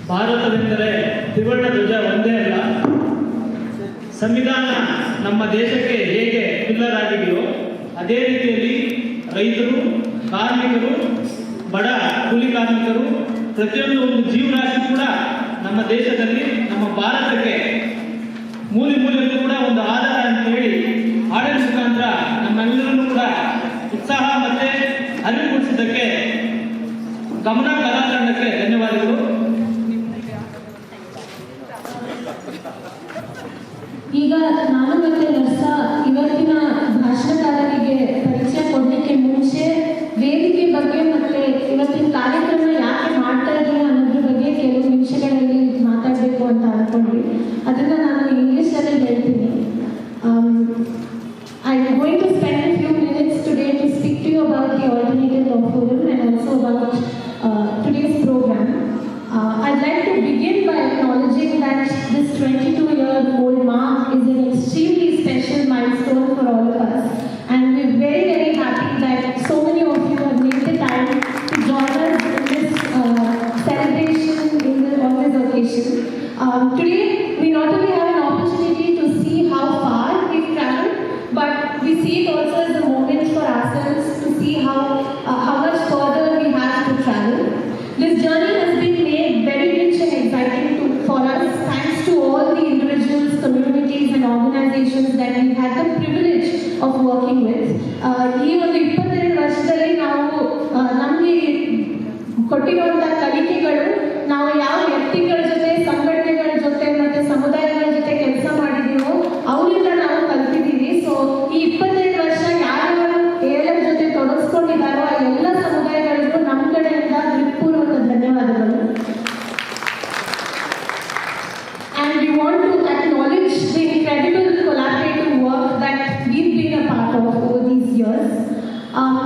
ಭಾರತವೆಂದರೆ ತ್ರಿವರ್ಣ ಧ್ವಜ ಒಂದೇ ಅಲ್ಲ, ಸಂವಿಧಾನ ನಮ್ಮ ದೇಶಕ್ಕೆ ಹೇಗೆ ಪಿಲ್ಲರ್ ಆಗಿದೆಯೋ ಅದೇ ರೀತಿಯಲ್ಲಿ ರೈತರು, ಕಾರ್ಮಿಕರು, ಬಡ ಕೂಲಿ ಕಾರ್ಮಿಕರು, ಪ್ರತಿಯೊಂದು ಒಂದು ಜೀವರಾಶಿ ಕೂಡ ನಮ್ಮ ದೇಶದಲ್ಲಿ, ನಮ್ಮ ಭಾರತಕ್ಕೆ ಮೂಲೆ ಮೂಲೆಯಲ್ಲೂ ಕೂಡ ಒಂದು ಆಧಾರ ಅಂತ ಹೇಳಿ ಆಡಳಿತ ಮುಖಾಂತರ ನಮ್ಮೆಲ್ಲರನ್ನು ಕೂಡ ಉತ್ಸಾಹ ಮತ್ತೆ ಅರಿವು ಮೂಡಿಸಿದ್ದಕ್ಕೆ ಗಮನ ಕಲಾತಂಡಕ್ಕೆ ಧನ್ಯವಾದಗಳು. this 22-year-old mark is an extremely special milestone for all of us. And we're very, very happy that so many of you have made the time to join us in this celebration on this occasion. Today, we not only have an opportunity to see how far we've traveled, but we see it also as a moment for ourselves to see how much further we have to travel. This journey has been made very rich and exciting for us thanks to all the individuals, communities and organizations that we've had the privilege of working with. ಈ ಒಂದು 22 ವರ್ಷದಲ್ಲಿ ನಾವು ನಮಗೆ ಕೊಟ್ಟಿರುವಂತಹ ಕಲಿಕೆಗಳು ನಾವು ಯಾವ ವ್ಯಕ್ತಿಗಳ ಜೊತೆ ಸಂಘಟನೆಗಳ ಜೊತೆ ಮತ್ತೆ ಸಮುದಾಯಗಳ ಜೊತೆ ಕೆಲಸ ಮಾಡಿದೀವೋ ಅವರಿಂದ ನಾವು ಕಲಿತಿದ್ದೀವಿ. ಸೊ ಈ 22 ವರ್ಷ ಯಾರು ALF ಜೊತೆ ತೊಡಗಿಸ್ಕೊಂಡಿದ್ದಾರೋ ಆ ಎಲ್ಲ ಸಮುದಾಯಗಳಿಗೂ ನಮ್ಮ ಕಡೆಯಿಂದ ಹೃತ್ಪೂರ್ವಕ ಧನ್ಯವಾದಗಳು. And we want to acknowledge the incredible collaborative work that we've been a part of over these years.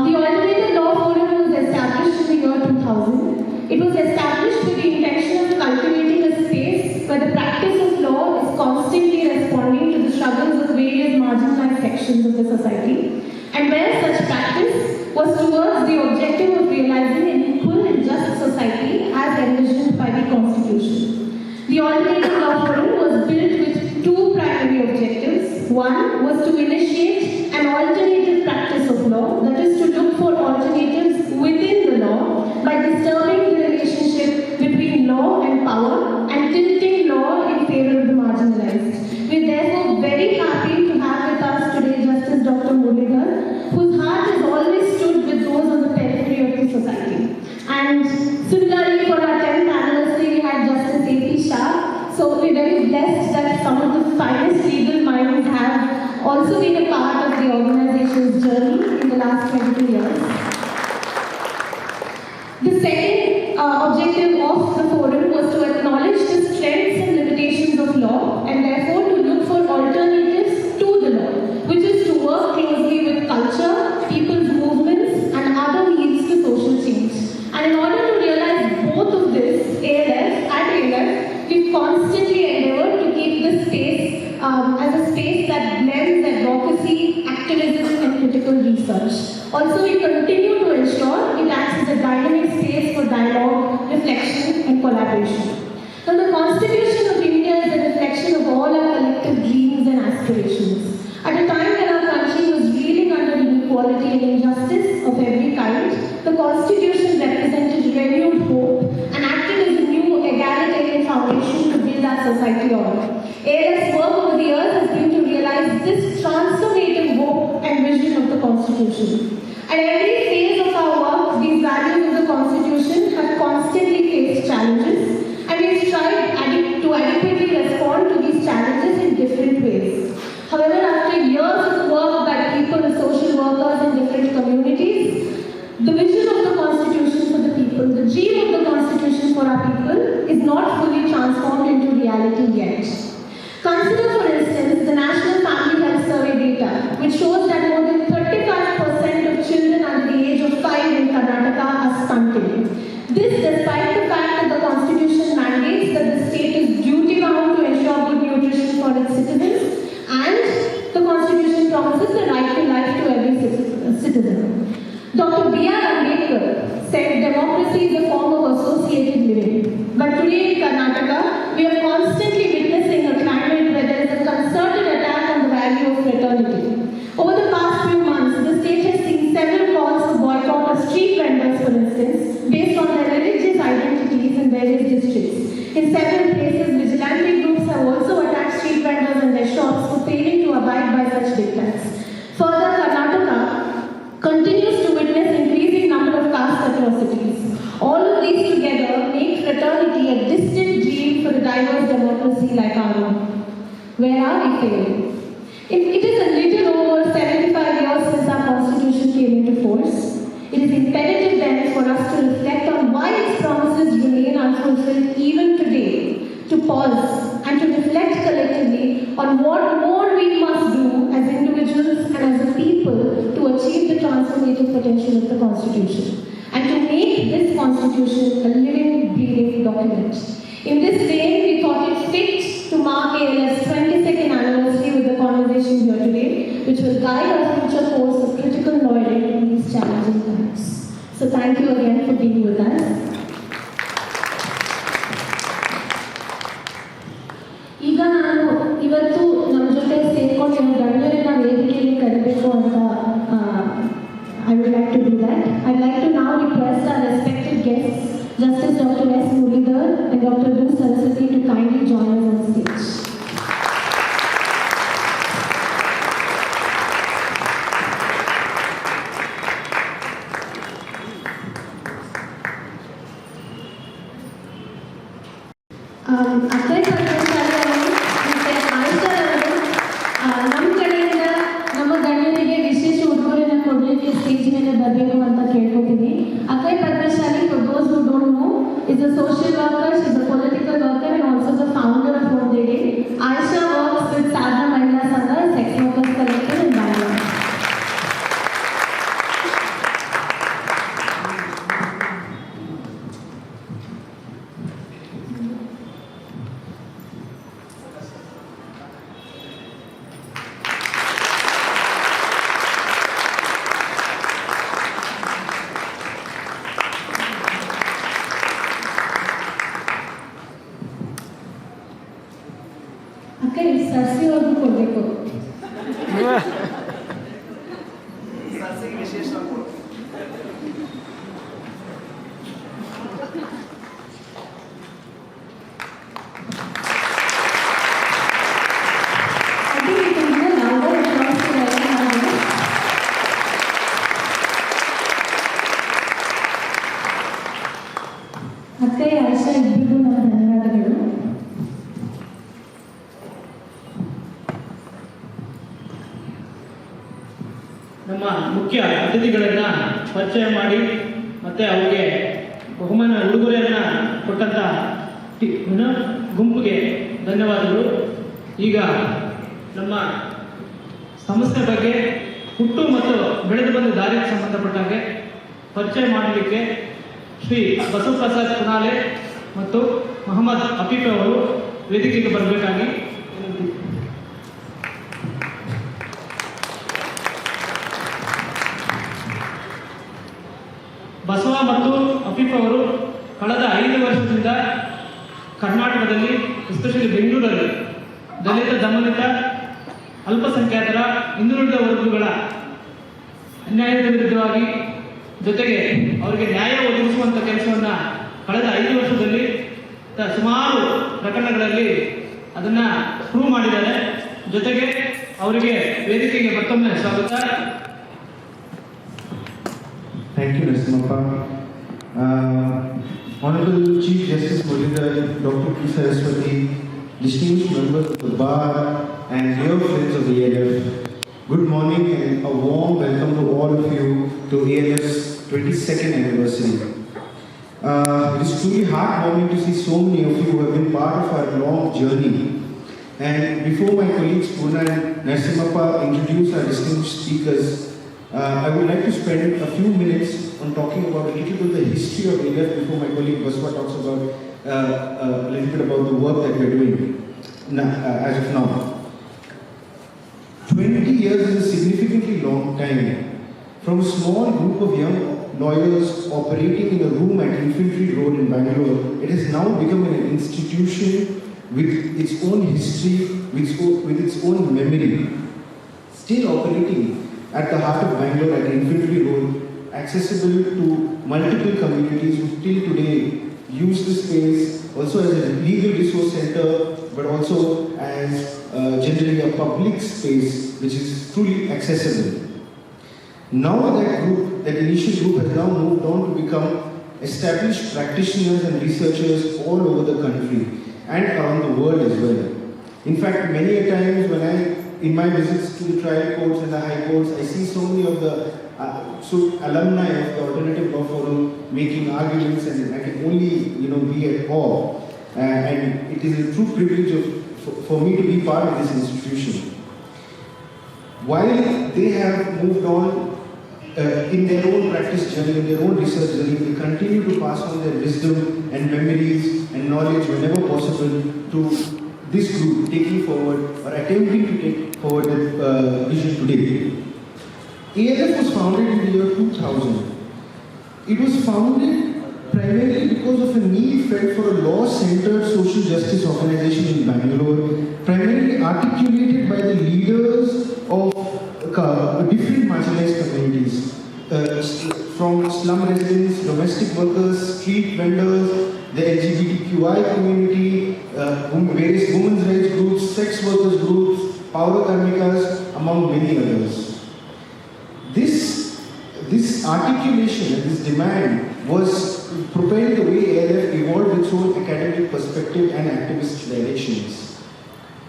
The Alternative Law Forum was established in the year 2000. It was established with the intention of cultivating a space where the practice of law is constantly responding to the struggles of various marginalized sections of the society, and where such practice was towards the objective of realizing an equal and just society as envisioned by the Constitution. The Alternative Law Forum was built with two primary objectives. One was to initiate an alternative practice of law, that is to look for alternatives within the law by disturbing the relationship between law and power and tilting law in favor of the marginalized. We are therefore very happy to have with us today Justice Dr. Muralidhar, whose heart has always stood with those on the periphery of the society. And similarly, for our 10th anniversary, we had Justice Afeef. So we're very blessed that some of the finest legal minds have also been a part of the organization's journey in the last 22 years. The second objective of the forum was to acknowledge the strengths and limitations of law and therefore to look for alternatives to the law, which is to work closely with culture, people's movements and other means to social change. And in order to realize both of this, ALF, we've constantly endeavored to keep this space as a space that blends advocacy, activism and critical research. Also, we continue to ensure it acts as a dynamic space for dialogue, reflection and collaboration. Now, the Constitution of India is a reflection of all our collective dreams and aspirations. At a time when our country was reeling under inequality and injustice of every kind, the Constitution represented renewed hope and acted as a new egalitarian foundation to build our society on. ALF's work over the years has been to realize this transformative hope and vision of the Constitution. At every phase of our work, these values of the Constitution have constantly faced challenges, and we've tried to adequately respond to these challenges in different ways. However, after years of work by people, social workers in different communities, the vision of the Constitution for the people, the dream of the Constitution for our people is not fully transformed into reality yet. Consider, for instance, the National Family Health Survey data, which shows that more than 35% of children under the age of 5 in Karnataka are stunted. This despite the fact that the Constitution mandates that the state is duty-bound to ensure good nutrition for its citizens, and the Constitution promises the right to life to every citizen. Dr. B.R. Ambedkar said democracy is a form of associated living. But today in Karnataka, we are constantly witnessing a climate where there is a concerted attack on the value of fraternity. Over the past few months, the state has seen several calls for boycott of street vendors, for instance, based on their religious identities in various districts. In several places, vigilante groups have also attacked street vendors and their shops for failing to abide by such diktats. Further, Karnataka continues to witness increasing number of caste atrocities. All of these together make fraternity a distant dream for a diverse democracy like our own. Where are we failing? It is a little over 75 years since our Constitution came into force. It is imperative then for us to reflect on why its promises remain unfulfilled even today, to pause and to reflect collectively on what more we must do as individuals and as a people to achieve the transformative potential of the Constitution, and to make this Constitution a living, breathing document. In this vein, we thought it fit to mark ALF's 22nd anniversary with the conversation here today, which will guide our future course of critical law in these challenging times. So thank you again for being with us. ಈಗ ನಾನು ಇವತ್ತು ನಮ್ಮ ಜೊತೆ ಸೇರ್ಕೊಂಡು ಗಣ್ಯರನ್ನ ವೇದಿಕೆಯಲ್ಲಿ ಕರೆಯಬೇಕು ಅಂತ I would like to do that. I'd like to now request our respected guests, Justice Dr. S. Muralidhar and Dr. Saraswati, to kindly join us on stage. Akshay Padmashali ಅವರು ಮತ್ತೆ ಆಯುಷಾ ಅವರು ನಮ್ಮ ಕಡೆಯಿಂದ ನಮ್ಮ ಗಣ್ಯರಿಗೆ ವಿಶೇಷ ಉಡುಗೊರೆನ ಕೊಡಲಿಕ್ಕೆ ಸ್ಟೇಜ್ ಮೇಲೆ ಬರಬೇಕು ಅಂತ ಕೇಳ್ಕೊತೀನಿ. Akshay Padmashali, for those who don't know, is a social worker, she is a political worker and also the founder of What They Did. Aisha works with Sadhana Mahila Sangha, sex workers collective in Bangalore. ಅಕ್ಕ ಈ ಸಸಿ ಅವ್ರಿಗೂ ಕೊಡಬೇಕು. ಅಕ್ಕ ಆಯಿಷಾ ಇಬ್ಬರಿಗೂ ನಮ್ಮ ಧನ್ಯವಾದಗಳು. ನಮ್ಮ ಮುಖ್ಯ ಅತಿಥಿಗಳನ್ನ ಪರಿಚಯ ಮಾಡಿ ಮತ್ತೆ ಅವರಿಗೆ ಬಹುಮಾನ ಉಡುಗೊರೆಯನ್ನ ಕೊಟ್ಟಂತ ಗುಂಪಿಗೆ ಧನ್ಯವಾದಗಳು. ಈಗ ನಮ್ಮ ಸಂಸ್ಥೆ ಬಗ್ಗೆ ಹುಟ್ಟು ಮತ್ತು ಬೆಳೆದು ಬಂದ ದಾರಿಗೆ ಸಂಬಂಧಪಟ್ಟ ಹಾಗೆ ಪರಿಚಯ ಮಾಡಲಿಕ್ಕೆ ಶ್ರೀ ಬಸವ ಪ್ರಸಾದ್ ಕುನಾಲೆ ಮತ್ತು ಮೊಹಮ್ಮದ್ ಅಫೀಫ್ ಅವರು ವೇದಿಕೆಗೆ ಬರಬೇಕಾಗಿ ಬಸವ ಮತ್ತು ಅಫೀಫ್ ಅವರು ಕಳೆದ 5 ವರ್ಷದಿಂದ ಕರ್ನಾಟಕದಲ್ಲಿ, ಎಸ್ಪೆಷಲಿ ಬೆಂಗಳೂರಲ್ಲಿ ದಲಿತ, ದಮನಿತ, ಅಲ್ಪಸಂಖ್ಯಾತರ, ಹಿಂದುಳಿದ ವರ್ಗಗಳ ಅನ್ಯಾಯದ ವಿರುದ್ಧವಾಗಿ ಜೊತೆಗೆ ಅವರಿಗೆ ನ್ಯಾಯ ಒದಗಿಸುವಂಥ ಕೆಲಸವನ್ನು ಕಳೆದ 5 ವರ್ಷದಲ್ಲಿ ಸುಮಾರು ಪ್ರಕರಣಗಳಲ್ಲಿ ಅದನ್ನು ಪ್ರೂವ್ ಮಾಡಿದ್ದಾರೆ. ಜೊತೆಗೆ ಅವರಿಗೆ ವೇದಿಕೆಗೆ ಮತ್ತೊಮ್ಮೆ ಸ್ವಾಗತ. Thank you, Narasimhappa. Honorable Chief Justice Muralidhar, Dr. P. Saraswati, distinguished members of the bar, and dear friends of ALF, good morning and a warm welcome to all of you to ALF's 22nd anniversary. It is truly heartwarming to see so many of you who have been part of our long journey. And before my colleagues Poorna and Narasimhappa introduce our distinguished speakers, I would like to spend a few minutes on talking about a little bit of the history of ALF before my colleague Basawa talks about a little bit about the work that we are doing as of now. 20 years is a significantly long time. From a small group of young lawyers operating in a room at Infantry Road in Bangalore, it has now become an institution with its own history, with its own memory. Still operating at the heart of Bangalore at Infantry Road, accessible to multiple communities who till today use the space also as a legal resource center, but also as generally a public space which is truly accessible. Now that initial group has now moved on to become established practitioners and researchers all over the country and around the world as well. In fact, many a times when in my visits to the trial courts and the high courts, I see so many of the alumni of the Alternative Law Forum making arguments, and I can only be at awe. And it is a true privilege for me to be part of this institution. While they have moved on in their own practice journey, in their own research journey, they continue to pass on their wisdom and memories and knowledge whenever possible to this group taking forward or attempting to take forward the vision today. ALF was founded in the year 2000. It was founded primarily because of a need felt for a law-centered social justice organization in Bangalore, primarily articulated by the leaders of different marginalized communities, from slum residents, domestic workers, street vendors, the LGBTQI community, various women's rights groups, sex workers groups, power karmikas, among many others. This articulation and this demand was propelled the way ALF evolved its own academic perspective and activist directions.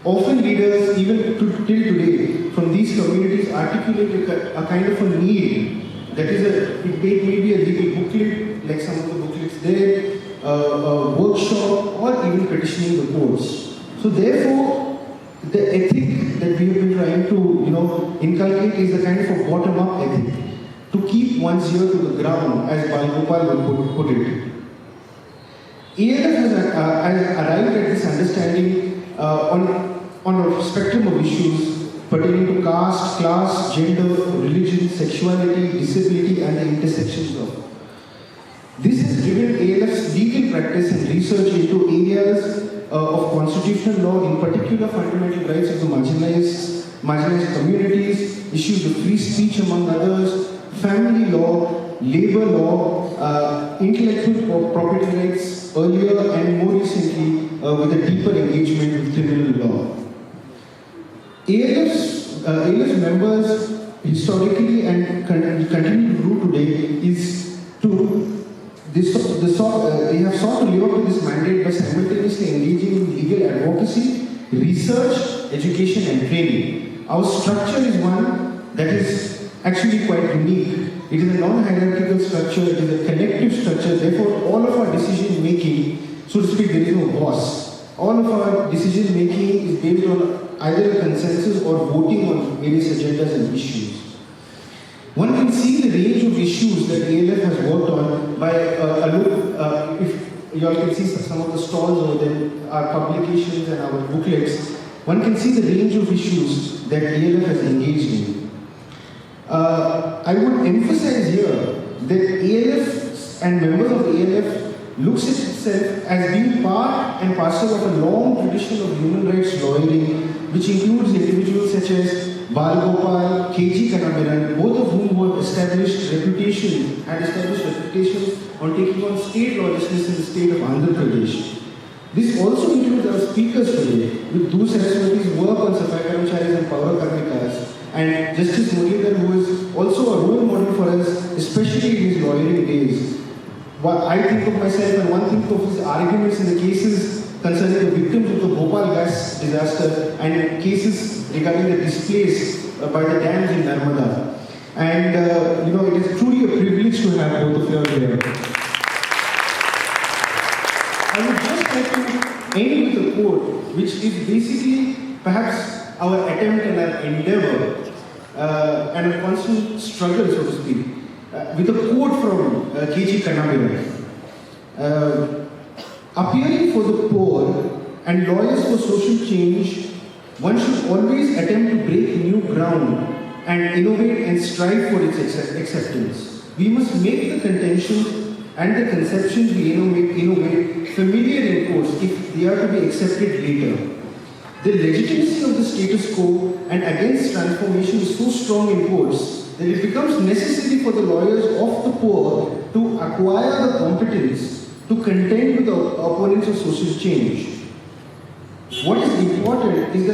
Often leaders, even till today, from these communities articulate a kind of a need. That is, it may be a legal booklet, like some of the booklets there, a workshop, or even petitioning the courts. So therefore, the ethic that we have been trying to inculcate is the kind of a bottom-up ethic, to keep one's ear to the ground, as Balgopal would put it. ALF has arrived at this understanding on a spectrum of issues pertaining to caste, class, gender, religion, sexuality, disability, and the intersections of. This has driven ALF's legal practice and research into areas of constitutional law, in particular fundamental rights of the marginalized communities, issues of free speech among others, family law, labor law, intellectual property rights earlier, and more recently with a deeper engagement with criminal law. ALF members historically and continue to do today is they have sought to live up to this mandate by simultaneously engaging in legal advocacy, research, education, and training. Our structure is one that is actually quite unique. It is a non-hierarchical structure, it is a collective structure, therefore all of our decision making, so to speak, there is no boss. All of our decision making is based on either a consensus or voting on various agendas and issues. One can see the range of issues that ALF has worked on by a look, if you all can see some of the stalls over there, our publications and our booklets, one can see the range of issues that ALF has engaged in. I would emphasize here that ALF and members of ALF looks at itself as being part and parcel of a long tradition of human rights lawyering, which includes individuals such as Balgopal, KG Kanabiran, both of whom have established reputations on taking on state lawlessness in the state of Andhra Pradesh. This also includes our speakers today, with Usha Saraswati's work on Safai Karmacharis and Power Karmikas, and Justice Muralidhar, who is also a role model for us, especially in his lawyering days. What I think of myself, and one thinks of his arguments in the cases concerning the victims of the Bhopal gas disaster and cases regarding the displaced by the dams in Narmada. And it is truly a privilege to have both of you here. I would just like to end with a quote, which is basically perhaps our attempt and our endeavor and a constant struggle, so to speak, with a quote from KG Kanabiran. Appearing for the poor and lawyers for social change, one should always attempt to break new ground and innovate and strive for its acceptance. We must make the contentions and the conceptions we innovate familiar in course if they are to be accepted later. The legitimacy of the status quo and against transformation is so strong in course that it becomes necessary for the lawyers of the poor to acquire the competence to contend with the opponents of social change. What is important is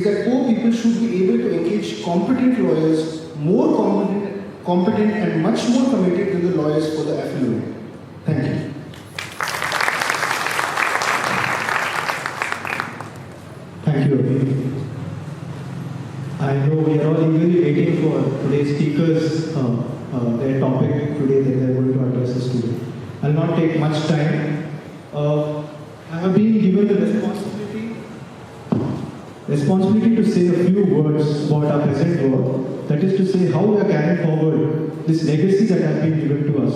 that poor people should be able to engage competent lawyers, more competent and much more committed than the lawyers for the affluent. Thank you. Thank you, Afeef. I know we are all eagerly waiting for today's speakers, their topic today that they are going to address us today. I'll not take much time. I have been given the responsibility to say a few words about our present work, that is to say how we are carrying forward this legacy that has been given to us.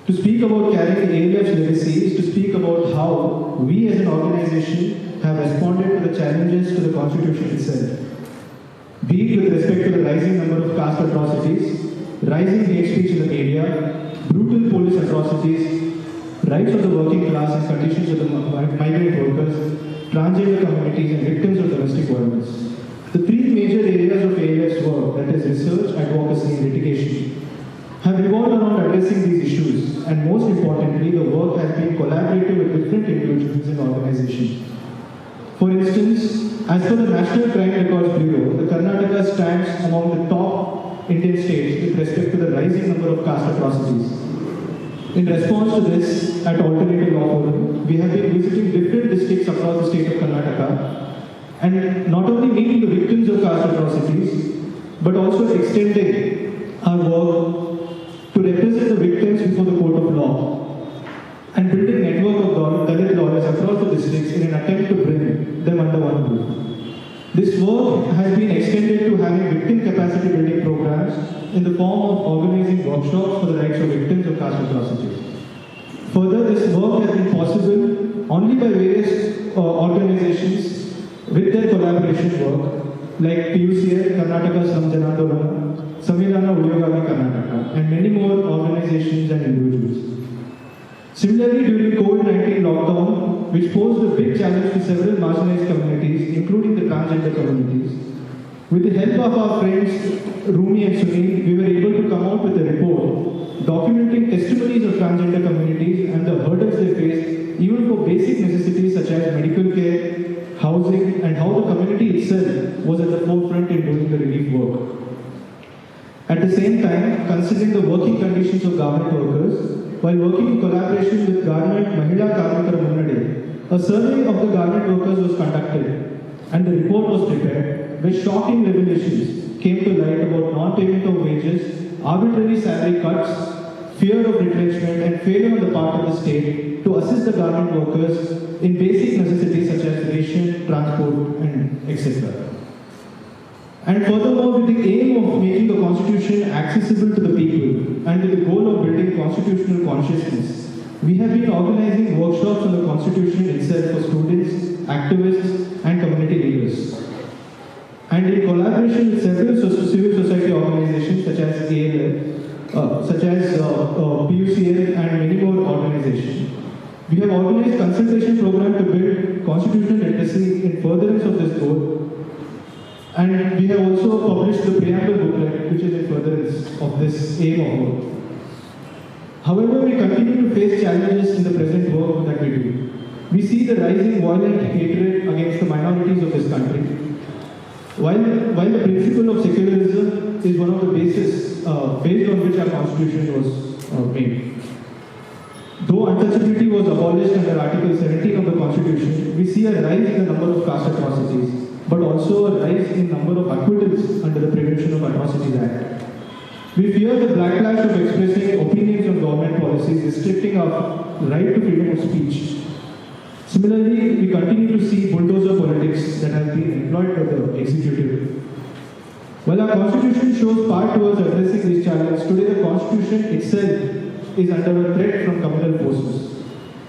To speak about carrying ALF's legacy is to speak about how we as an organization have responded to the challenges to the Constitution itself, be it with respect to the rising number of caste atrocities, rising hate speech in the media, brutal police atrocities, rights of the working class and conditions of the migrant workers, transgender communities and victims of domestic violence. The three major areas of ALF's work, that is research, advocacy and litigation, have revolved around addressing these issues, and most importantly, the work has been collaborative with different individuals and organizations. For instance, as per the National Crime Records Bureau, the Karnataka stands among the top Indian states with respect to the rising number of caste atrocities. In response to this, at Alternative Law Forum, we have been visiting different districts across the state of Karnataka and not only meeting the victims of caste atrocities, but also extending our work to represent the victims before the court of law and building a network of Dalit lawyers across the districts in an attempt to bring them under one roof. This work has been extended to having victim capacity building programs in the form of organizing workshops for the rights of victims of caste atrocities. Further, this work has been possible only by various organizations with their collaboration work like PUCL, Karnataka Slum Janandolana, Samvidhana Udyogami Karnataka, and many more organizations and individuals. Similarly, during COVID-19 lockdown, which posed a big challenge to several marginalized communities, including the transgender communities, with the help of our friends Rumi and Sunil, we were able to come out with a report documenting testimonies of transgender communities and the hurdles they face, even for basic necessities such as medical care, housing, and how the community itself was at the forefront in doing the relief work. At the same time, considering the working conditions of garment workers, while working in collaboration with Garment Mahila Karmikara Munnade, a survey of the garment workers was conducted and the report was prepared, where shocking revelations came to light about non-payment of wages, arbitrary salary cuts, fear of retrenchment, and failure on the part of the state to assist the garment workers in basic necessities such as ration, transport, and etc. And furthermore, with the aim of making the Constitution accessible to the people and with the goal of building constitutional consciousness, we have been organizing workshops on the Constitution itself for students, activists, and community leaders. And in collaboration with several civil society organizations such as ALF, PUCL, and many more organizations, we have organized consultation program to build constitutional literacy in furtherance of this goal. And we have also published the preamble booklet, which is in furtherance of this aim of work. However, we continue to face challenges in the present work that we do. We see the rising violent hatred against the minorities of this country. While the principle of secularism is one of the bases based on which our Constitution was made. Though untouchability was abolished under Article 17 of the Constitution, we see a rise in the number of caste atrocities, but also a rise in number of acquittals under the Prevention of Atrocities Act. We fear the backlash of expressing opinions on government policies restricting our right to freedom of speech. Similarly, we continue to see bulldozer politics that has been employed by the executive. While our Constitution shows part towards addressing these challenges, today the Constitution itself is under a threat from communal forces.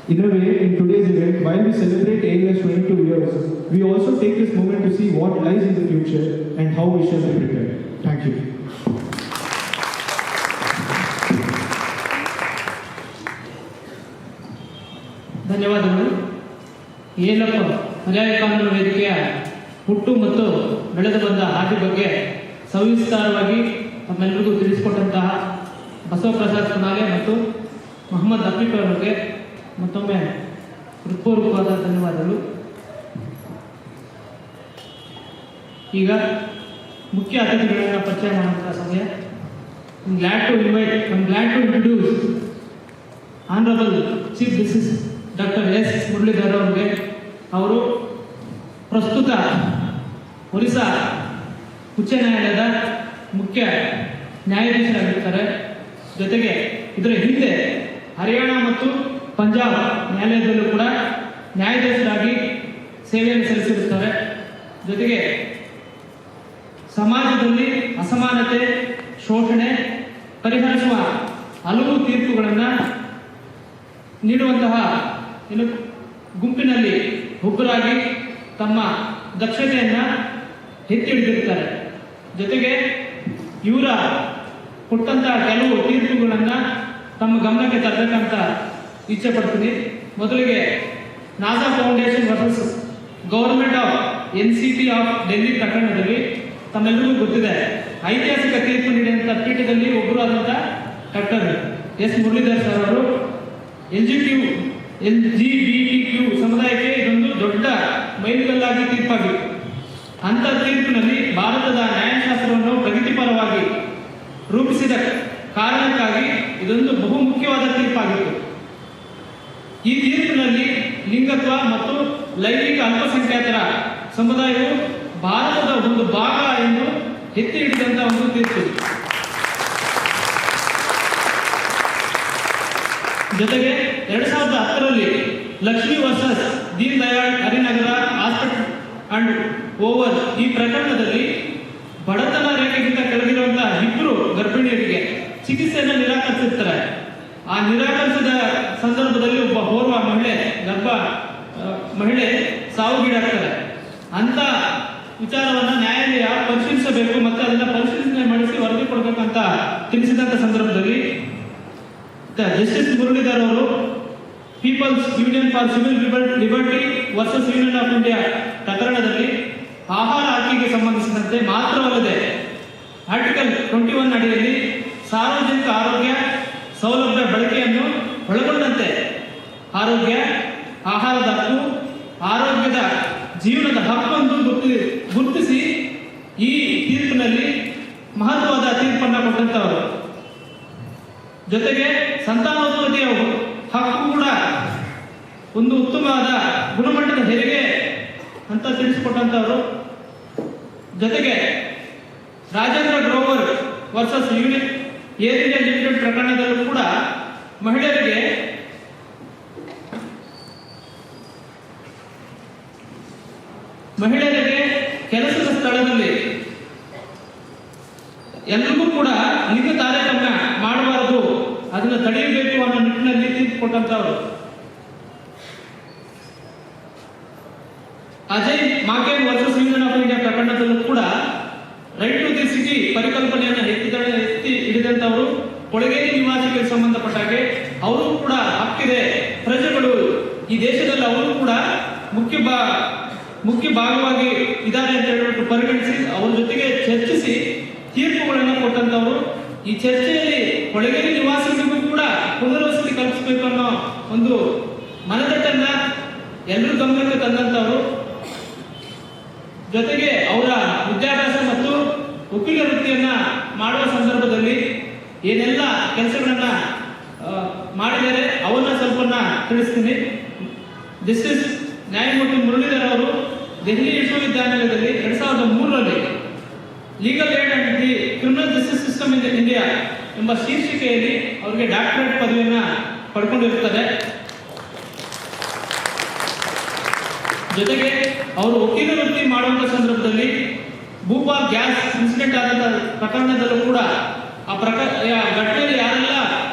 In a way, in today's event, while we celebrate ALF's 22 years, we also take this moment to see what lies in the future and how we shall be prepared. Thank you. ಧನ್ಯವಾದಗಳು. ALF ಪರ್ಯಾಯ ಕಾನೂನು ವೇದಿಕೆಯ ಹುಟ್ಟು ಮತ್ತು ಬೆಳೆದು ಬಂದ ಹಾದಿ ಬಗ್ಗೆ ಸವಿಸ್ತಾರವಾಗಿ ತಮ್ಮೆಲ್ಲರಿಗೂ ತಿಳಿಸಿಕೊಟ್ಟಂತಹ ಬಸವ ಪ್ರಸಾದ್ ಕುನಾಲೆ ಮತ್ತು ಮೊಹಮ್ಮದ್ ಅಫೀಫ್ ಅವರಿಗೆ ಮತ್ತೊಮ್ಮೆ ಹೃತ್ಪೂರ್ವಕವಾದ ಧನ್ಯವಾದಗಳು. ಈಗ ಮುಖ್ಯ ಅತಿಥಿಗಳನ್ನು ಪರಿಚಯ ಮಾಡುವಂತಹ ಸಮಯ. I'm glad to introduce Honorable Chief Justice Dr. S. Muralidhar ಅವರಿಗೆ. ಅವರು ಪ್ರಸ್ತುತ ಒರಿಸ್ಸಾ ಉಚ್ಚ ನ್ಯಾಯಾಲಯದ ಮುಖ್ಯ ನ್ಯಾಯಾಧೀಶರಾಗಿರ್ತಾರೆ. ಜೊತೆಗೆ ಇದರ ಹಿಂದೆ ಹರಿಯಾಣ ಮತ್ತು ಪಂಜಾಬ್ ನ್ಯಾಯಾಲಯದಲ್ಲೂ ಕೂಡ ನ್ಯಾಯಾಧೀಶರಾಗಿ ಸೇವೆಯನ್ನು ಸಲ್ಲಿಸಿರುತ್ತಾರೆ. ಜೊತೆಗೆ ಸಮಾಜದಲ್ಲಿ ಅಸಮಾನತೆ, ಶೋಷಣೆ ಪರಿಹರಿಸುವ ಹಲವು ತೀರ್ಪುಗಳನ್ನು ನೀಡುವಂತಹ ಗುಂಪಿನಲ್ಲಿ ಒಬ್ಬರಾಗಿ ತಮ್ಮ ದಕ್ಷತೆಯನ್ನು ಎತ್ತಿ ಹಿಡಿದಿರ್ತಾರೆ. ಜೊತೆಗೆ ಇವರ ಕೊಟ್ಟಂಥ ಕೆಲವು ತೀರ್ಪುಗಳನ್ನು ತಮ್ಮ ಗಮನಕ್ಕೆ ತರಬೇಕಂತ ಇಚ್ಛೆ ಪಡ್ತೀನಿ. ಮೊದಲಿಗೆ NASA foundation versus government of NCT of Delhi ಪ್ರಕರಣದಲ್ಲಿ ತಮ್ಮೆಲ್ಲರಿಗೂ ಗೊತ್ತಿದೆ, ಐತಿಹಾಸಿಕ ತೀರ್ಪು ನೀಡಿದಂಥ ಪೀಠದಲ್ಲಿ ಒಬ್ಬರು ಆದಂಥ ಡಾಕ್ಟರ್ S. ಮುರಳೀಧರ್ ಸರ್ ಅವರು LGBTQ ಸಮುದಾಯಕ್ಕೆ ಇದೊಂದು ದೊಡ್ಡ ಮೈಲಿಗಲ್ಲಾಗಿ ತೀರ್ಪಾಗಿತ್ತು. ಅಂಥ ತೀರ್ಪಿನಲ್ಲಿ ಭಾರತದ ನ್ಯಾಯಶಾಸ್ತ್ರವನ್ನು ಪ್ರಗತಿಪರವಾಗಿ ರೂಪಿಸಿದ ಕಾರಣಕ್ಕಾಗಿ ಇದೊಂದು ಬಹುಮುಖ್ಯವಾದ ತೀರ್ಪಾಗಿತ್ತು. ಈ ತೀರ್ಪಿನಲ್ಲಿ ಲಿಂಗತ್ವ ಮತ್ತು ಲೈಂಗಿಕ ಅಲ್ಪಸಂಖ್ಯಾತರ ಸಮುದಾಯವು ಭಾರತದ ಒಂದು ಭಾಗ ಎಂದು ಎತ್ತಿ ಹಿಡಿದಂತಹ ಒಂದು ತೀರ್ಪು. ಜೊತೆಗೆ 2010ರಲ್ಲಿ Lakshmi versus Deen Dayal Harinagar hospital and over ಈ ಪ್ರಕರಣದಲ್ಲಿ ಬಡತನ ರೇಖೆಗಿಂತ ಕೆಳಗಿರುವಂತಹ ಇಬ್ಬರು ಗರ್ಭಿಣಿಯರಿಗೆ ಚಿಕಿತ್ಸೆಯನ್ನು ನಿರಾಕರಿಸಿರ್ತಾರೆ. ಆ ನಿರಾಕರಿಸಿದ ಸಂದರ್ಭದಲ್ಲಿ ಒಬ್ಬ ಓರ್ವ ಮಹಿಳೆ ಸಾವಿಗೀಡಾಗ್ತಾರೆ. ಅಂತ ವಿಚಾರವನ್ನು ನ್ಯಾಯಾಲಯ ಪರಿಶೀಲಿಸಬೇಕು ಮತ್ತು ಅದನ್ನು ಪರಿಶೀಲನೆ ಮಾಡಿಸಿ ವರದಿ ಕೊಡಬೇಕಂತ ತಿಳಿಸಿದಂಥ ಸಂದರ್ಭದಲ್ಲಿ ಜಸ್ಟಿಸ್ ಮುರಳೀಧರ್ ಅವರು people's union for civil liberty versus union of India ಪ್ರಕರಣದಲ್ಲಿ ಆಹಾರ ಹಕ್ಕಿಗೆ ಸಂಬಂಧಿಸಿದಂತೆ ಮಾತ್ರವಲ್ಲದೆ ಆರ್ಟಿಕಲ್ 21 ಅಡಿಯಲ್ಲಿ ಸಾರ್ವಜನಿಕ ಆರೋಗ್ಯ ಸೌಲಭ್ಯ ಬಳಕೆಯನ್ನು ಒಳಗೊಂಡಂತೆ ಆರೋಗ್ಯ, ಆಹಾರದ ಹಕ್ಕು, ಆರೋಗ್ಯದ ಜೀವನದ ಹಕ್ಕನ್ನು ಗುರುತಿಸಿ ಈ ತೀರ್ಪಿನಲ್ಲಿ ಮಹತ್ವದ ತೀರ್ಪನ್ನು ಕೊಟ್ಟಂತವರು. ಜೊತೆಗೆ ಸಂತಾನೋತ್ಪತ್ತಿಯ ಹಕ್ಕು ಕೂಡ ಒಂದು ಉತ್ತಮವಾದ ಗುಣಮಟ್ಟದ ಹೆರಿಗೆ ಅಂತ ತಿಳಿಸಿಕೊಟ್ಟಂತವರು. ಜೊತೆಗೆ Rajendra Grover versus unit Air India limited ಪ್ರಕರಣದಲ್ಲೂ ಕೂಡ ಮಹಿಳೆಯರಿಗೆ ಕೆಲಸದ ಸ್ಥಳದಲ್ಲಿ ಎಲ್ಲರಿಗೂ ಕೂಡ ಲಿಂಗ ತಾರತಮ್ಯ ಮಾಡಬಾರದು, ಅದನ್ನು ತಡೆಯಬೇಕು ಅನ್ನೋ ನಿಟ್ಟಿನಲ್ಲಿ ತೀರ್ಪು ಕೊಟ್ಟಂತವರು. Ajay Maken versus union of India ಪ್ರಕರಣದಲ್ಲೂ ಕೂಡ ರೈಟ್ ಟು ದಿ ಸಿಟಿ ಪರಿಕಲ್ಪನೆಯನ್ನು ಎತ್ತಿ ಹಿಡಿದಂತವರು. ಕೊಳಗೇರಿ ನಿವಾಸಿಗಳಿಗೆ ಸಂಬಂಧಪಟ್ಟ ಹಾಗೆ ಅವರು ಕೂಡ ಹಕ್ಕಿದೆ, ಪ್ರಜೆಗಳು ಈ ದೇಶದಲ್ಲಿ ಅವರು ಕೂಡ ಮುಖ್ಯ ಭಾಗವಾಗಿ ಇದ್ದಾರೆ ಅಂತ ಹೇಳ್ಬಿಟ್ಟು ಪರಿಗಣಿಸಿ ಅವರ ಜೊತೆಗೆ ಚರ್ಚಿಸಿ ತೀರ್ಪುಗಳನ್ನು ಕೊಟ್ಟಂತವರು. ಈ ಚರ್ಚೆಯಲ್ಲಿ ಕೊಳಗೇರಿ ನಿವಾಸಿಗಳಿಗೂ ಕೂಡ ಪುನರ್ವಸತಿ ಕಲ್ಪಿಸಬೇಕು ಅನ್ನೋ ಒಂದು ಮನದಟ್ಟನ್ನ ಎಲ್ಲರೂ ಗಮನಕ್ಕೆ ತಂದಂತವರು. ಜೊತೆಗೆ ಅವರ ವಿದ್ಯಾಭ್ಯಾಸ ಮತ್ತು ವಕೀಲ ವೃತ್ತಿಯನ್ನ ಮಾಡುವ ಸಂದರ್ಭದಲ್ಲಿ ಏನೆಲ್ಲ ಕೆಲಸಗಳನ್ನ ಮಾಡಿದರೆ ಅವನ್ನ ಸ್ವಲ್ಪ ತಿಳಿಸ್ತೀನಿ. ಜಸ್ಟಿಸ್ ನ್ಯಾಯಮೂರ್ತಿ ಮುರಳೀಧರ್ ಅವರು ದೆಹಲಿ ವಿಶ್ವವಿದ್ಯಾನಿಲಯದಲ್ಲಿ 2003ರಲ್ಲಿ legal aid and the criminal justice system in India ಎಂಬ ಶೀರ್ಷಿಕೆಯಲ್ಲಿ ಅವರಿಗೆ ಡಾಕ್ಟರೇಟ್ ಪದವಿಯನ್ನು ಪಡ್ಕೊಂಡಿರುತ್ತದೆ. ಜೊತೆಗೆ ಅವರು ವಕೀಲ ವೃತ್ತಿ ಮಾಡುವಂಥ ಸಂದರ್ಭದಲ್ಲಿ ಭೂಪಾಲ್ ಗ್ಯಾಸ್ ಇನ್ಸಿಡೆಂಟ್ ಆದಂಥ ಪ್ರಕರಣದಲ್ಲೂ ಕೂಡ ಆ ಘಟನೆಯಲ್ಲಿ ಯಾರೆಲ್ಲ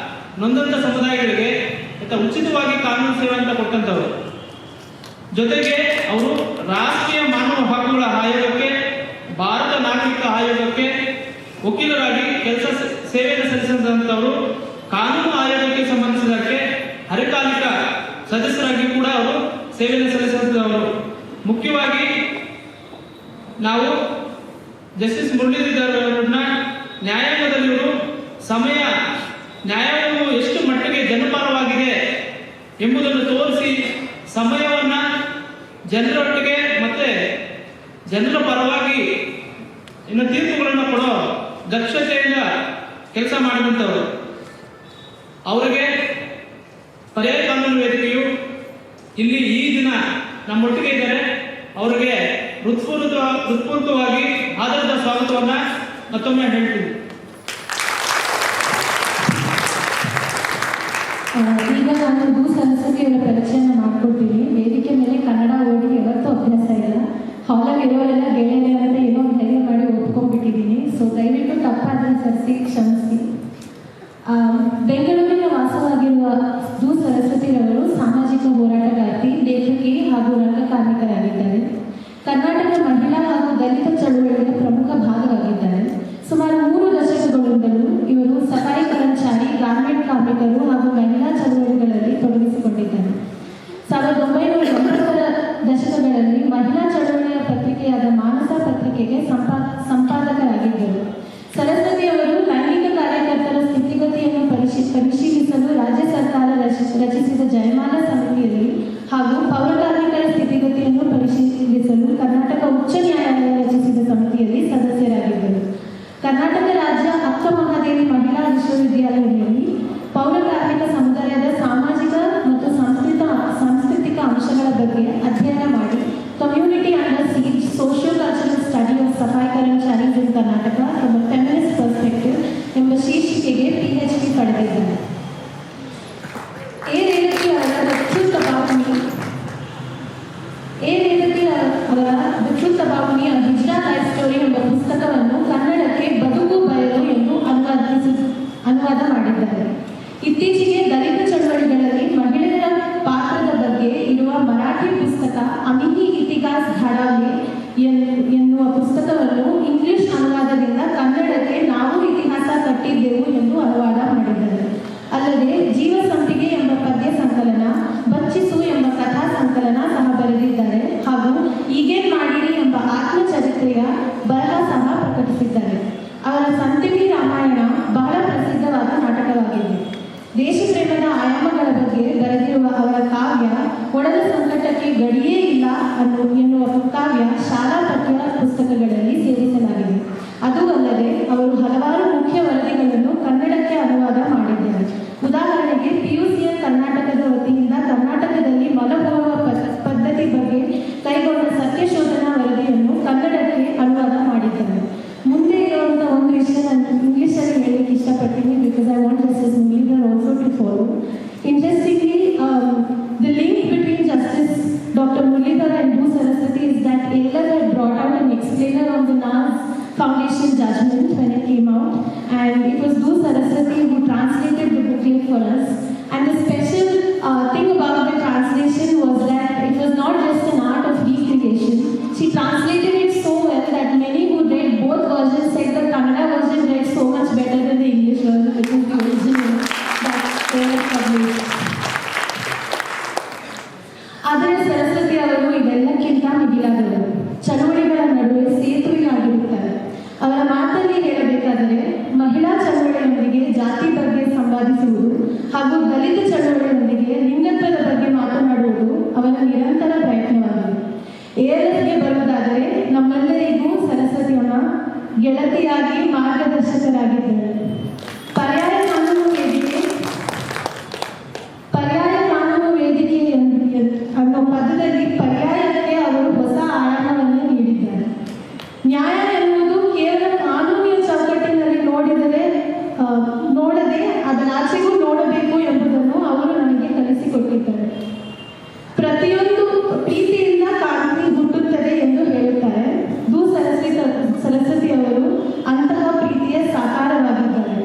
ನೊಂದಂಥ ಸಮುದಾಯಗಳಿಗೆ ಉಚಿತವಾಗಿ ಕಾನೂನು ಸೇವೆ ಅಂತ ಕೊಟ್ಟಂತವರು. ಜೊತೆಗೆ ಅವರು ರಾಷ್ಟ್ರೀಯ ಮಾನವ ಹಕ್ಕುಗಳ ಆಯೋಗಕ್ಕೆ, ಭಾರತ ನಾಗರಿಕ ಆಯೋಗಕ್ಕೆ ವಕೀಲರಾಗಿ ಸೇವೆಯನ್ನು ಸಲ್ಲಿಸಿದಂಥವರು. ಕಾನೂನು ಆಯೋಗಕ್ಕೆ ಸಂಬಂಧಿಸಿದಕ್ಕೆ ಅರೆಕಾಲಿಕ ಸದಸ್ಯರಾಗಿ ಕೂಡ ಅವರು ಸೇವೆಯನ್ನು ಸಲ್ಲಿಸಿದಂಥವರು. ಮುಖ್ಯವಾಗಿ ನಾವು ಜಸ್ಟಿಸ್ ಮುರಳೀಧರ್ ಅವರನ್ನ ನ್ಯಾಯಾಂಗದಲ್ಲಿ ನ್ಯಾಯವು ಎಷ್ಟು ಮಟ್ಟಿಗೆ ಜನಪರವಾಗಿದೆ ಎಂಬುದನ್ನು ತೋರಿಸಿ ಸಮಯವನ್ನ ಜನರೊಟ್ಟಿಗೆ ಮತ್ತೆ ಜನರ ಪರವಾಗಿ ಇನ್ನು ತೀರ್ಪುಗಳನ್ನು ಕೊಡೋ ದಕ್ಷತೆಯಿಂದ ಕೆಲಸ ಮಾಡಿದಂಥವರು. ಅವರಿಗೆ ಪರ್ಯಾಯ ಕಾನೂನು ವೇದಿಕೆಯು ಇಲ್ಲಿ ಈ ದಿನ ನಮ್ಮೊಟ್ಟಿಗೆ ಇದ್ದಾರೆ. ಅವರಿಗೆ ಹೃತ್ಪೂರ್ವಕವಾಗಿ ಆಧಾರದ ಸ್ವಾಗತವನ್ನ ಮತ್ತೊಮ್ಮೆ ಹೇಳ್ತೀನಿ. ಈಗ ನಾನು ಸರಸ್ವತಿ ಅವರ ಪರಿಚಯನ ಮಾಡ್ಕೊಡ್ತೀನಿ. ವೇದಿಕೆ ಮೇಲೆ ಕನ್ನಡ ಓದಿ ಯಾವತ್ತೂ ಅಭ್ಯಾಸ ಇಲ್ಲ. ಹಾಲಲ್ಲಿ ಇರೋರೆಲ್ಲ ಗೆಳೆಯರೆ ಅಂತ ಏನೋ ಧೈರ್ಯ ಮಾಡಿ ಒಪ್ಕೊಂಡ್ಬಿಟ್ಟಿದ್ದೀನಿ. ಸೊ ದಯವಿಟ್ಟು ತಪ್ಪಾದ ಸರಿಸಿ ಕ್ಷಮಿಸಿ. ಬೆಂಗಳೂರಿನ ವಾಸವಾಗಿರುವ ಸರಸ್ವತಿರವರು ಸಾಮಾಜಿಕ ಹೋರಾಟಗಾರ್ತಿ, ಲೇಖಕಿ ಹಾಗೂ ರಂಗ ಕಾರ್ಮಿಕರಾಗಿದ್ದಾರೆ. ಮಹಿಳಾ ಹಾಗೂ ದಲಿತ ಚಳುವಳಿಯ ಪ್ರಮುಖ ಭಾಗವಾಗಿದ್ದಾರೆ. ಸುಮಾರು 3 ದಶಕಗಳಿಂದಲೂ ಇವರು ಸಫಾಯಿ ಕರ್ಮಚಾರಿ, ಗಾರ್ಮೆಂಟ್ ಕಾರ್ಮಿಕರು ಹಾಗೂ ಮಹಿಳಾ ಚಳುವಳಿಗಳಲ್ಲಿ ತೊಡಗಿಸಿಕೊಂಡಿದ್ದಾರೆ. 1980ರ ದಶಕಗಳಲ್ಲಿ ಮಹಿಳಾ ಚಳುವಳಿಯ ಪತ್ರಿಕೆಯಾದ ಮಾನಸ ಪತ್ರಿಕೆಗೆ ಸಂಪಾದಕರಾಗಿದ್ದರು. ಸರಸ್ವತಿ ಅವರು ಲೈಂಗಿಕ ಕಾರ್ಯಕರ್ತರ ಸ್ಥಿತಿಗತಿಯನ್ನು ಪರಿಶೀಲಿಸಲು ರಾಜ್ಯ ಸರ್ಕಾರ ರಚಿಸಿದ ಜಯಮಾಲ ಸಮಿತಿಯಲ್ಲಿ ಹಾಗೂ ಪೌರ ಕಾರ್ಮಿಕರ ಸ್ಥಿತಿಗತಿಯನ್ನು ಪರಿಶೀಲಿಸಲು ಕರ್ನಾಟಕ ಉಚ್ಚ ನ್ಯಾಯಾಲಯ ರಚಿಸಿದ ಸಮಿತಿಯಲ್ಲಿ ಸದಸ್ಯರಾಗಿದ್ದರು. ಕರ್ನಾಟಕ ರಾಜ್ಯ ಅಕ್ಕ ಮಹಾದೇವಿ ಮಹಿಳಾ ವಿಶ್ವವಿದ್ಯಾಲಯದಲ್ಲಿ ಪೌರ ಕಾರ್ಮಿಕ ಸಮುದಾಯದ ಸಾಮಾಜಿಕ ಮತ್ತು ಸಾಂಸ್ಕೃತಿಕ ಅಂಶಗಳ ಬಗ್ಗೆ ಅಧ್ಯಯನ ಮಾಡಿ community under siege socio cultural study of safai karmacharis in Karnataka from a feminist perspective ಎಂಬ ಶೀರ್ಷಿಕೆಗೆ PhD ಪಡೆದಿದ್ದಾರೆ. ಎ ರೇವತಿ ಅವರ the truth about me a hijra life story ಎಂಬ ಪುಸ್ತಕವನ್ನು ಕನ್ನಡಕ್ಕೆ ಬದುಕು ಬಯಲು ಎಂದು ಅನುವಾದ ಮಾಡಿದ್ದಾರೆ. ಇತ್ತೀಚೆಗೆ ದಲಿತ ಚಳವಳಿಗಳಲ್ಲಿ ಮಹಿಳೆಯರ ಪಾತ್ರದ ಬಗ್ಗೆ ಇರುವ ಮರಾಠಿ ಪುಸ್ತಕ ಅಮಿಹಿ ಇತಿಹಾಸ್ ಘಡಾವೆ ಎನ್ನುವ ಪುಸ್ತಕವನ್ನು ಇಂಗ್ಲಿಷ್ ಅನುವಾದದಿಂದ ಕನ್ನಡಕ್ಕೆ ನಾವು ಇತಿಹಾಸ ಕಟ್ಟಿದ್ದೆವು ಎಂದು ಅನುವಾದ ಮಾಡಿದ್ದಾರೆ. ಅಲ್ಲದೆ ಜೀವ ಸಂಪಿಗೆ ಎಂಬ ಪದ್ಯ ಸಂಕಲನ, ಬಚ್ಚಿಸು ಎಂಬ ಕಥಾ ಸಂಕಲನ ಸಹ ಬರೆದಿದ್ದಾರೆ ಹಾಗೂ ಈಗೇನ್ ಮಾಡಿರಿ ಎಂಬ ಆತ್ಮಚರಿತ್ರೆಯ ಬರಹ ಸಹ ಪ್ರಕಟಿಸಿದ್ದಾರೆ. ಅವರ ಸಂತಿಮಿ ರಾಮಾಯಣ ಬಹಳ ಪ್ರಸಿದ್ಧವಾದ ನಾಟಕವಾಗಿದೆ. ದೇಶಪ್ರೇಮದ ಆಯಾಮಗಳ ಬಗ್ಗೆ ಬರೆದಿರುವ ಅವರ ಕಾವ್ಯ ಒಡಲ ಸಂಕಟಕ್ಕೆ ಗಡಿಯೇ ಇಲ್ಲ ಎನ್ನುವ ಕಾವ್ಯ ಶಾಲಾ ಪಠ್ಯ ಪುಸ್ತಕಗಳಲ್ಲಿ ಸೇರಿಸಲಾಗಿದೆ. ಅದು ಅಲ್ಲದೆ ಅವರು ಹಲವಾರು ಮುಖ್ಯ ವರದಿಗಳನ್ನು ಕನ್ನಡಕ್ಕೆ ಅನುವಾದ ಮಾಡಿದ್ದಾರೆ. ಉದಾಹರಣೆಗೆ PUCN ಕರ್ನಾಟಕದ ವತಿಯಿಂದ ಕರ್ನಾಟಕದಲ್ಲಿ ಮಲಹೋರುವ ಪದ್ಧತಿ ಬಗ್ಗೆ ಕೈಗೊಂಡ ಸತ್ಯಶೋಧನಾ ವರದಿಯನ್ನು ಕನ್ನಡಕ್ಕೆ ಅನುವಾದ ಮಾಡಿದ್ದಾರೆ. ಮುಂದೆ ಇರುವಂಥ ಒಂದು ವಿಷಯ ನಾನು ಇಂಗ್ಲೀಷಲ್ಲಿ ಹೇಳಲಿಕ್ಕೆ ಇಷ್ಟಪಡ್ತೀನಿ, because I want justice Muralidhar also to follow. Interestingly, the link between Justice Dr. Muralidhar and Do Saraswati is that ALF had brought out an explainer on the NAS Foundation judgment when it came out, and it was Do Saraswati who translated the booklet for us. And the special thing about the translation was that it was not just an art of recreation. She translated it so well that many who read both versions said the Kannada version read so much better than the English version, which is the original that they were published. ಆದರೆ ಸರಸ್ವತಿ ಅವರು ಇದೆಲ್ಲಕ್ಕಿಂತ ಮಿಗಿಲಾದವರು. ಚಳುವಳಿಗಳ ನಡುವೆ ಸೇತುವೆಯಾಗಿರುತ್ತಾರೆ. ಅವರ ಮಾತಲ್ಲಿ ಹೇಳಬೇಕಾದರೆ ಮಹಿಳಾ ಚಳವಳಿಯೊಂದಿಗೆ ಜಾತಿ ಬಗ್ಗೆ ಸಂವಾದಿಸುವುದು ಹಾಗೂ ದಲಿತ ಚಳವಳಿಯೊಂದಿಗೆ ಲಿಂಗತ್ವದ ಬಗ್ಗೆ ಮಾತನಾಡುವುದು ಅವರ ನಿರಂತರ ಪ್ರಯತ್ನವಾಗಿದೆ. ALFಗೆ ಬರುವುದಾದರೆ ನಮ್ಮೆಲ್ಲರಿಗೂ ಸರಸ್ವತಿಯಮ್ಮ ಗೆಳತಿಯಾಗಿ ಮಾರ್ಗದರ್ಶಕರಾಗಿದ್ದಾರೆ. ಪರ್ಯಾಯ ಕಾನೂನು ವೇದಿಕೆ ಅನ್ನೋ ಪದದಲ್ಲಿ ಪರ್ಯಾಯಕ್ಕೆ ಅವರು ಹೊಸ ಆಯಾಮವನ್ನು ನೀಡಿದ್ದಾರೆ. ನ್ಯಾಯ ಎನ್ನುವುದು ಕೇವಲ ಕಾನೂನಿನ ಚೌಕಟ್ಟಿನಲ್ಲಿ ನೋಡದೆ ಅದರಾಚೆಗೂ ನೋಡಬೇಕು ಎಂಬುದನ್ನು ಅವರು ನನಗೆ ಕಲಿಸಿಕೊಟ್ಟಿದ್ದಾರೆ. ಪ್ರತಿಯೊಂದು ಪ್ರೀತಿಯಿಂದ ಕಾನೂನು ಹುಟ್ಟುತ್ತದೆ ಎಂದು ಹೇಳುತ್ತಾರೆ. ದು ಸರಸ್ವತಿ ಅವರು ಅಂತಹ ಪ್ರೀತಿಯ ಸಾಕಾರವಾಗಿದ್ದಾರೆ.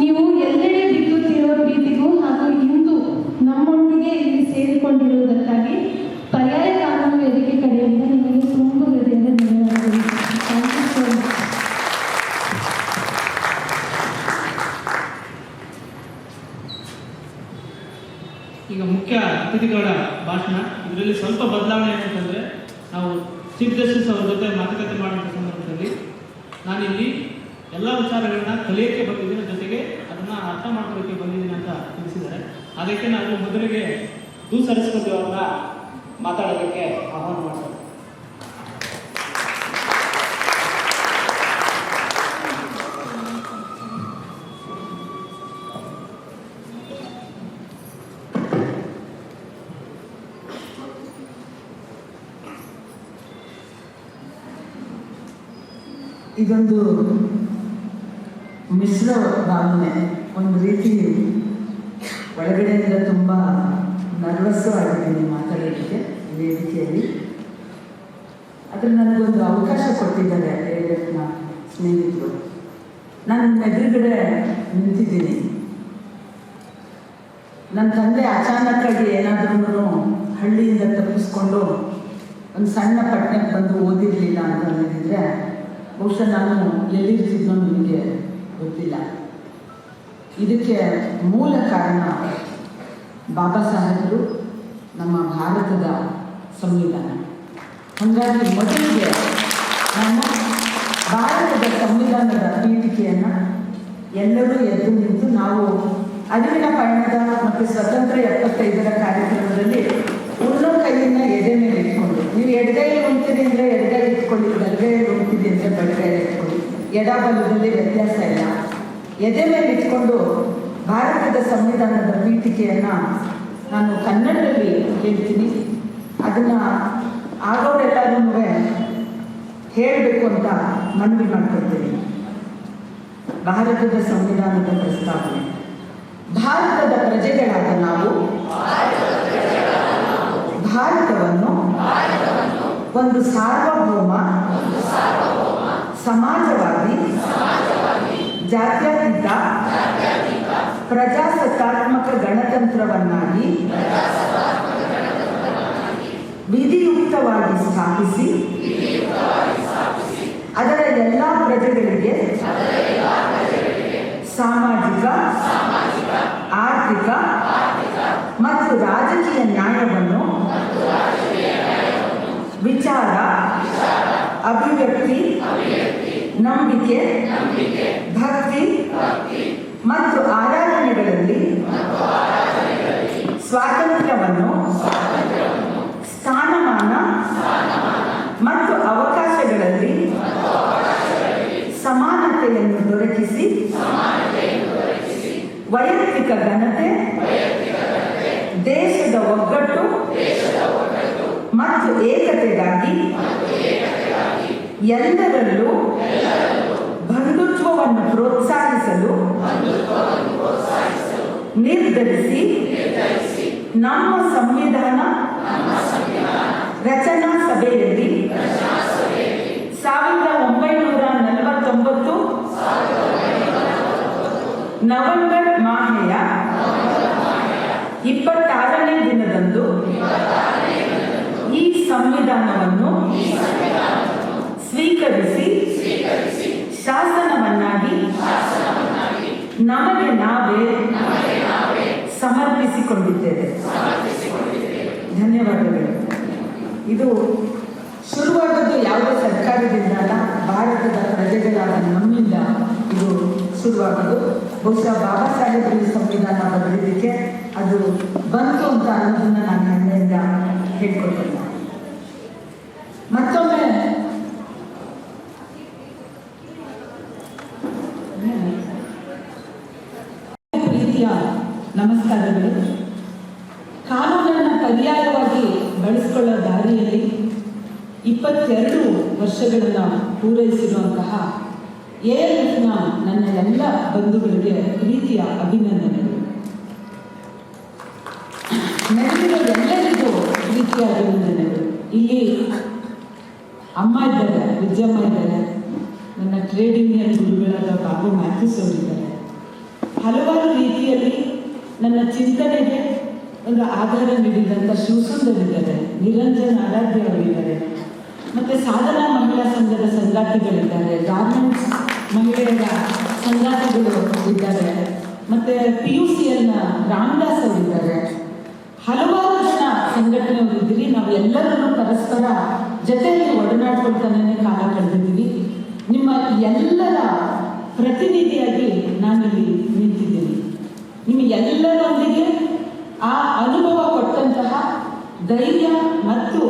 ನೀವು ಎಲ್ಲೆಡೆ ಬಿತ್ತುತ್ತಿರುವ ಪ್ರೀತಿಗೂ ಹಾಗೂ ಇಂದು ನಮ್ಮೊಂದಿಗೆ ಇಲ್ಲಿ ಸೇರಿಕೊಂಡಿರುವುದಕ್ಕಾಗಿ ಪರ್ಯಾಯ ಕಾನೂನು ವೇದಿಕೆ ಕಡೆಯಿಂದ ನಿಮಗೆ ತುಂಬ ಹೃದಯದ ಧನ್ಯವಾದಗಳು. Thank you so much. ಈಗ ಮುಖ್ಯ ಅತಿಥಿಗಳ ಭಾಷಣ. ಇದರಲ್ಲಿ ಸ್ವಲ್ಪ ಬದಲಾವಣೆ ಏನಂತಂದರೆ, ನಾವು ಚೀಫ್ ಜಸ್ಟಿಸ್ ಅವ್ರ ಜೊತೆ ಮಾತುಕತೆ ಮಾಡುವಂಥ ಸಂದರ್ಭದಲ್ಲಿ ನಾನಿಲ್ಲಿ ಎಲ್ಲ ವಿಚಾರಗಳನ್ನ ಕಲಿಯೋಕ್ಕೆ ಬಂದಿದ್ದೀನಿ, ಜೊತೆಗೆ ಅದನ್ನು ಅರ್ಥ ಮಾಡ್ಕೊಳ್ಳೋಕ್ಕೆ ಬಂದಿದ್ದೀನಿ ಅಂತ ತಿಳಿಸಿದ್ದಾರೆ. ಅದಕ್ಕೆ ನಾವು ಮೊದಲಿಗೆ ದು ಸರಸ್ವತಿ ಅವರನ್ನ ಮಾತಾಡೋದಕ್ಕೆ ಆಹ್ವಾನ ಮಾಡ್ತಾರೆ. ಇದೊಂದು ಮಿಶ್ರ ಭಾವನೆ. ಒಂದು ರೀತಿ ಒಳಗಡೆಯಿಂದ ತುಂಬ ನರ್ವಸ್ಸು ಆಗಿದ್ದೀನಿ ಮಾತಾಡೋದಕ್ಕೆ ವೇದಿಕೆಯಲ್ಲಿ. ಆದರೆ ನನಗೊಂದು ಅವಕಾಶ ಕೊಟ್ಟಿದ್ದಾರೆ ALFನ ಸ್ನೇಹಿತರು. ನಾನು ಎದುರುಗಡೆ ನಿಂತಿದ್ದೀನಿ. ನನ್ನ ತಂದೆ ಅಚಾನಕ್ಕಾಗಿ ಏನಾದ್ರೂ ಹಳ್ಳಿಯಿಂದ ತಪ್ಪಿಸ್ಕೊಂಡು ಒಂದು ಸಣ್ಣ ಪಟ್ಟಣಕ್ಕೆ ಬಂದು ಓದಿರಲಿಲ್ಲ ಅಂತ ಹೇಳಿದರೆ ಬಹುಶಃ ನಾನು ಎಲ್ಲಿರ್ತಿದ್ನೋ ನಿಮಗೆ ಗೊತ್ತಿಲ್ಲ. ಇದಕ್ಕೆ ಮೂಲ ಕಾರಣ ಬಾಬಾ ಸಾಹೇಬರು, ನಮ್ಮ ಭಾರತದ ಸಂವಿಧಾನ. ಹಾಗಾಗಿ ಮೊದಲಿಗೆ ನಮ್ಮ ಭಾರತದ ಸಂವಿಧಾನದ ಪೀಠಿಕೆಯನ್ನು ಎಲ್ಲರೂ ಎದ್ದು ನಿಂತು ನಾವು ಅರಿವಿನ ಪಯಣದ ಮತ್ತು ಸ್ವತಂತ್ರ 75ರ ಕಾರ್ಯಕ್ರಮದಲ್ಲಿ ಉಣ್ಣೋ ಕೈಯನ್ನು ಎದೆ ಮೇಲೆ ಇಟ್ಕೊಂಡು, ನೀವು ಎಡಗೈಯಲ್ಲಿ ಉಣ್ತೀರಿ ಅಂದರೆ ಎಡಗೈ ಇಟ್ಕೊಳ್ಳಿ, ಬಲಗೈಯಲ್ಲಿ ಉಣ್ತೀರಿ ಅಂದರೆ ಬಲಗೈಯಲ್ಲಿ ಇಟ್ಕೊಳ್ಳಿ, ಎಡಬಲದಲ್ಲಿ ವ್ಯತ್ಯಾಸ ಇಲ್ಲ. ಎದೆ ಮೇಲೆ ಇಟ್ಕೊಂಡು ಭಾರತದ ಸಂವಿಧಾನದ ಪೀಠಿಕೆಯನ್ನು ನಾನು ಕನ್ನಡದಲ್ಲಿ ಹೇಳ್ತೀನಿ. ಅದನ್ನು ಆಗೋರೆಲ್ಲರೂ ಹೇಳಬೇಕು ಅಂತ ಮನವಿ ಮಾಡ್ಕೊಳ್ತೀನಿ. ಭಾರತದ ಸಂವಿಧಾನದ ಪ್ರಸ್ತಾವನೆ. ಭಾರತದ ಪ್ರಜೆಗಳಾದ ನಾವು ಭಾರತವನ್ನು ಒಂದು ಸಾರ್ವಭೌಮ ಸಮಾಜವಾದಿ ಜಾತ್ಯತೀತ ಪ್ರಜಾಸತ್ತಾತ್ಮಕ ಗಣತಂತ್ರವನ್ನಾಗಿ ವಿಧಿಯುಕ್ತವಾಗಿ ಸ್ಥಾಪಿಸಿ ಅದರ ಎಲ್ಲ ಪ್ರಜೆಗಳಿಗೆ ಸಾಮಾಜಿಕ, ಆರ್ಥಿಕ ಮತ್ತು ರಾಜಕೀಯ ನ್ಯಾಯವನ್ನು ವಿಚಾರ, ಅಭಿವ್ಯಕ್ತಿ, ನಂಬಿಕೆ, ಭಕ್ತಿ ಮತ್ತು ಆರಾಧನೆಗಳಲ್ಲಿ ಸ್ವಾತಂತ್ರ್ಯವನ್ನು, ಸ್ಥಾನಮಾನ ಮತ್ತು ಅವಕಾಶಗಳಲ್ಲಿ ಸಮಾನತೆಯನ್ನು ದೊರಕಿಸಿ ವೈಯಕ್ತಿಕ ಘನತೆ, ದೇಶದ ಒಗ್ಗಟ್ಟು ಮತ್ತು ಏಕತೆಗಾಗಿ ಎಲ್ಲರಲ್ಲೂ ಬಂಧುತ್ವವನ್ನು ಪ್ರೋತ್ಸಾಹಿಸಲು ನಿರ್ಧರಿಸಿ ನಮ್ಮ ಸಂವಿಧಾನ ರಚನಾ ಸಭೆಯಲ್ಲಿ 1949 ನವೆಂಬರ್ ಮಾಹೆಯ 26ನೇ ದಿನದಂದು ಈ ಸಂವಿಧಾನವನ್ನು ಸ್ವೀಕರಿಸಿ ಶಾಸನವನ್ನಾಗಿ ನಮಗೆ ನಾವೇ ಸಮರ್ಪಿಸಿಕೊಂಡಿದ್ದೇವೆ. ಧನ್ಯವಾದಗಳು. ಇದು ಶುರುವಾದದ್ದು ಯಾವುದೇ ಸರ್ಕಾರದಿಂದ ಅಲ್ಲ, ಭಾರತದ ಪ್ರಜೆಗಳಾದ ನಮ್ಮಿಂದ ಇದು ಶುರುವಾಗೋದು. ಬಹುಶಃ ಬಾಬಾ ಸಾಹೇಬರು ಈ ಸಂವಿಧಾನ ಬರೆದಿದ್ದಕ್ಕೆ ಅದು ಬಂತು ಅಂತ ಅನ್ನೋದನ್ನ ನಾನು ಹೆಮ್ಮೆಯಿಂದ ಹೇಳ್ಕೊಳ್ತೇನೆ. ಮತ್ತೊಮ್ಮೆ ಪ್ರೀತಿಯ ನಮಸ್ಕಾರಗಳು. ಕಾನೂನನ್ನು ಪರ್ಯಾಯವಾಗಿ ಬಳಸಿಕೊಳ್ಳೋ ದಾರಿಯಲ್ಲಿ 22 ವರ್ಷಗಳನ್ನು ಪೂರೈಸಿರುವಂತಹ ALFನ ನನ್ನ ಎಲ್ಲ ಬಂಧುಗಳಿಗೆ ಪ್ರೀತಿಯ ಅಭಿನಂದನೆಗಳು. ನನಗೆ ಎಲ್ಲರಿಗೂ ಪ್ರೀತಿಯ ಅಭಿನಂದನೆಗಳು. ಇಲ್ಲಿ ಅಮ್ಮ ಇದ್ದಾರೆ, ವಿಜಯಮ್ಮ ಇದ್ದಾರೆ, ನನ್ನ ಟ್ರೇಡ್ ಯೂನಿಯನ್ ಗುರುಗಳಾದ ಬಾಬು ಮ್ಯಾಥ್ಯೂಸ್ ಅವರಿದ್ದಾರೆ. ಹಲವಾರು ರೀತಿಯಲ್ಲಿ ನನ್ನ ಚಿಂತನೆಗೆ ಒಂದು ಆಧಾರ ನೀಡಿದಂಥ ಶಿವಸುಂದರಿದ್ದಾರೆ, ನಿರಂಜನ್ ಆರಾಧ್ಯ ಅವರಿದ್ದಾರೆ, ಮತ್ತು ಸಾಧನಾ ಮಹಿಳಾ ಸಂಘದ ಸಂಗಾತಿಗಳಿದ್ದಾರೆ, ಗಾರ್ಮೆಂಟ್ಸ್ ಮಹಿಳೆಯರ ಸಂಗಾತಿಗಳು ಇದ್ದಾರೆ, ಮತ್ತು PUCLನ ರಾಮದಾಸ್ ಅವರಿದ್ದಾರೆ. ಹಲವಾರು ಜನ ಸಂಘಟನೆಯವರಿದ್ದೀರಿ. ನಾವು ಎಲ್ಲರನ್ನೂ ಪರಸ್ಪರ ಜೊತೆಯಲ್ಲಿ ಒಡನಾಡ್ಕೊಳ್ತಾನೆ ಕಾಲ ಕಳೆದಿದ್ದೀವಿ. ನಿಮ್ಮ ಎಲ್ಲರ ಪ್ರತಿನಿಧಿಯಾಗಿ ನಾನಿಲ್ಲಿ ನಿಂತಿದ್ದೀನಿ. ನಿಮ್ಮ ಎಲ್ಲರೊಂದಿಗೆ ಆ ಅನುಭವ ಕೊಟ್ಟಂತಹ ಧೈರ್ಯ ಮತ್ತು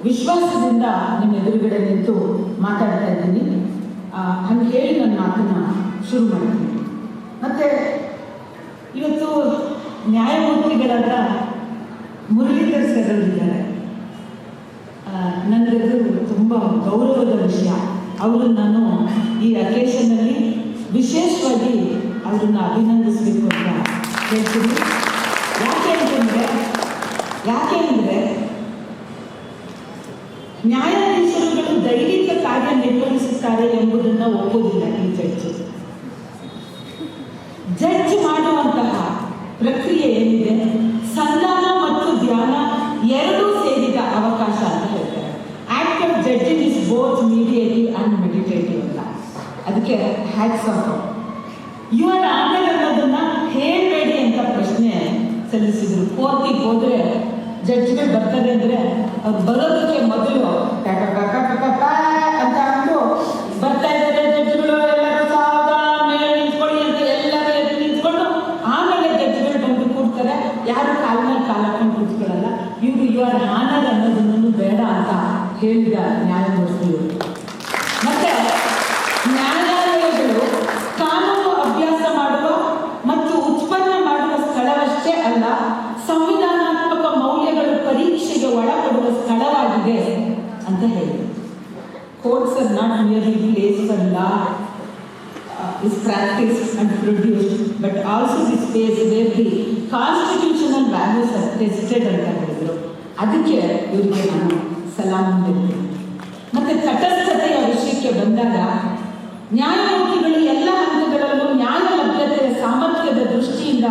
ವಿಶ್ವಾಸದಿಂದ ನಿಮ್ಮ ಎದುರುಗಡೆ ನಿಂತು ಮಾತಾಡ್ತಾ ಇದ್ದೀನಿ. ಹಂಗೆ ಹೇಳಿ ನನ್ನ ಮಾತನ್ನು ಶುರು ಮಾಡ್ತೀನಿ. ಮತ್ತು ಇವತ್ತು ನ್ಯಾಯಮೂರ್ತಿಗಳಾದ ಮುರಳೀಧರ್ ಸರ್ ಅವರಿದ್ದಾರೆ. ನನಗದು ತುಂಬ ಗೌರವದ ವಿಷಯ. ಅವರು ನಾನು ಈ ಅಕೇಶನಲ್ಲಿ ವಿಶೇಷವಾಗಿ ಅವರನ್ನು ಅಭಿನಂದಿಸಬೇಕು ಅಂತ ಹೇಳ್ತೀನಿ. ಯಾಕೆ ಅಂದರೆ ನ್ಯಾಯಾಧೀಶರುಗಳು ದೈಹಿಕ ಕಾರ್ಯ ನಿರ್ವಹಿಸುತ್ತಾರೆ ಎಂಬುದನ್ನು ಒಪ್ಪುವುದಿಲ್ಲ ಈ ಜಡ್ಜ್ ಮಾಡುವಂತಹ ಪ್ರಕ್ರಿಯೆ ಏನಿದೆ, ಸಂಧಾನ ಮತ್ತು ಧ್ಯಾನ ಎರಡೂ ಸೇರಿದ ಅವಕಾಶ ಅಂತ ಹೇಳ್ತಾರೆ. Judging is both mediative and meditative ಅಂತ. ಅದಕ್ಕೆ ಹ್ಯಾಟ್ಸ್ ಆಫ್. ಯುವರ್ ಆನರ್ ಅನ್ನೋದನ್ನ ಹೇಳಬೇಡಿ ಅಂತ ಪ್ರಶ್ನೆ ಸಲ್ಲಿಸಿದ್ರು. ಕೋರ್ಟಿಗೆ ಹೋದ್ರೆ ಜಡ್ಜ್ಗಳು ಬರ್ತಾರೆ ಅಂದರೆ ಅವ್ರು ಬರೋದಕ್ಕೆ ಮೊದಲು ಅಂತ ಅಂದು ಬರ್ತಾ ಇದ್ದಾರೆ ಜಡ್ಜ್ಗಳು, ಎಲ್ಲರೂ ಸಾವಧಾನ ಮೇಲೆ ನಿಂತ್ಕೊಳ್ಳಿ ಅಂತ ಎಲ್ಲರೂ ಎದ್ದು ನಿಂತ್ಕೊಂಡು ಆಮೇಲೆ ಜಡ್ಜ್ಗಳು ಬಂದು ಕೂಡ್ತಾರೆ. ಯಾರು ಕಾಲ ಮೇಲೆ ಕಾಲ ಹಾಕೊಂಡು ಕೂತ್ಕೊಳ್ಳಲ್ಲ. ಇವರು ಯುವರ್ ಆನರ್ ಅನ್ನೋದನ್ನು ಬೇಡ ಅಂತ ಹೇಳಿದ ನ್ಯಾಯಮೂರ್ತಿಗಳು. ಮತ್ತೆ ನ್ಯಾಯಾಲಯಗಳು ಕಾನೂನು ಅಭ್ಯಾಸ ಮಾಡುವ ಮತ್ತು ಉತ್ಪನ್ನ ಮಾಡುವ ಸ್ಥಳವಷ್ಟೇ ಅಲ್ಲ, ಸಂವಿಧಾನಾತ್ಮಕ ಮೌಲ್ಯಗಳು ಪರೀಕ್ಷೆಗೆ ಒಳಪಡುವ ಸ್ಥಳವಾಗಿದೆ ಅಂತ ಹೇಳಿದರು. Courts are not merely place for law is practiced and produced, but also the space where the constitutional values are tested ಅಂತ ಹೇಳಿದರು. ಅದಕ್ಕೆ ಇವರಿಗೆ ನಾನು ಸಲಾಂ ನೀಡ್ತೀನಿ. ಮತ್ತೆ ತಟಸ್ಥತೆಯ ವಿಷಯಕ್ಕೆ ಬಂದಾಗ ನ್ಯಾಯಮೂರ್ತಿಗಳು ಎಲ್ಲ ಹಂತಗಳಲ್ಲೂ ನ್ಯಾಯಲಭ್ಯತೆಯ ಸಾಮರ್ಥ್ಯದ ದೃಷ್ಟಿಯಿಂದ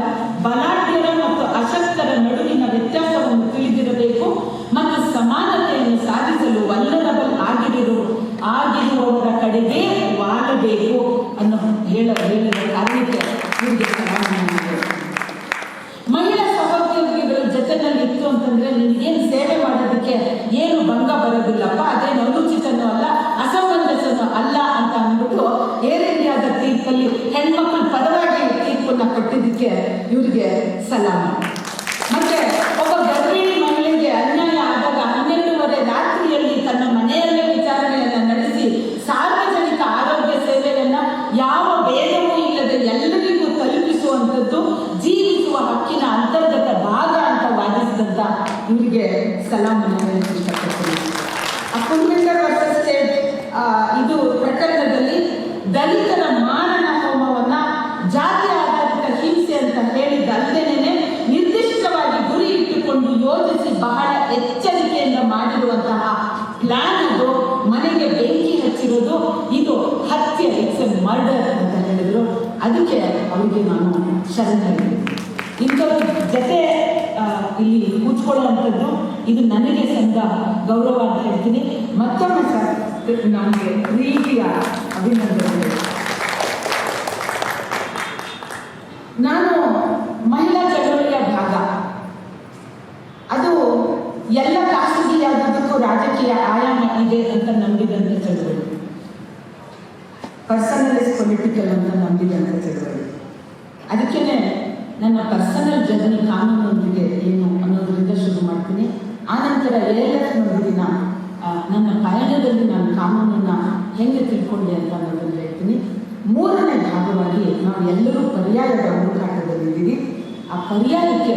ಬಲಾಢ್ಯರ ಮತ್ತು ಅಶಕ್ತರ ನಡುವಿನ ವ್ಯತ್ಯಾಸವನ್ನು ತಿಳಿದಿರಬೇಕು ಮತ್ತು ಸಮಾನತೆಯನ್ನು ಸಾಧಿಸಲು ವಲ್ಲರಬಲ್ ಆಗಿರುವವರ ಕಡೆಗೆ ವಾಲಬೇಕು ಅನ್ನೋ ಹೇಳದ ಕಾರಣಕ್ಕೆ ಇವರಿಗೆ ಮಹಿಳಾ ಸಹೋದ್ಯೋಗಿಗಳ ಜೊತೆನಲ್ಲಿ ಇತ್ತು ಅಂತಂದ್ರೆ ನಿಮಗೇನು ಸೇವೆ ಮಾಡೋದಕ್ಕೆ ಏನು ಭಂಗ ಬರೋದಿಲ್ಲಪ್ಪ, ಅದೇನು ಅನುಚಿತನೂ ಅಲ್ಲ, ಅಸಮಂಜಸನೂ ಅಲ್ಲ ಅಂತ ಅಂದ್ಬಿಟ್ಟು ಏರ್ ಇಂಡಿಯಾದ ತೀರ್ಪಲ್ಲಿ ಹೆಣ್ಮಕ್ಳ ಪರವಾಗಿ ತೀರ್ಪನ್ನು ಕೊಟ್ಟಿದ್ದಕ್ಕೆ ಇವರಿಗೆ ಸಲಾಮ. ಮತ್ತೆ ಒಬ್ಬ ಗರ್ಭಿಣಿ ಮಹಿಳೆಗೆ ಅನ್ಯಾಯ ಆದಾಗ 12:30 ರಾತ್ರಿಯಲ್ಲಿ ತನ್ನ ಮನೆಯಲ್ಲೇ ವಿಚಾರಣೆಯನ್ನು ನಡೆಸಿ ಸಾರ್ವಜನಿಕ ಆರೋಗ್ಯ ಸೇವೆಯನ್ನು ಯಾವ ಭೇದವೂ ಇಲ್ಲದೆ ಎಲ್ಲರಿಗೂ ತಲುಪಿಸುವಂಥದ್ದು ಜೀವಿಸುವ ಹಕ್ಕಿನ ಅಂತರ್ಗತ ಭಾಗ ಅಂತ ವಾದಿಸಿದಂಥ ಇವರಿಗೆ ಸಲಾಮನ್ನು ಹೇಳಕ್ಕೆ ಇಷ್ಟಪಡ್ತೀನಿ. ಪೂರ್ನೇಕರ್ ವರ್ಸಸ್ ಸ್ಟೇಟ್ ಇದು ಪ್ರಕರಣದಲ್ಲಿ ದಲಿತರ ಮಾರಣ ಹೋಮವನ್ನ ಜಾತಿ ಆಧಾರಿತ ಹಿಂಸೆ ಅಂತ ಹೇಳಿದ್ದಲ್ಲದೇನೆ ನಿರ್ದಿಷ್ಟವಾಗಿ ಗುರಿ ಇಟ್ಟುಕೊಂಡು ಯೋಜಿಸಿ ಬಹಳ ಎಚ್ಚರಿಕೆಯಿಂದ ಮಾಡಿರುವಂತಹ ಪ್ಲಾನ್ ಇದು. ಮನೆಗೆ ಬೆಂಕಿ ಹಚ್ಚಿರೋದು ಇದು ಹತ್ಯೆ, ಇಟ್ಸ್ ಎ ಮರ್ಡರ್ ಅಂತ ಹೇಳಿದ್ರು. ಅದಕ್ಕೆ ಅವರಿಗೆ ನಾನು ಶರಣಾಗಿದ್ದೀನಿ. ಇಂಥವ್ರ ಜೊತೆ ಇಲ್ಲಿ ಕೂತ್ಕೊಳ್ಳುವಂಥದ್ದು ಇದು ನನಗೆ ಸಂದ ಗೌರವ ಅಂತ ಹೇಳ್ತೀನಿ. ಮತ್ತೊಮ್ಮೆ ಸರ್ ನನಗೆ ಪ್ರೀತಿಯ ಅಭಿನಂದನೆಗಳು. ನಾನು ಮಹಿಳಾ ಚಳವಳಿಯ ಭಾಗ. ಅದು ಎಲ್ಲ ಖಾಸಗಿಯಾದದಕ್ಕೂ ರಾಜಕೀಯ ಆಯಾಮ ಇದೆ ಅಂತ ನಂಬಿದಂಥ ಚಳವಳಿ. ಪರ್ಸನಲ್ ಇಸ್ ಪೊಲಿಟಿಕಲ್ ಅಂತ ನಂಬಿದಂಥ ಚಳವಳಿ. ಅದಕ್ಕೇನೆ ನನ್ನ ಪರ್ಸನಲ್ ಜರ್ನಿ ಕಾನೂನೊಂದಿಗೆ ಏನು ಅನ್ನೋದರಿಂದ ಶುರು ಮಾಡ್ತೀನಿ. ಆನಂತರ ALF ನೊಂದಿಗಿನ ನನ್ನ ಪಯಣದಲ್ಲಿ ನಾನು ಕಾನೂನನ್ನು ಹೆಂಗೆ ತಿಳ್ಕೊಂಡೆ ಅಂತ ಅನ್ನೋದನ್ನು ಹೇಳ್ತೀನಿ. ಮೂರನೇ ಭಾಗವಾಗಿ ನಾವು ಎಲ್ಲರೂ ಪರ್ಯಾಯದ ಹುಡುಕಾಟದಲ್ಲಿದ್ದೀವಿ. ಆ ಪರ್ಯಾಯಕ್ಕೆ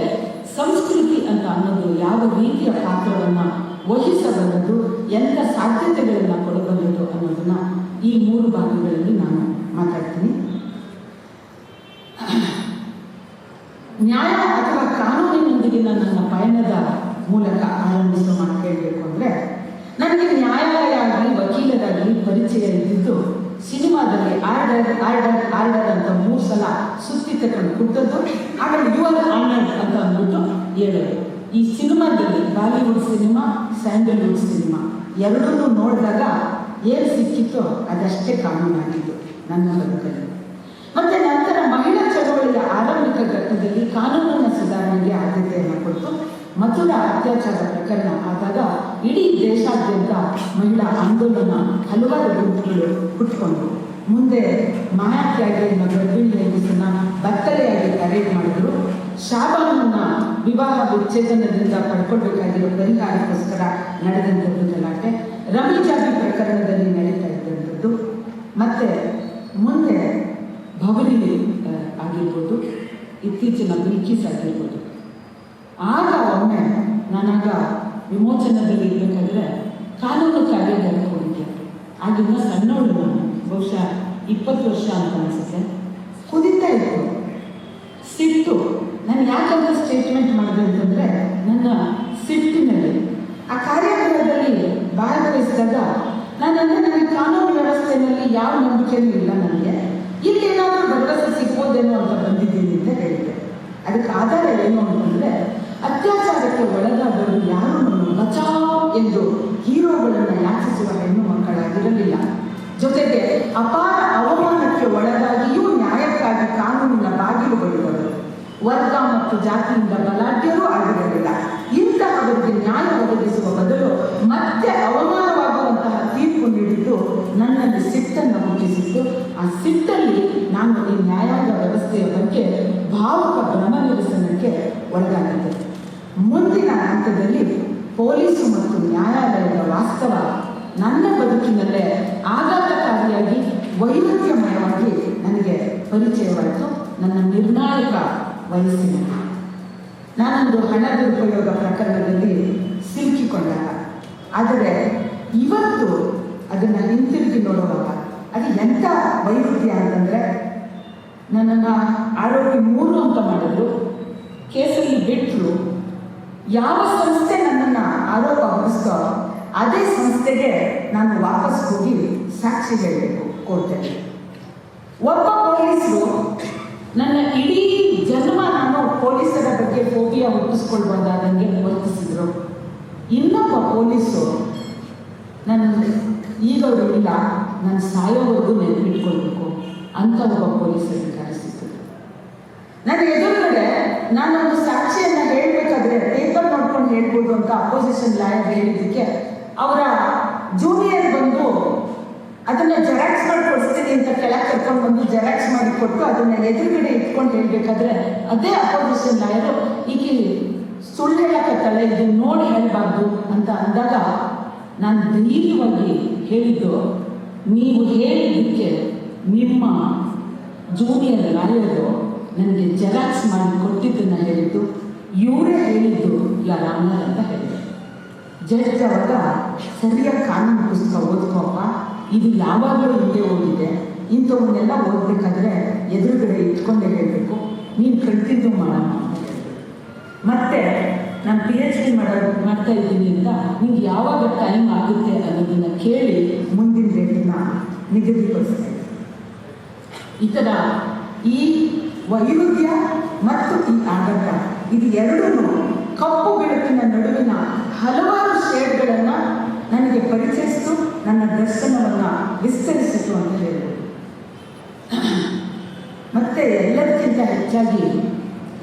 ಸಂಸ್ಕೃತಿ ಅಂತ ಅನ್ನೋದು ಯಾವ ರೀತಿಯ ಪಾತ್ರವನ್ನು ವಹಿಸಬಲ್ಲದು, ಎಂಥ ಸಾಧ್ಯತೆಗಳನ್ನು ಕೊಡಬಲ್ಲದು ಅನ್ನೋದನ್ನು ಈ 3 ಭಾಗಗಳಲ್ಲಿ ನಾನು ಮಾತಾಡ್ತೀನಿ. ನ್ಯಾಯ ಅಥವಾ ಕಾನೂನಿನೊಂದಿಗಿನ ನನ್ನ ಪಯಣದ ಮೂಲಕ ಆರಂಭಿಸುವ ಮಾತು ಹೇಳಬೇಕು ಅಂದರೆ, ನನಗೆ ನ್ಯಾಯಾಲಯ ಆಗಲಿ ವಕೀಲರಾಗಲಿ ಪರಿಚಯ ಇದ್ದಿದ್ದು ಸಿನಿಮಾದಲ್ಲಿ ಆರ್ಡರ್ ಆರ್ಡರ್ ಆರ್ಡರ್ ಅಂತ 3 ಸಲ ಸುತ್ತಿ ತಗೊಂಡು ಕೊಟ್ಟದ್ದು, ಆಮೇಲೆ ಯುವರ್ ಆನರ್ ಅಂತ ಅಂದ್ಬಿಟ್ಟು ಹೇಳೋದು. ಈ ಸಿನಿಮಾದಲ್ಲಿ ಬಾಲಿವುಡ್ ಸಿನಿಮಾ, ಸ್ಯಾಂಡಲ್ವುಡ್ ಸಿನಿಮಾ ಎರಡನ್ನೂ ನೋಡಿದಾಗ ಏನು ಸಿಕ್ಕಿತ್ತೋ ಅದಷ್ಟೇ ಕಾನೂನಾಗಿತ್ತು ನನ್ನ ಬದುಕಲ್ಲಿ. ಮತ್ತು ನಂತರ ಮಹಿಳಾ ಚಳವಳಿಯ ಆರಂಭಿಕ ಘಟ್ಟದಲ್ಲಿ ಕಾನೂನಿನ ಸುಧಾರಣೆಗೆ ಆದ್ಯತೆಯನ್ನು ಕೊಟ್ಟು ಮಥುರಾ ಅತ್ಯಾಚಾರ ಪ್ರಕರಣ ಆದಾಗ ಇಡೀ ದೇಶಾದ್ಯಂತ ಮಹಿಳಾ ಆಂದೋಲನ ಹಲವಾರು ಗುಂಪುಗಳು ಹುಟ್ಟುಕೊಂಡು ಮುಂದೆ ಮಾಯಾತ್ಯಾಗಿ ಎನ್ನುವ ಗರ್ಭಿಣಿ ಹೆಂಗಸನ್ನ ಬತ್ತಲೆಯಾಗಿ ಅರೇಟ್ ಮಾಡಿದ್ರು. ಶಾಬಾನನ್ನ ವಿವಾಹ ವಿಚ್ಛೇದನದಿಂದ ಪಡ್ಕೊಳ್ಬೇಕಾಗಿರೋ ಪರಿಹಾರಕ್ಕೋಸ್ಕರ ನಡೆದಂಥದ್ದು ಗಲಾಟೆ, ರಮೀಜಾಬಿ ಪ್ರಕರಣದಲ್ಲಿ ನಡೀತಾ ಇದ್ದಂಥದ್ದು, ಮತ್ತು ಮುಂದೆ ಭವನಿ ಆಗಿರ್ಬೋದು, ಇತ್ತೀಚಿನ ಬಿಲ್ಕಿಸ್ ಆಗಿರ್ಬೋದು. ಆಗ ಒಮ್ಮೆ ನಾನಾಗ ವಿಮೋಚನದಲ್ಲಿ ಇರಬೇಕಾದ್ರೆ ಕಾನೂನು ಕಾರ್ಯಾಗಾರಕ್ಕೆ ಹೋಗಿದ್ದೆ. ಆಗಿನ ಸಣ್ಣವಳು ನಾನು, ಬಹುಶಃ 20 ವರ್ಷ ಅಂತ ಅನಿಸುತ್ತೆ. ಕುದಿತಾ ಇತ್ತು, ಸಿಟ್ಟು. ನಾನು ಯಾಕಂತ ಸ್ಟೇಟ್ಮೆಂಟ್ ಮಾಡಿದೆ ಅಂತಂದರೆ, ನನ್ನ ಸಿಟ್ಟಿನಲ್ಲಿ ಆ ಕಾರ್ಯಾಗಾರದಲ್ಲಿ ಭಾಗವಹಿಸಿದಾಗ ನನಗೆ ಕಾನೂನು ವ್ಯವಸ್ಥೆಯಲ್ಲಿ ಯಾವ ನಂಬಿಕೆಯೂ ಇಲ್ಲ. ನನಗೆ ಇಲ್ಲಿ ಏನಾದರೂ ಭರವಸೆ ಸಿಗ್ಬೋದೇನೋ ಅಂತ ಬಂದಿದ್ದೀನಿ ಅಂತ ಹೇಳಿದೆ. ಅದಕ್ಕೆ ಆಧಾರ ಏನು ಅಂತಂದರೆ, ಅತ್ಯಾಚಾರಕ್ಕೆ ಒಳಗಾದವರು ಯಾರು ಬಚಾವ್ ಎಂದು ಹೀರೋ ಕಾನೂನುಗಳನ್ನು ಯಾಚಿಸುವ ಹೆಣ್ಣು ಮಕ್ಕಳಾಗಿರಲಿಲ್ಲ. ಜೊತೆಗೆ ಅಪಾರ ಅವಮಾನಕ್ಕೆ ಒಳಗಾಗಿಯೂ ನ್ಯಾಯಕ್ಕಾಗಿ ಕಾನೂನಿನ ಬಾಗಿಲು ಬಡಿದವರು. ವರ್ಗ ಮತ್ತು ಜಾತಿಯಿಂದ ಬಲಾಢ್ಯರೂ ಆಗಿರಲಿಲ್ಲ. ಇಂತಹವರಿಗೆ ನ್ಯಾಯ ಒದಗಿಸುವ ಬದಲು ಮತ್ತೆ ಅವಮಾನವಾಗುವಂತಹ ತೀರ್ಪು ನೀಡಿದ್ದು ನನ್ನಲ್ಲಿ ಸಿಟ್ಟನ್ನು ಹುಟ್ಟಿಸಿತ್ತು. ಆ ಸಿಟ್ಟಲ್ಲಿ ನಾನು ಈ ನ್ಯಾಯಾಂಗ ವ್ಯವಸ್ಥೆಯ ಬಗ್ಗೆ ಭಾವುಕ ಭ್ರಮನಿರಸನಕ್ಕೆ ಒಳಗಾಗಿದ್ದೆ. ಮುಂದಿನ ಹಂತದಲ್ಲಿ ಪೊಲೀಸು ಮತ್ತು ನ್ಯಾಯಾಲಯದ ವಾಸ್ತವ ನನ್ನ ಬದುಕಿನಲ್ಲೇ ಆಘಾತಕಾರಿಯಾಗಿ ವೈರುಧ್ಯಮಯವಾಗಿ ನನಗೆ ಪರಿಚಯವಾಯಿತು. ನನ್ನ ನಿರ್ಣಾಯಕ ವಯಸ್ಸಿನಲ್ಲಿ ನಾನೊಂದು ಹಣ ದುರುಪಯೋಗ ಪ್ರಕರಣದಲ್ಲಿ ಸಿಲುಕಿಕೊಂಡಾಗ, ಆದರೆ ಇವತ್ತು ಅದನ್ನು ಹಿಂತಿರುಗಿ ನೋಡುವಾಗ ಅದು ಎಂಥ ವೈರುಧ್ಯ ಅಂತಂದರೆ, ನನ್ನನ್ನು ಆರೋಪಿ 3 ಅಂತ ಮಾಡಿದ್ರು, ಕೇಸಲ್ಲಿ ಬಿಟ್ಟರು. ಯಾವ ಸಂಸ್ಥೆ ನನ್ನನ್ನು ಆರೋಪ ಹೊರಿಸ್ತೋ ಅದೇ ಸಂಸ್ಥೆಗೆ ನಾನು ವಾಪಸ್ ಹೋಗಿ ಸಾಕ್ಷಿ ಹೇಳಬೇಕು ಕೋರ್ಟಲ್ಲಿ. ಒಬ್ಬ ಪೊಲೀಸರು ನನ್ನ ಇಡೀ ಜನ್ಮ ನಾನು ಪೊಲೀಸರ ಬಗ್ಗೆ ಫೋಬಿಯಾ ಹುಟ್ಟಿಸ್ಕೊಳ್ಬೋದಾದಂಗೆ ವರ್ತಿಸಿದ್ರು. ಇನ್ನೊಬ್ಬ ಪೊಲೀಸು ನನ್ನ ಈಗವರು ಇಲ್ಲ, ನಾನು ಸಾಯೋವರೆಗೂ ನೆನಪಿಟ್ಕೊಳ್ಬೇಕು ಅಂತ ಒಬ್ಬ ಪೊಲೀಸರಿಗೆ ಕರೆಸಿದ್ರು. ನನ್ನ ಎದುರುಗಡೆ ನಾನೊಂದು ಸಾಕ್ಷಿಯನ್ನು ಹೇಳಬೇಕಾದ್ರೆ ಪೇಪರ್ ನೋಡ್ಕೊಂಡು ಹೇಳ್ಬೋದು ಅಂತ ಅಪೋಸಿಷನ್ ಲಾಯರ್ ಹೇಳಿದ್ದಕ್ಕೆ ಅವರ ಜೂನಿಯರ್ ಬಂದು ಅದನ್ನು ಜೆರಾಕ್ಸ್ ಮಾಡಿ ಕೊಡಿಸ್ತೀನಿ ಅಂತ ಕೆಳಗೆ ಕರ್ಕೊಂಡು ಬಂದು ಜೆರಾಕ್ಸ್ ಮಾಡಿ ಕೊಟ್ಟು ಅದನ್ನು ಎದುರುಗಡೆ ಇಟ್ಕೊಂಡು ಹೇಳಬೇಕಾದ್ರೆ ಅದೇ ಅಪೋಸಿಷನ್ ಲಾಯರು ಈಗ ಸುಳ್ಳು ಹೇಳಕತ್ತಲ್ಲ, ಇದನ್ನು ನೋಡಿ ಹೇಳಬಾರ್ದು ಅಂತ ಅಂದಾಗ ನಾನು ಧೈರ್ಯವಾಗಿ ಹೇಳಿದ್ದು, ನೀವು ಹೇಳಿದ್ದಕ್ಕೆ ನಿಮ್ಮ ಜೂನಿಯರ್ ಲಾಯರು ನನಗೆ ಜೆರಾಕ್ಸ್ ಮಾಡಿ ಕೊಟ್ಟಿದ್ದನ್ನು ಹೇಳಿದ್ದು, ಇವರೇ ಹೇಳಿದ್ದು ಯಾರ ಅಂತ ಹೇಳಿದೆ. ಜಡ್ಜ್ ಅವಾಗ ಸರಿಯಾಗಿ ಕಾನೂನು ಪುಸ್ತಕ ಓದ್ಕೋಪ್ಪ, ಇದು ಯಾವಾಗಲೂ ಹಿಂದೆ ಹೋಗಿದೆ, ಇಂಥವನ್ನೆಲ್ಲ ಓದಬೇಕಾದ್ರೆ ಎದುರುಗಡೆ ಇಟ್ಕೊಂಡೇ ಹೇಳಬೇಕು, ನೀನು ಕಲ್ತಿದ್ದು ಮಾಡೋಣ ಅಂತ ಹೇಳಿದ್ರು. ಮತ್ತೆ ನಾನು PhD ಮಾಡ್ತಾ ಇದ್ದೀನಿ ಅಂತ ನಿಮ್ಗೆ ಯಾವಾಗ ಟೈಮ್ ಆಗುತ್ತೆ ಅನ್ನೋದನ್ನು ಕೇಳಿ ಮುಂದಿನ ಡೇಟನ್ನು ನಿಗದಿಪಡಿಸ್ತಾ ಇದ್ದೀನಿ. ಈ ಥರ ಈ ವೈರುಧ್ಯ ಮತ್ತು ಈ ಆಘಾತ ಇದು ಎರಡೂ ಕಪ್ಪು ಬೆಳಕಿನ ನಡುವಿನ ಹಲವಾರು ಶೇಡ್ಗಳನ್ನು ನನಗೆ ಪರಿಚಯಿಸಿತು, ನನ್ನ ದರ್ಶನವನ್ನು ವಿಸ್ತರಿಸಿತು ಅಂತ ಹೇಳ್ಬೋದು. ಮತ್ತೆ ಎಲ್ಲದಕ್ಕಿಂತ ಹೆಚ್ಚಾಗಿ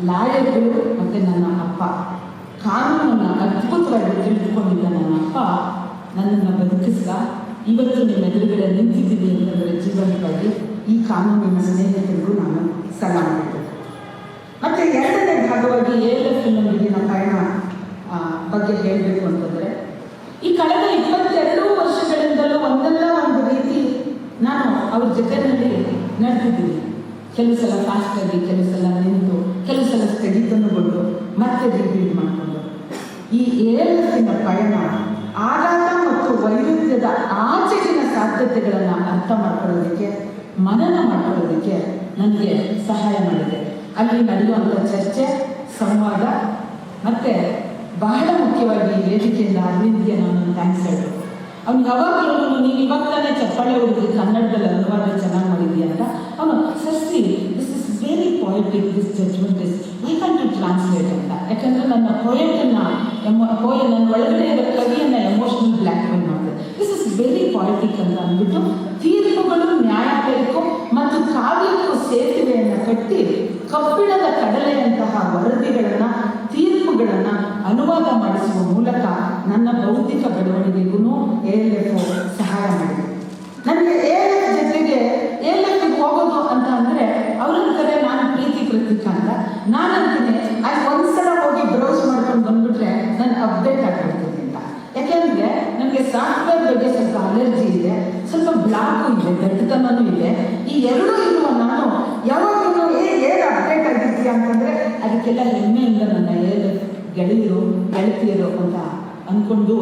ಲಾಯರ್ಗಳು ಮತ್ತು ನನ್ನ ಅಪ್ಪ, ಕಾನೂನನ್ನು ಅದ್ಭುತವಾಗಿ ತಿಳಿದುಕೊಂಡಿದ್ದ ನನ್ನ ಅಪ್ಪ ನನ್ನನ್ನು ಬದುಕಿಸಿದ. ಇವತ್ತು ನಿಮ್ಮ ಎದುರುಗಡೆ ನಿಂತಿದ್ದೀನಿ ಅಂತಂದರೆ ಜೀವನವಾಗಿ ಈ ಕಾನೂನಿನ ಸ್ನೇಹಿತರಿಗೂ ನಾನು ಸಲಾಂ ಮಾಡಿದೆ. ಮತ್ತು ಎರಡನೇ ಭಾಗವಾಗಿ ALF ನೊಂದಿಗಿನ ಪಯಣ ಬಗ್ಗೆ ಹೇಳಬೇಕು ಅಂತಂದರೆ, ಈ ಕಳೆದ 22 ವರ್ಷಗಳಿಂದಲೂ ಒಂದಲ್ಲ ಒಂದು ರೀತಿ ನಾನು ಅವ್ರ ಜೊತೆಯಲ್ಲಿ ನಡೆದಿದ್ದೀನಿ. ಕೆಲವು ಸಲ ಫಾಸ್ಟಾಗಿ, ಕೆಲವು ಸಲ ನಿಂತು, ಕೆಲವು ಸಲ ಸ್ಥಗಿತಗೊಂಡು ಮತ್ತೆ ರಿಪೀಟ್ ಮಾಡಿಕೊಂಡು. ಈ ALF ಪಯಣ ಆಘಾತ ಮತ್ತು ವೈರುಧ್ಯದ ಆಚೆಗಿನ ಸಾಧ್ಯತೆಗಳನ್ನು ಅರ್ಥ ಮಾಡ್ಕೊಳ್ಳೋದಕ್ಕೆ, ಮನನ ಮಾಡ್ಕೊಳ್ಳೋದಕ್ಕೆ ನನಗೆ ಸಹಾಯ ಮಾಡಿದೆ. ಅಲ್ಲಿ ನಡೆಯುವಂಥ ಚರ್ಚೆ, ಸಂವಾದ ಮತ್ತು ಬಹಳ ಮುಖ್ಯವಾಗಿ ಈ ವೇದಿಕೆಯಿಂದ ಅರವಿಂದ್ಗೆ ನಾನು ಥ್ಯಾಂಕ್ಸ್ ಹೇಳಬೇಕು. ಅವ್ನು ಯಾವಾಗಲೂ ನೀವು ಇವಾಗ ತಾನೇ ಚಪ್ಪಾಳೆ ಹೊಡೆದು ಕನ್ನಡದಲ್ಲಿ ಅನುವಾದ ಚೆನ್ನಾಗಿ ಮಾಡಿದ್ಯಾ ಅಂತ. ಅವನು ಸಸ್ತಿ this is very poetic, this judgment is why can to translate ಅಂತ. ಯಾಕಂದರೆ ನನ್ನ ಪೊಯೆಟನ್ನು ನನ್ನ ಒಳಗಡೆ ಇರೋ ಕವಿಯನ್ನು ಎಮೋಷನಲ್ ಬ್ಲ್ಯಾಕ್ ಮೇಲ್ ಮಾಡಿದೆ. ದಿಸ್ ಇಸ್ ವೆರಿ ಪೊಯೆಟಿಕ್ ಅಂತ ಅಂದ್ಬಿಟ್ಟು ತೀರ್ಪುಗಳು ನ್ಯಾಯಾಲಯಕ್ಕೂ ಮತ್ತು ಕಾವ್ಯಕ್ಕೂ ಸೇತುವೆಯನ್ನು ಕಟ್ಟಿ ಕಬ್ಬಿಣದ ಕಡಲೆಯಂತಹ ವರದಿಗಳನ್ನು, ತೀರ್ಪುಗಳನ್ನು ಅನುವಾದ ಮಾಡಿಸುವ ಮೂಲಕ ನನ್ನ ಬೌದ್ಧಿಕ ಬೆಳವಣಿಗೆಗೂ ALF ಸಹಾಯ ಮಾಡಿದೆ. ನನಗೆ ALF ಜೊತೆಗೆ ALF ಹೋಗೋದು ಅಂತ ಅಂದರೆ ಅವ್ರನ್ನ ಕರೆ ನಾನು ಪ್ರೀತಿ ಪ್ರತೀಕ ಅಂತ ನಾನಂತೀನಿ. ಅಲ್ಲಿ ಒಂದ್ಸಲ ಹೋಗಿ ಬ್ರೌಸ್ ಮಾಡ್ಕೊಂಡು ಬಂದ್ಬಿಟ್ರೆ ನಾನು ಅಪ್ಡೇಟ್ ಆಗಿಬಿಡ್ತೀನಿ ಅಂತ. ಯಾಕೆಂದರೆ ನನಗೆ ಸಾಫ್ಟ್ವೇರ್ ಬಗ್ಗೆ ಸ್ವಲ್ಪ ಅಲರ್ಜಿ ಇದೆ, ಸ್ವಲ್ಪ ಬ್ಲಾಕು ಇದೆ, ದಡ್ಡತನೂ ಇದೆ. ಈ ಎರಡೂ ಇರುವ ನಾನು ಯಾವಾಗಲೂ ಏನು ಅಪ್ಡೇಟ್ ಆಗಿರ್ತೀಯ ಅಂತಂದರೆ ಅದಕ್ಕೆಲ್ಲ ಹೆಮ್ಮೆಯಿಂದ ನನ್ನ ALF ಗೆಳತಿಯರು ಅಂತ ಅಂದ್ಕೊಂಡು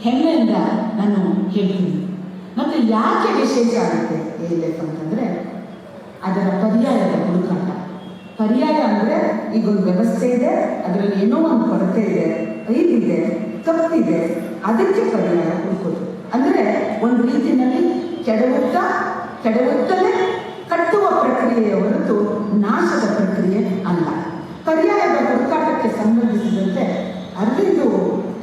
ಹೆಮ್ಮೆಯಿಂದ ನಾನು ಹೇಳ್ತೀನಿ. ಮತ್ತು ಯಾಕೆ ವಿಶೇಷ ಆಗುತ್ತೆ ALF ಅಂತಂದರೆ ಅದರ ಪರ್ಯಾಯದ ಹುಡುಕಾಟ. ಪರ್ಯಾಯ ಅಂದರೆ ಈಗೊಂದು ವ್ಯವಸ್ಥೆ ಇದೆ, ಅದರಲ್ಲಿ ಏನೋ ಒಂದು ಕೊರತೆ ಇದೆ, ಐದಿದೆ, ತಪ್ಪಿದೆ, ಅದಕ್ಕೆ ಪರ್ಯಾಯ ಹುಡುಕೋದು. ಅಂದರೆ ಒಂದು ರೀತಿಯಲ್ಲಿ ಕೆಡವುತ್ತಲೇ ಕಟ್ಟುವ ಪ್ರಕ್ರಿಯೆಯ ಹೊರತು ನಾಶದ ಪ್ರಕ್ರಿಯೆ ಅಲ್ಲ. ಪರ್ಯಾಯದ ಹುಡುಕಾಟಕ್ಕೆ ಸಂಬಂಧಿಸಿದಂತೆ ಅರವಿಂದು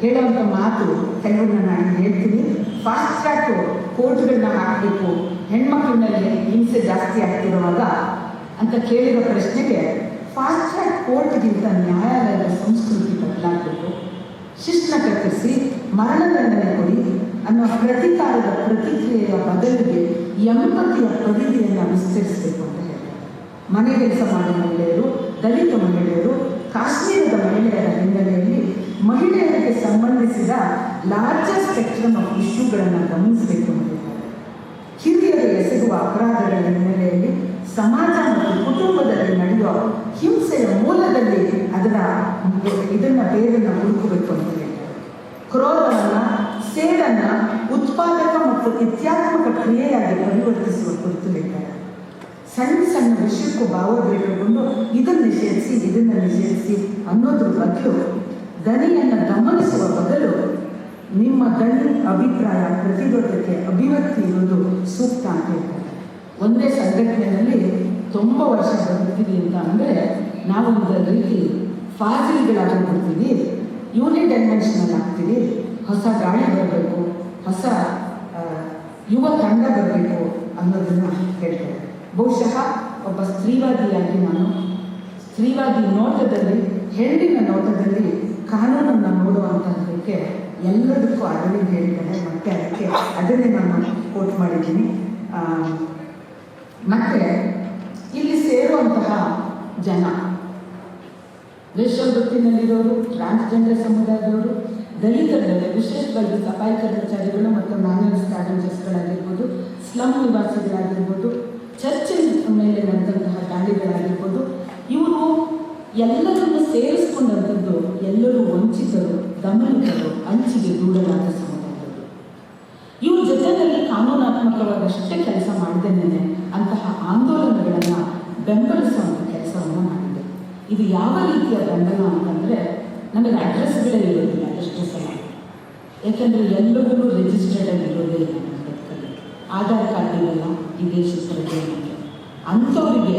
ಹೇಳೋವಂಥ ಮಾತು ಕೆಲವನ್ನ ನಾನು ಹೇಳ್ತೀನಿ. ಫಾಸ್ಟ್ ಟ್ರ್ಯಾಕ್ ಕೋರ್ಟ್ಗಳನ್ನ ಹಾಕಬೇಕು, ಹೆಣ್ಮಕ್ಳಿನಲ್ಲಿ ಹಿಂಸೆ ಜಾಸ್ತಿ ಆಗ್ತಿರುವಾಗ ಅಂತ ಕೇಳಿರೋ ಪ್ರಶ್ನೆಗೆ ಫಾಸ್ಟ್ ಟ್ರ್ಯಾಕ್ ಕೋರ್ಟ್ಗಿಂತ ನ್ಯಾಯಾಲಯದ ಸಂಸ್ಕೃತಿ ಬದಲಾಗಬೇಕು. ಶಿಕ್ಷಣ ಕತ್ತರಿಸಿ ಮರಣದಂಡನೆ ಕೊಡಿ ಅನ್ನೋ ಪ್ರತಿಕಾರದ ಪ್ರತಿಕ್ರಿಯೆಯ ಬದಲಿಗೆ ಎಂಪತಿಯ ಪರಿಧಿಯನ್ನು ವಿಸ್ತರಿಸಬೇಕು ಅಂತ ಹೇಳ್ತಾರೆ. ಮನೆ ಕೆಲಸ ಮಾಡೋ ಮಹಿಳೆಯರು, ದಲಿತ ಮಹಿಳೆಯರು, ಕಾಶ್ಮೀರದ ಮಹಿಳೆಯರ ಹಿನ್ನೆಲೆಯಲ್ಲಿ ಮಹಿಳೆಯರಿಗೆ ಸಂಬಂಧಿಸಿದ ಲಾರ್ಜರ್ ಸ್ಪೆಕ್ಟ್ರಮ್ ಆಫ್ ಇಶ್ಯೂಗಳನ್ನು ಗಮನಿಸಬೇಕು ಅಂತ ಹೇಳ್ತಾರೆ. ಹಿರಿಯರು ಎಸಗುವ ಅಪರಾಧಗಳ ಹಿನ್ನೆಲೆಯಲ್ಲಿ ಸಮಾಜ ಮತ್ತು ಕುಟುಂಬದಲ್ಲಿ ನಡೆಯುವ ಹಿಂಸೆಯ ಮೂಲದಲ್ಲಿ ಇದನ್ನ ಬೇರನ್ನು ಹುಡುಕಬೇಕು ಅಂತ ಹೇಳ್ತಾರೆ. ಕ್ರೋಧವನ್ನು, ಸೇಡನ್ನು ಉತ್ಪಾದಕ ಮತ್ತು ಇತ್ಯಾತ್ಮಕ ಕ್ರಿಯೆಯಾಗಿ ಪರಿವರ್ತಿಸುವ ಕುರಿತು ಹೇಳ್ತಾರೆ. ಸಣ್ಣ ಸಣ್ಣ ವಿಷಯಕ್ಕೂ ಭಾವೋದ್ರೇಕಗೊಂಡು ಇದನ್ನು ನಿಷೇಧಿಸಿ ಅನ್ನೋದ್ರ ಬದಲು ದನಿಯನ್ನು ಗಮನಿಸುವ ಬದಲು ನಿಮ್ಮ ದನಿ, ಅಭಿಪ್ರಾಯ, ಪ್ರತಿರೋಧಕ್ಕೆ ಅಭಿವ್ಯಕ್ತಿ ಇರೋದು ಸೂಕ್ತ ಅಂತ ಹೇಳ್ತಾರೆ. ಒಂದೇ ಸಂಘಟನೆಯಲ್ಲಿ 90 ವರ್ಷ ಬದುಕ್ತೀವಿ ಅಂತ ಅಂದರೆ ನಾವು ಒಂದು ರೀತಿ ಫಾಜಿಲ್ಗಳಾಗಿ ಬರ್ತೀವಿ, ಯೂನಿಡೈಮೆನ್ಷನಲ್ ಆಗ್ತೀವಿ. ಹೊಸ ಗಾಳಿ ಬರಬೇಕು, ಹೊಸ ಯುವ ತಂಡ ಬರಬೇಕು ಅನ್ನೋದನ್ನು ಹೇಳ್ತಾರೆ. ಬಹುಶಃ ಒಬ್ಬ ಸ್ತ್ರೀವಾದಿಯಾಗಿ ನಾನು ಸ್ತ್ರೀವಾದಿ ನೋಟದಲ್ಲಿ, ಹೆಣ್ಣಿನ ನೋಟದಲ್ಲಿ ಕಾನೂನನ್ನು ನೋಡುವಂಥದ್ದಕ್ಕೆ ಎಲ್ಲದಕ್ಕೂ ಅದನ್ನೇ ಹೇಳ್ತಾರೆ. ಮತ್ತೆ ಅದನ್ನೇ ನಾನು ಕೋಟ್ ಮಾಡಿದ್ದೀನಿ. ಮತ್ತೆ ಇಲ್ಲಿ ಸೇರುವಂತಹ ಜನ ವೇಶ್ಯಾವೃತ್ತಿನಲ್ಲಿರೋರು, ಟ್ರಾನ್ಸ್ಜೆಂಡರ್ ಸಮುದಾಯದವರು, ದಲಿತರಲ್ಲಿ ವಿಶೇಷವಾಗಿ ಸಫಾಯಿ ಕರ್ಮಚಾರಿಗಳು ಮತ್ತು ಮ್ಯಾನ್ಯುಯಲ್ ಸ್ಕ್ಯಾವೆಂಜರ್ಸ್ಗಳಾಗಿರ್ಬೋದು, ಸ್ಲಮ್ ನಿವಾಸಿಗಳಾಗಿರ್ಬೋದು, ಚರ್ಚಿನ ಮೇಲೆ ನಡೆದಂತಹ ದಾಳಿಗಳಾಗಿರ್ಬೋದು, ಇವರು ಎಲ್ಲರನ್ನು ಸೇರಿಸ್ಕೊಂಡಂಥದ್ದು ಎಲ್ಲರೂ ವಂಚಿತರು, ದಮನಿತರು, ಅಂಚಿಗೆ ದೂಡಲಾದ ಸಮುದಾಯದವರು. ಇವ್ರ ಜೊತೆಯಲ್ಲಿ ಕಾನೂನಾತ್ಮಕವಾಗಷ್ಟೇ ಕೆಲಸ ಮಾಡಿದ್ದೇನೆ ಅಂತಹ ಆಂದೋಲನಗಳನ್ನು ಬೆಂಬಲಿಸುವಂಥ ಕೆಲಸವನ್ನು ಮಾಡಿದೆ. ಇದು ಯಾವ ರೀತಿಯ ಬೆಂಬಲ ಅಂತಂದರೆ, ನಮಗೆ ಅಡ್ರೆಸ್ಗಳೇ ಇರೋದಿಲ್ಲ ಎಷ್ಟು ಸಲ, ಯಾಕೆಂದರೆ ಎಲ್ಲರೂ ರಿಜಿಸ್ಟರ್ಡ್ ಇರೋದೇ ಇಲ್ಲ. ನಮ್ಮ ಬದುಕಲ್ಲಿ ಆಧಾರ್ ಕಾರ್ಡ್ ಇರಲ್ಲ ಈ ದೇಶಕ್ಕೆ. ಅಂಥವರಿಗೆ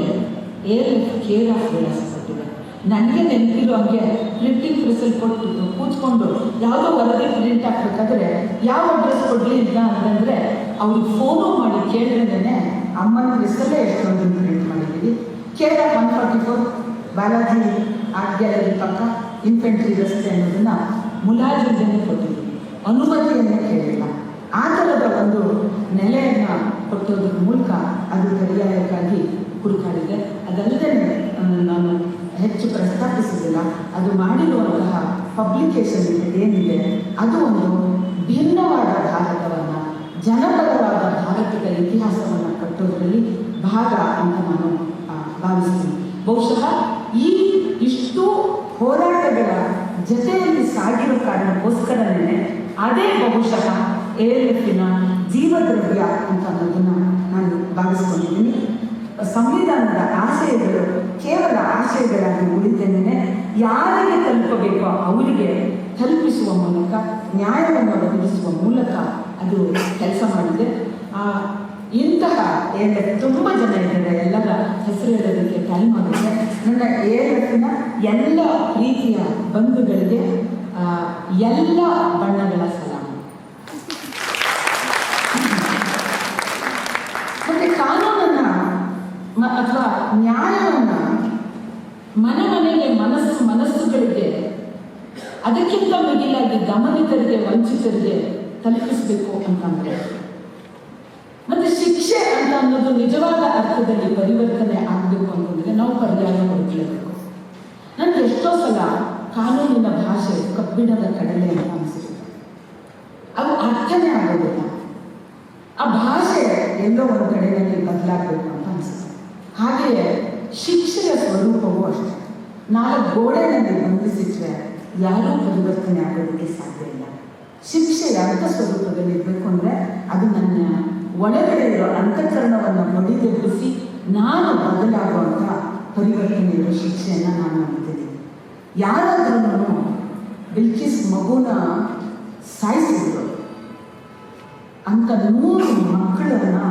ALF ಕೇರ್ ಆಫ್ ವಿಳಾಸ ಕೊಟ್ಟಿದೆ. ನನಗೆ ನೆನಪಿರೋ ಹಂಗೆ ಪ್ರಿಂಟಿಂಗ್ ಪ್ರೆಸಲ್ಲಿ ಕೊಟ್ಟು ಕೂತ್ಕೊಂಡು ಯಾವುದೋ ವರದಿ ಪ್ರಿಂಟ್ ಹಾಕ್ಬೇಕಾದ್ರೆ ಯಾವ ಅಡ್ರೆಸ್ ಕೊಡಲಿ ಇಲ್ಲ ಅಂತಂದರೆ ಅವ್ರಿಗೆ ಫೋನು ಮಾಡಿ ಕೇಳಿದ್ರೆ ಅಮ್ಮನ ಹೆಸರಲ್ಲೇ ಎಷ್ಟೊಂದು ಪ್ರಿಂಟ್ ಮಾಡಿದ್ದೀವಿ. Care of 144 Balaji art gallery ಪಕ್ಕ ಇನ್ಫೆಂಟ್ರಿ ರಸ್ತೆ ಅನ್ನೋದನ್ನು ಮುಲಾಜಿಂದನೇ ಕೊಟ್ಟಿದ್ದೀವಿ, ಅನುಮತಿಯನ್ನೇ ಕೇಳಿಲ್ಲ. ಆ ಥರದ ಒಂದು ನೆಲೆಯನ್ನು ಕೊಟ್ಟೋದ್ರ ಮೂಲಕ ಅದು ಪರ್ಯಾಯಕ್ಕಾಗಿ ಹುಡುಕಾಡಿದೆ. ಅದಲ್ಲದೆ ನಾನು ಹೆಚ್ಚು ಪ್ರಸ್ತಾಪಿಸಿದಿಲ್ಲ, ಅದು ಮಾಡಿರುವಂತಹ ಪಬ್ಲಿಕೇಶನ್ ಏನಿದೆ ಅದು ಒಂದು ಭಿನ್ನವಾದ ಭಾರತವನ್ನು, ಜನಪರವಾದ ಭಾರತದ ಇತಿಹಾಸವನ್ನು ಕಟ್ಟೋದ್ರಲ್ಲಿ ಭಾಗ ಅಂತ ನಾನು ಭಾವಿಸ್ತೀನಿ. ಬಹುಶಃ ಇಷ್ಟು ಹೋರಾಟಗಳ ಜೊತೆಯಲ್ಲಿ ಸಾಗಿರೋ ಕಾರಣಕ್ಕೋಸ್ಕರನೇ ಅದೇ ಬಹುಶಃ ALFನ ಜೀವದ್ರವ್ಯ ಅಂತ ಅನ್ನೋದನ್ನು ನಾನು ಭಾವಿಸ್ಕೊಂಡಿದ್ದೀನಿ. ಸಂವಿಧಾನದ ಆಶಯಗಳು ಕೇವಲ ಆಶಯಗಳಾಗಿ ಉಳಿದೇನೆ ಯಾರಿಗೆ ತಲುಪಬೇಕೋ ಅವರಿಗೆ ತಲುಪಿಸುವ ಮೂಲಕ, ನ್ಯಾಯವನ್ನು ಒದಗಿಸುವ ಮೂಲಕ ಅದು ಕೆಲಸ ಮಾಡಿದೆ. ಇಂತಹ ALF ತುಂಬ ಜನ ಇದ್ದಾರೆ, ಎಲ್ಲರ ಹೆಸರು ಹೇಳೋದಕ್ಕೆ ಟೈಮ್ ಆಗುತ್ತೆ. ನನ್ನ ALFನ ಎಲ್ಲ ರೀತಿಯ ಬಂಧುಗಳಿಗೆ ಎಲ್ಲ ಬಣ್ಣಗಳ ಸಲಾಮ. ಮತ್ತೆ ಕಾನೂನನ್ನು ಅಥವಾ ನ್ಯಾಯವನ್ನು ಮನೆಗೆ ಮನಸ್ಸುಗಳಿಗೆ ಅದಕ್ಕಿಂತ ಮಿಗಿಲಾಗಿ ದಮನಿತರಿಗೆ, ವಂಚಿತರಿಗೆ ತಲುಪಿಸಬೇಕು ಅಂತಂದರೆ, ಮತ್ತೆ ಶಿಕ್ಷೆ ಅಂತ ಅನ್ನೋದು ನಿಜವಾದ ಅರ್ಥದಲ್ಲಿ ಪರಿವರ್ತನೆ ಆಗಬೇಕು ಅಂತಂದರೆ ನಾವು ಪರ್ಯಾಯ ಹುಡುಕಲೇಬೇಕು. ನನಗೆ ಎಷ್ಟೋ ಸಲ ಕಾನೂನಿನ ಭಾಷೆ ಕಬ್ಬಿಣದ ಕಡಲೆ ಅಂತ ಅನಿಸುತ್ತೆ. ಅದು ಅರ್ಥನೇ ಆಗೋದಿಲ್ಲ. ಆ ಭಾಷೆ ಎಲ್ಲೋ ಒಂದು ಕಡೆಯಲ್ಲಿ ಬದಲಾಗಬೇಕು ಅಂತ ಅನಿಸುತ್ತೆ. ಹಾಗೆಯೇ ಶಿಕ್ಷೆಯ ಸ್ವರೂಪವೂ ಅಷ್ಟೇ. 4 ಗೋಡೆಯಲ್ಲಿ ಬಂಧಿಸಿದ್ರೆ ಯಾರೂ ಪರಿವರ್ತನೆ ಆಗೋದಕ್ಕೆ ಸಾಧ್ಯ ಇಲ್ಲ. ಶಿಕ್ಷೆ ಯಾವ ಸ್ವರೂಪದಲ್ಲಿ ಇರಬೇಕು ಅಂದರೆ ಅದು ನನ್ನ ಒಳಗಡೆ ಇರೋ ಅಂತಃಕರಣವನ್ನು ಬಡಿದೆಬ್ಬಿಸಿ ನಾನು ಬದಲಾಗುವಂಥ ಪರಿವರ್ತನೆ ಇರೋ ಶಿಕ್ಷೆಯನ್ನು ನಾನು ನಂಬ್ತೀನಿ. ಯಾರಾದ್ರೂ ಬಿಲ್ಕಿಸ್ ಮಗುನ ಸಾಯಿಸಿದ್ರು ಅಂತ 100 ಮಕ್ಕಳನ್ನು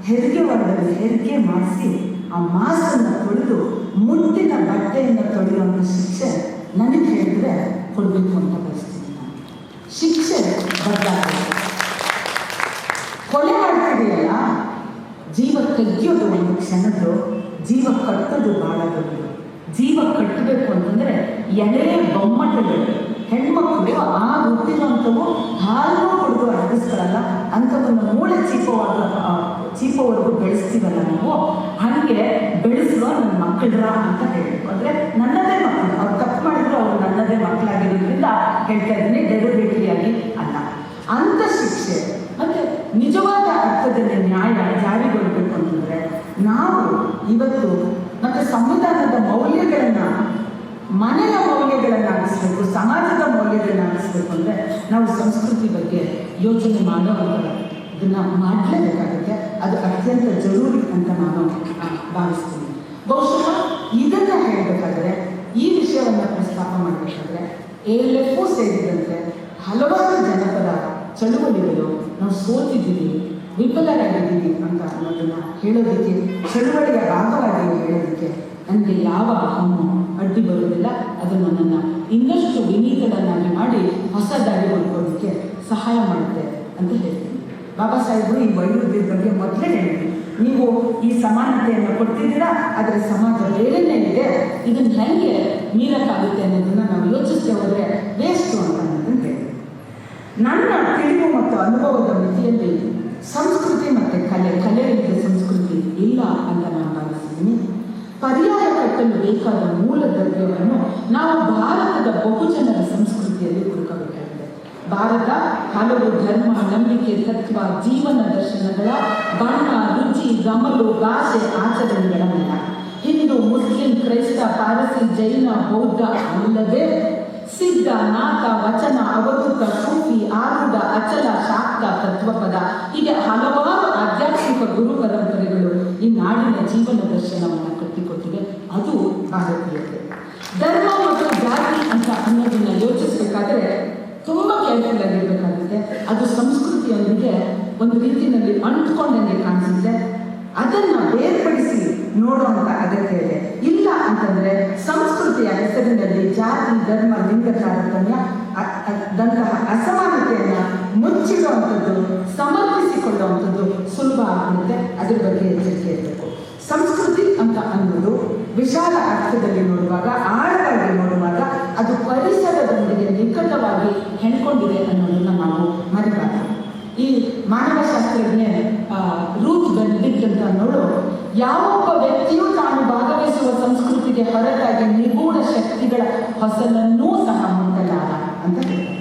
ಹೆರಿಗೆ ಒಳಗಡೆ ಹೆರಿಗೆ ಮಾಡಿಸಿ ಆ ಮಾಸನ್ನು ತೊಳೆದು ಮುಟ್ಟಿನ ಬಟ್ಟೆಯನ್ನು ತೊಳೆಯುವಂಥ ಶಿಕ್ಷೆ ನನಗೆ ಹೇಳಿದ್ರೆ ಕೊಡಬೇಕು ಅಂತ ಬಯಸ್ತೀನಿ ನಾನು. ಬದಲಾಗ್ತದೆ. ಕೊಲೆ ಮಾಡ್ತಿದೆಯಲ್ಲ, ಜೀವ ತೆಗೆಯೋದು ಒಂದು ಕ್ಷಣದ್ದು, ಜೀವ ಕಟ್ಟೋದು ಭಾಳ ದೊಡ್ಡದು. ಜೀವ ಕಟ್ಟಬೇಕು ಅಂತಂದರೆ ಎಳೆ ಬೊಮ್ಮಟಗಳು ಹೆಣ್ಮಕ್ಳು ಆ ಹುಟ್ಟಿರುವಂಥವು ಹಾಲು ಕುಡಿದು ಅಡಗಿಸ್ಕೊಳ್ಳಲ್ಲ, ಅಂಥವನ್ನು ಮೂಳೆ ಚೀಪವರೆಗೂ ಬೆಳೆಸ್ತೀವಲ್ಲ ನಾವು, ಹಾಗೆ ಬೆಳೆಸುವ ನನ್ನ ಮಕ್ಕಳ್ರ ಅಂತ ಹೇಳಬೇಕು. ಅಂದರೆ ನನ್ನದೇ ಮಕ್ಕಳು, ಅವ್ರು ತಪ್ಪು ಮಾಡಿದ್ರು ಅವರು ನನ್ನದೇ ಮಕ್ಕಳಾಗಿರೋದ್ರಿಂದ ಹೇಳ್ತಾ ಇದ್ದೀನಿ, ಡೆರಿವೇಟಿಯಾಗಿ ಅಲ್ಲ. ಅಂಥ ಶಿಕ್ಷೆ ಮತ್ತು ನಿಜವಾದ ಅರ್ಥದಲ್ಲಿ ನ್ಯಾಯ ಜಾರಿಗೊಳ್ಳಬೇಕು ಅಂತಂದರೆ ನಾವು ಇವತ್ತು ಮತ್ತು ಸಂವಿಧಾನದ ಮೌಲ್ಯಗಳನ್ನು, ಮನೆಯ ಮೌಲ್ಯಗಳನ್ನಾಗಿಸ್ಬೇಕು, ಸಮಾಜದ ಮೌಲ್ಯಗಳನ್ನಾಗಿಸ್ಬೇಕು ಅಂದರೆ ನಾವು ಸಂಸ್ಕೃತಿ ಬಗ್ಗೆ ಯೋಚನೆ ಮಾಡೋವಂಥ ಇದನ್ನು ಮಾಡಲೇಬೇಕಾಗುತ್ತೆ. ಅದು ಅತ್ಯಂತ ಜರೂರಿ ಅಂತ ನಾನು ಭಾವಿಸ್ತೀನಿ. ಬಹುಶಃ ಇದನ್ನು ಹೇಳಬೇಕಾದ್ರೆ, ಈ ವಿಷಯವನ್ನು ಪ್ರಸ್ತಾಪ ಮಾಡಬೇಕಾದ್ರೆ ALF ಸೇರಿದಂತೆ ಹಲವಾರು ಜನಪದ ಚಳುವಳಿಗಳು ನಾವು ಸೋತಿದ್ದೀವಿ, ವಿಫಲರಾಗಿದ್ದೀವಿ ಅಂತ ಅನ್ನೋದನ್ನು ಹೇಳೋದಕ್ಕೆ, ಚಳುವಳಿಯ ಭಾಗವಾಗಿ ಹೇಳೋದಕ್ಕೆ ನನಗೆ ಯಾವ ಹಮ್ಮು ಅಡ್ಡಿ ಬರೋದಿಲ್ಲ. ಅದು ನನ್ನನ್ನು ಇನ್ನಷ್ಟು ವಿನೀತರನ್ನಾಗಿ ಮಾಡಿ ಹೊಸ ದಾರಿ ಹೊಂದ್ಕೊಳ್ಳೋದಕ್ಕೆ ಸಹಾಯ ಮಾಡುತ್ತೆ ಅಂತ ಹೇಳ್ತೀನಿ. ಬಾಬಾ ಸಾಹೇಬರು ಈ ವೈರುಧ್ಯದ ಬಗ್ಗೆ ಮೊದಲೇ ಹೇಳಿದ್ರು, ನೀವು ಈ ಸಮಾನತೆಯನ್ನು ಕೊಡ್ತಿದ್ದೀರಾ, ಅದರ ಸಮಾಜ ಬೇರೆಯೇ ಇದೆ, ಇದನ್ನು ಹೇಗೆ ಮೀರಕ್ಕಾಗುತ್ತೆ ಅನ್ನೋದನ್ನು ನಾವು ಯೋಚಿಸ್ತೇ ಹೋದರೆ ವೇಸ್ಟು ಅಂತ ಅನ್ನೋದನ್ನು ಹೇಳಿದ್ರು. ನನ್ನ ತಿಳಿವು ಮತ್ತು ಅನುಭವದ ಮಿತಿಯಲ್ಲಿ ಸಂಸ್ಕೃತಿ ಮತ್ತು ಕಲೆ ಇಲ್ಲದೆ ಸಂಸ್ಕೃತಿ ಇಲ್ಲ ಅಂತ ನಾನು ಭಾವಿಸ್ತೀನಿ. ಪರ್ಯಾಯ ಕಟ್ಟಲು ಬೇಕಾದ ಮೂಲ ದ್ರವ್ಯವನ್ನು ನಾವು ಭಾರತದ ಬಹುಜನರ ಸಂಸ್ಕೃತಿಯಲ್ಲಿ ಹುಡುಕಬೇಕಾಗಿದೆ. ಭಾರತ ಹಲವು ಧರ್ಮ, ನಂಬಿಕೆ, ತತ್ವ, ಜೀವನ ದರ್ಶನಗಳ ಬಣ್ಣ, ರುಚಿ, ಗಮಲು, ಭಾಷೆ, ಆಚರಣೆಗಳ ಮೇಳ. ಹಿಂದೂ, ಮುಸ್ಲಿಂ, ಕ್ರೈಸ್ತ, ಪಾರಸಿ, ಜೈನ, ಬೌದ್ಧ ಅಲ್ಲದೆ ಸಿದ್ಧ, ನಾಥ, ವಚನ, ಅವಧೂತ, ಸೂಫಿ, ಆರೂಢ, ಅಚಲ, ಶಾಕ್ತ, ತತ್ವಪದ ಹೀಗೆ ಹಲವಾರು ಆಧ್ಯಾತ್ಮಿಕ ಗುರು ಪರಂಪರೆಗಳು ಈ ನಾಡಿನ ಜೀವನ ದರ್ಶನವನ್ನು ಕಟ್ಟಿಕೊಟ್ಟಿವೆ. ಅದು ಭಾರತೀಯತೆ. ಧರ್ಮ ಮತ್ತು ಜಾತಿ ಅಂತ ಅನ್ನೋದನ್ನ ಯೋಚಿಸಬೇಕಾದ್ರೆ ತುಂಬ ಕೇರ್ಫುಲ್ ಆಗಿರಬೇಕಾಗುತ್ತೆ. ಅದು ಸಂಸ್ಕೃತಿಯೊಂದಿಗೆ ಒಂದು ರೀತಿಯಲ್ಲಿ ಅಂಟ್ಕೊಂಡಂಗೆ ಕಾಣಿಸುತ್ತೆ. ಅದನ್ನು ಬೇರ್ಪಡಿಸಿ ನೋಡುವಂಥ ಅಗತ್ಯ ಇದೆ. ಇಲ್ಲ ಅಂತಂದರೆ ಸಂಸ್ಕೃತಿಯ ಹೆಸರಿನಲ್ಲಿ ಜಾತಿ, ಧರ್ಮ, ಲಿಂಗ ತಾರತಮ್ಯ ದಂತಹ ಅಸಮಾನತೆಯನ್ನು ಮುಚ್ಚಿಡುವಂಥದ್ದು, ಸಮರ್ಥಿಸಿಕೊಳ್ಳುವಂಥದ್ದು ಸುಲಭ ಆಗುತ್ತೆ. ಅದರ ಬಗ್ಗೆ ಎಚ್ಚರಿಕೆ ಇರಬೇಕು. ಸಂಸ್ಕೃತಿ ಅಂತ ಅನ್ನೋದು ವಿಶಾಲ ಅರ್ಥದಲ್ಲಿ ನೋಡುವಾಗ, ಆಳವಾಗಿ ನೋಡುವಾಗ ಅದು ಪರಿಸರದೊಂದಿಗೆ ನಿಕಟವಾಗಿ ಹೆಣ್ಕೊಂಡಿದೆ ಅನ್ನೋದನ್ನು ನಾವು ಮರಿಬಾರದು. ಈ ಮಾನವಶಾಸ್ತ್ರಜ್ಞೆ ರೂತ್ ಬೆನ್ಡಿಕ್ಟ್ ಅಂತ ನೋಡು, ಯಾವೊಬ್ಬ ವ್ಯಕ್ತಿಯೂ ತಾನು ಭಾಗವಹಿಸುವ ಸಂಸ್ಕೃತಿಗೆ ಹೊರತಾಗಿ ನಿಗೂಢ ಶಕ್ತಿಗಳ ಹೊಸಲನ್ನೂ ಸಹ ಮುಟ್ಟಲಾರ ಅಂತ ಹೇಳ್ತಾರೆ.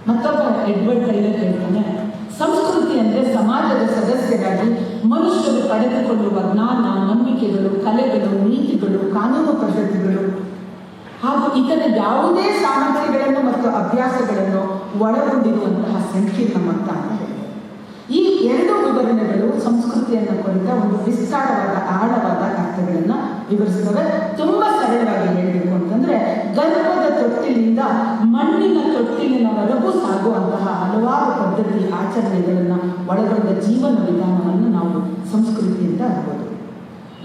ಮತ್ತೊಬ್ಬ ಎಡ್ವರ್ಡ್ ಟೈಲರ್ ಹೇಳ್ತಾನೆ, ಸಂಸ್ಕೃತಿ ಅಂದರೆ ಸಮಾಜದ ಸದಸ್ಯರಾಗಿ ಮನುಷ್ಯರು ಪಡೆದುಕೊಳ್ಳುವ ಜ್ಞಾನ, ನಂಬಿಕೆಗಳು, ಕಲೆಗಳು, ನೀತಿಗಳು, ಕಾನೂನು ಪದ್ಧತಿಗಳು ಹಾಗೂ ಇತರ ಯಾವುದೇ ಸಾಮರ್ಥ್ಯಗಳನ್ನು ಮತ್ತು ಅಭ್ಯಾಸಗಳನ್ನು ಒಳಗೊಂಡಿರುವಂತಹ ಸಂಕೀರ್ಣ ಮೊತ್ತ ಅಂತ ಹೇಳಿದೆ. ಈ ಎರಡು ವಿವರಣೆಗಳು ಸಂಸ್ಕೃತಿಯನ್ನು ಕುರಿತ ಒಂದು ವಿಸ್ತಾರವಾದ ಆಳವಾದ ಅರ್ಥಗಳನ್ನು ವಿವರಿಸ್ತವೆ. ತುಂಬ ಸರಳವಾಗಿ ಹೇಳಬೇಕು ಅಂತಂದರೆ, ಗರ್ಭದ ತೊಟ್ಟಿಲಿಂದ ಮಣ್ಣಿನ ತೊಟ್ಟಿಲಿನವರೆಗೂ ಸಾಗುವಂತಹ ಹಲವಾರು ಪದ್ಧತಿ ಆಚರಣೆಗಳನ್ನು ಒಳಗೊಂಡ ಜೀವನ ವಿಧಾನವನ್ನು ನಾವು ಸಂಸ್ಕೃತಿ ಅಂತ ಅನ್ಬೋದು.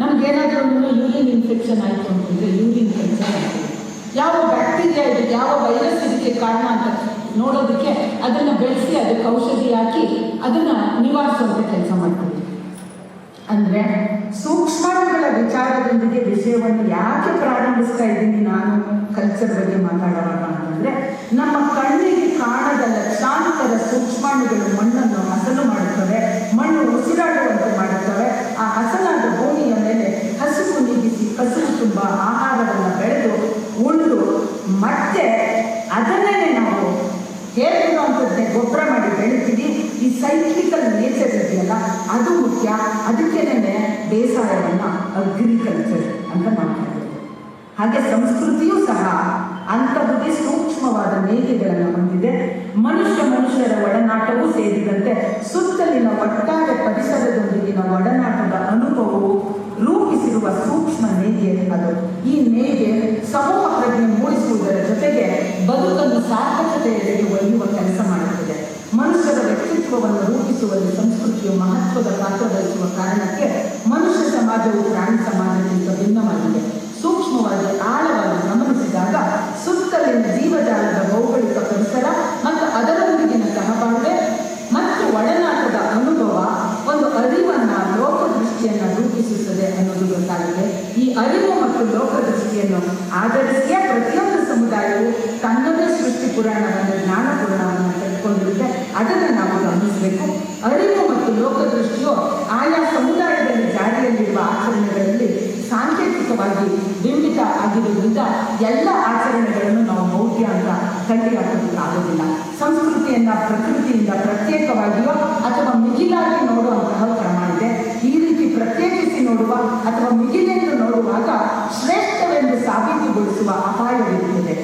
ನಮಗೇನಾದರೂ ಯೂರಿನ್ ಇನ್ಫೆಕ್ಷನ್ ಆಯಿತು ಅಂತಂದರೆ ಯೂರಿನ್ ಕಲ್ಚರ್ ಆಗ್ತದೆ. ಯಾವ ಬ್ಯಾಕ್ಟೀರಿಯಾ ಇದಕ್ಕೆ, ಯಾವ ವೈರಸ್ ಇದಕ್ಕೆ ಕಾರಣ ಅಂತ ನೋಡೋದಕ್ಕೆ ಅದನ್ನು ಬೆಳೆಸಿ ಅದಕ್ಕೆ ಔಷಧಿ ಹಾಕಿ ಅದನ್ನು ನಿವಾರಿಸುವಂಥ ಕೆಲಸ ಮಾಡ್ತೀವಿ. ಅಂದರೆ ಸೂಕ್ಷ್ಮಾಣುಗಳ ವಿಚಾರದೊಂದಿಗೆ ವಿಷಯವನ್ನು ಯಾಕೆ ಪ್ರಾರಂಭಿಸ್ತಾ ಇದ್ದೀನಿ ನಾನು ಕಲ್ಚರ್ ಬಗ್ಗೆ ಮಾತಾಡುವಾಗ ಅಂತಂದರೆ, ನಮ್ಮ ಕಣ್ಣಿಗೆ ಕಾಣದ ಲಕ್ಷಾಂತರ ಸೂಕ್ಷ್ಮಾಣುಗಳು ಮಣ್ಣನ್ನು ಹಸನು ಮಾಡುತ್ತವೆ, ಮಣ್ಣು ಉಸಿರಾಡುವಂತೆ ಮಾಡುತ್ತವೆ. ಆ ಹಸನಾದ ಭೂಮಿಯ ಮೇಲೆ ಹಸುವು ನೀಗಿಸಿ ಹಸುವು ತುಂಬ ಆಹಾರವನ್ನು ಬೆಳೆದು ಉಂಡು ಮತ್ತೆ ಅದನ್ನೇ ನಾವು ಹೇಗಿರುವಂಥದ್ದೇ ಗೊಬ್ಬರ ಮಾಡಿ ಬೆಳಿತೀವಿ. ಈ ಸೈಕ್ಲಿಕಲ್ ನೇಚರ್ ಇದೆಯಲ್ಲ ಅದು ಮುಖ್ಯ. ಅದಕ್ಕೇನೆ ಬೇಸಾಯವನ್ನು ಅಗ್ರಿಕಲ್ಚರ್ ಅಂತ ಮಾಡ್ತಾರೆ. ಹಾಗೆ ಸಂಸ್ಕೃತಿಯೂ ಸಹ ಅಂತಹುದೇ ಸೂಕ್ಷ್ಮವಾದ ನೇಯ್ಗೆಗಳನ್ನು ಹೊಂದಿದೆ. ಮನುಷ್ಯರ ಒಡನಾಟವೂ ಸೇರಿದಂತೆ ಸುತ್ತಲಿನ ಒಟ್ಟಾರೆ ಪರಿಸರದೊಂದಿಗಿನ ಒಡನಾಟದ ಅನುಭವವು ರೂಪಿಸಿರುವ ಸೂಕ್ಷ್ಮ ನೇಯ್ಗೆ ಅದು. ಈ ನೇಯ್ಗೆ ಸಮೂಹ ಪ್ರಜ್ಞೆ ಮೂಡಿಸುವುದರ ಜೊತೆಗೆ ಬದುಕನ್ನು ಸಾರ್ಥಕತೆಯೆಡೆಗೆ ಒಯ್ಯುವ ಕೆಲಸ ಮಾಡುತ್ತದೆ. ಮನುಷ್ಯರ ವ್ಯಕ್ತಿತ್ವವನ್ನು ರೂಪಿಸುವಲ್ಲಿ ಸಂಸ್ಕೃತಿಯು ಮಹತ್ವದ ಪಾತ್ರ ವಹಿಸುವ ಕಾರಣಕ್ಕೆ ಮನುಷ್ಯ ಸಮಾಜವು ಪ್ರಾಣಿ ಸಮಾಜಕ್ಕಿಂತ ಭಿನ್ನವಾಗಿದೆ. ಸೂಕ್ಷ್ಮವಾಗಿ ಆಳವಾಗಿ ಗಮನಿಸಿದಾಗ ಸುತ್ತಲಿನ ಜೀವಜಾಲದ ಭೌಗೋಳಿಕ ಪರಿಸರ ಮತ್ತು ಅದರೊಂದಿಗಿನ ಸಹಬಾಳ್ವೆ ಆಧರಿಸಿಯೇ ಪ್ರತಿಯೊಂದು ಸಮುದಾಯವು ತನ್ನದೇ ಸೃಷ್ಟಿ ಪುರಾಣವನ್ನು ಜ್ಞಾನ ಪುರಾಣವನ್ನು ತೆಗೆದುಕೊಂಡಿರುತ್ತೆ. ಅದನ್ನು ನಾವು ಗಮನಿಸಬೇಕು. ಅರಿವು ಮತ್ತು ಲೋಕದೃಷ್ಟಿಯು ಆಯಾ ಸಮುದಾಯದಲ್ಲಿ ಜಾರಿಯಲ್ಲಿರುವ ಆಚರಣೆಗಳಲ್ಲಿ ಸಾಂಕೇತಿಕವಾಗಿ ಬಿಂಬಿತ ಆಗಿರುವುದರಿಂದ ಎಲ್ಲ ಆಚರಣೆಗಳನ್ನು ನಾವು ಮೌಢ್ಯ ಅಂತ ಕಂಡುಹಾಕೋದಕ್ಕಾಗೋದಿಲ್ಲ. ಸಂಸ್ಕೃತಿಯನ್ನು ಪ್ರಕೃತಿಯಿಂದ ಪ್ರತ್ಯೇಕವಾಗಿಯೋ ಅಥವಾ ಮಿಗಿಲಾಗಿ ನೋಡುವಂತಹ ಕ್ರಮ ಇದೆ. ಈ ರೀತಿ ಪ್ರತ್ಯೇಕಿಸಿ ನೋಡುವ ಅಥವಾ ಮಿಗಿಲೆಂದು ನೋಡುವಾಗ ಶ್ರೇಷ್ಠವೆಂದು ಸಾಬೀತುಗೊಳಿಸುವ ಅಪಾಯವಿರುತ್ತದೆ.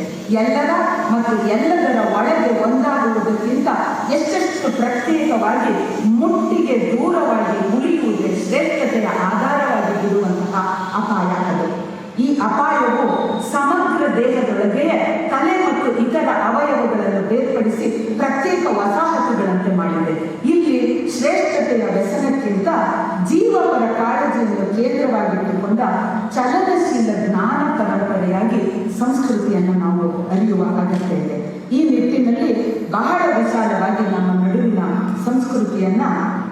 ಎಲ್ಲರ ಮತ್ತು ಎಲ್ಲದರ ಒಳಗೆ ಒಂದಾಗುವುದಕ್ಕಿಂತ ಎಷ್ಟೆಷ್ಟು ಪ್ರತ್ಯೇಕವಾಗಿ ಮುಟ್ಟಿಗೆ ದೂರವಾಗಿ ಉಳಿಯುವುದೇ ಶ್ರೇಷ್ಠತೆಯ ಆಧಾರವಾಗಿ ಇರುವಂತಹ ಅಪಾಯ ಅದು. ಈ ಅಪಾಯವು ಸಮಗ್ರ ದೇಹದೊಳಗೆ ತಲೆ ಮತ್ತು ಇತರ ಅವಯವಗಳನ್ನು ಬೇರ್ಪಡಿಸಿ ಪ್ರತ್ಯೇಕ ವಸಾಹತುಗಳಂತೆ ಮಾಡಿದೆ. ಇಲ್ಲಿ ಶ್ರೇಷ್ಠತೆಯ ವ್ಯಸನಕ್ಕಿಂತ ಜೀವಪರ ಕಾಳಜಿಯನ್ನು ಕೇಂದ್ರವಾಗಿಟ್ಟುಕೊಂಡ ಚಲನಶೀಲ ಜ್ಞಾನ ಪರಂಪರೆಯಾಗಿ ಸಂಸ್ಕೃತಿಯನ್ನು ನಾವು ಅರಿಯುವ ಅಗತ್ಯ ಇದೆ. ಈ ನಿಟ್ಟಿನಲ್ಲಿ ಬಹಳ ವಿಶಾಲವಾಗಿ ನಮ್ಮ ನಡುವಿನ ಸಂಸ್ಕೃತಿಯನ್ನ,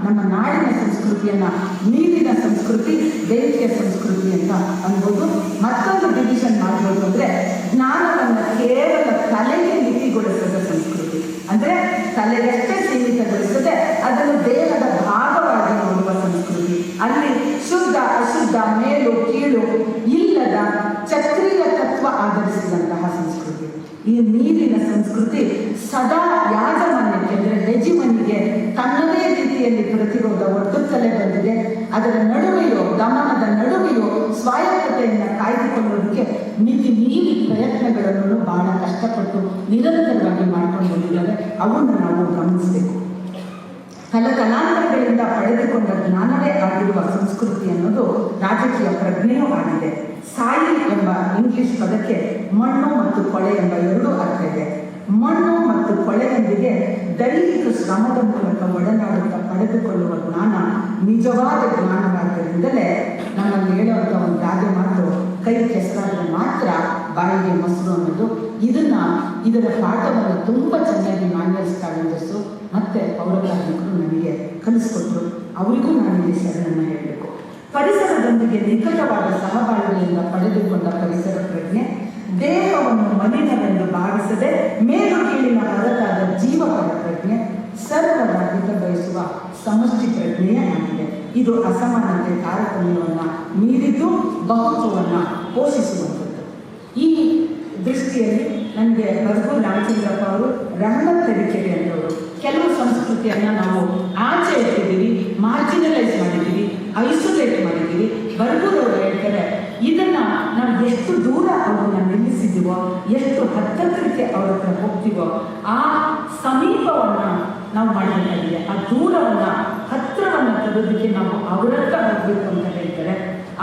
ನಮ್ಮ ನಾಡಿನ ಸಂಸ್ಕೃತಿಯನ್ನ ನೀರಿನ ಸಂಸ್ಕೃತಿ, ಬೆಂಕಿಯ ಸಂಸ್ಕೃತಿ ಅಂತ ಅನ್ಬೋದು. ಮತ್ತೊಂದು ಡಿವಿಷನ್ ಮಾಡ್ಬೋದು ಅಂದ್ರೆ ಜ್ಞಾನವನ್ನು ಕೇವಲ ತಲೆಗೆ ಮಿತಿಗೊಳಿಸದ ಸಂಸ್ಕೃತಿ, ಅಂದ್ರೆ ತಲೆಗಷ್ಟೇ ಸೀಮಿತಗೊಳಿಸದೆ ಅದನ್ನು ದೇಹದ ಭಾಗವಾಗಿ ನೋಡುವ ಸಂಸ್ಕೃತಿ. ಅಲ್ಲಿ ಶುದ್ಧ ಅಶುದ್ಧ, ಮೇಲು ಕೀಳು ಇಲ್ಲದ ಚಕ್ರೀಯ ತತ್ವ ಆಧರಿಸಿದಂತಹ ಸಂಸ್ಕೃತಿ. ಈ ನೀರಿನ ಸಂಸ್ಕೃತಿ ಸದಾ ಯಾಜಮಾನ್ಯಕ್ಕೆ ಅಂದರೆ ಹೆಜಿಮನಿಗೆ ತನ್ನದೇ ರೀತಿಯಲ್ಲಿ ಪ್ರತಿರೋಧ ಒಡ್ಡುತ್ತಲೇ ಬಂದಿದೆ. ಅದರ ನಡುವೆಯೋ, ಗಮನದ ನಡುವೆಯೋ ಸ್ವಾಯತ್ತತೆಯನ್ನು ಕಾಯ್ದುಕೊಳ್ಳೋದಕ್ಕೆ ಮಿತಿ ಮೀರಿ ಪ್ರಯತ್ನಗಳನ್ನು ಬಹಳ ಕಷ್ಟಪಟ್ಟು ನಿರಂತರವಾಗಿ ಮಾಡ್ಕೊಂಡು ಬಂದಿದ್ದಾರೆ. ಅವನ್ನು ನಾವು ಗಮನಿಸಬೇಕು. ತಲಾಂತರಗಳಿಂದ ಪಡೆದುಕೊಂಡ ಜ್ಞಾನವೇ ಆಗಿರುವ ಸಂಸ್ಕೃತಿ ಅನ್ನೋದು ರಾಜಕೀಯ ಪ್ರಜ್ಞೆಯೂ ಆಗಿದೆ. ಸಾಯಿಲ್ ಎಂಬ ಇಂಗ್ಲಿಷ್ ಪದಕ್ಕೆ ಮಣ್ಣು ಮತ್ತು ಕೊಳೆ ಎಂಬ ಎರಡೂ ಅರ್ಥ ಇದೆ. ಮಣ್ಣು ಮತ್ತು ಕೊಳೆಯೊಂದಿಗೆ ದೈಹಿಕ ಶ್ರಮದ ಮೂಲಕ ಒಡನಾಡುತ್ತಾ ಪಡೆದುಕೊಳ್ಳುವ ಜ್ಞಾನ ನಿಜವಾದ ಜ್ಞಾನವಾಗಿದ್ದರಿಂದಲೇ ನಮ್ಮಲ್ಲಿ ಹೇಳುವಂಥ ಒಂದು ಗಾದೆ ಮಾತು, ಕೈ ಕೆಸರಾದರೆ ಮಾತ್ರ ಬಾಯಿಗೆ ಮೊಸರು ಅನ್ನೋದು. ಇದರ ಪಾಠವನ್ನು ತುಂಬ ಚೆನ್ನಾಗಿ ಮ್ಯಾನ್ಯಲ್ಸ್ ಕ್ಯಾಲೆಂಡರ್ಸು ಮತ್ತು ಪೌರಕಾರ್ಮಿಕರು ನನಗೆ ಕಲಿಸ್ಕೊಟ್ರು. ಅವರಿಗೂ ನಾನಿಲ್ಲಿ ಶರಣನ್ನು ಹೇಳಬೇಕು. ಪರಿಸರದೊಂದಿಗೆ ನಿಕಟವಾದ ಸಹಬಾಳ್ವೆಯಿಂದ ಪಡೆದುಕೊಂಡ ಪರಿಸರ ಪ್ರಜ್ಞೆ ದೇಹವನ್ನು ಮಲಿನವೆಂದು ಭಾವಿಸದೆ ಮೇಲು ಕೀಳಿನ ಹೊರತಾದ ಜೀವಪರ ಪ್ರಜ್ಞೆ ಸರ್ವದ ಹಿತ ಬಯಸುವ ಸಮಷ್ಟಿ ಪ್ರಜ್ಞೆಯೇ ಆಗಿದೆ. ಇದು ಅಸಮಾನತೆ ತಾರತಮ್ಯವನ್ನು ಮೀರಿದ್ದು ಬಹುತ್ವವನ್ನು ಪೋಷಿಸುವಂಥದ್ದು. ಈ ದೃಷ್ಟಿಯಲ್ಲಿ ನನಗೆ ಬರ್ಗೂರು ರಾಮಚಂದ್ರಪ್ಪ ಅವರು ರಹಮತ್ ತರೀಕೆರೆ ಅಂತವರು ಕೆಲವು ಸಂಸ್ಕೃತಿಯನ್ನು ನಾವು ಆಚೆ ಇಟ್ಟಿದ್ದೀವಿ, ಮಾರ್ಜಿನಲೈಸ್ ಮಾಡಿದ್ದೀವಿ, ಐಸೋಲೇಟ್ ಮಾಡಿದ್ದೀವಿ. ಬರ್ಗೂರು ಅವರು ಹೇಳ್ತಾರೆ, ಇದನ್ನು ನಾವು ಎಷ್ಟು ದೂರ ಅವ್ರನ್ನ ನಿಲ್ಲಿಸಿದ್ದೀವೋ, ಎಷ್ಟು ಹತ್ತತ್ರಕ್ಕೆ ಅವ್ರ ಹತ್ರ ಹೋಗ್ತೀವೋ ಆ ಸಮೀಪವನ್ನು ನಾವು ಮಾಡಬೇಕಾಗಿದೆ. ಆ ದೂರವನ್ನು ಹತ್ತಿರವನ್ನು ತರೋದಕ್ಕೆ ನಾವು ಅವರ ಹತ್ರ ಹೋಗಬೇಕು ಅಂತ ಹೇಳ್ತಾರೆ.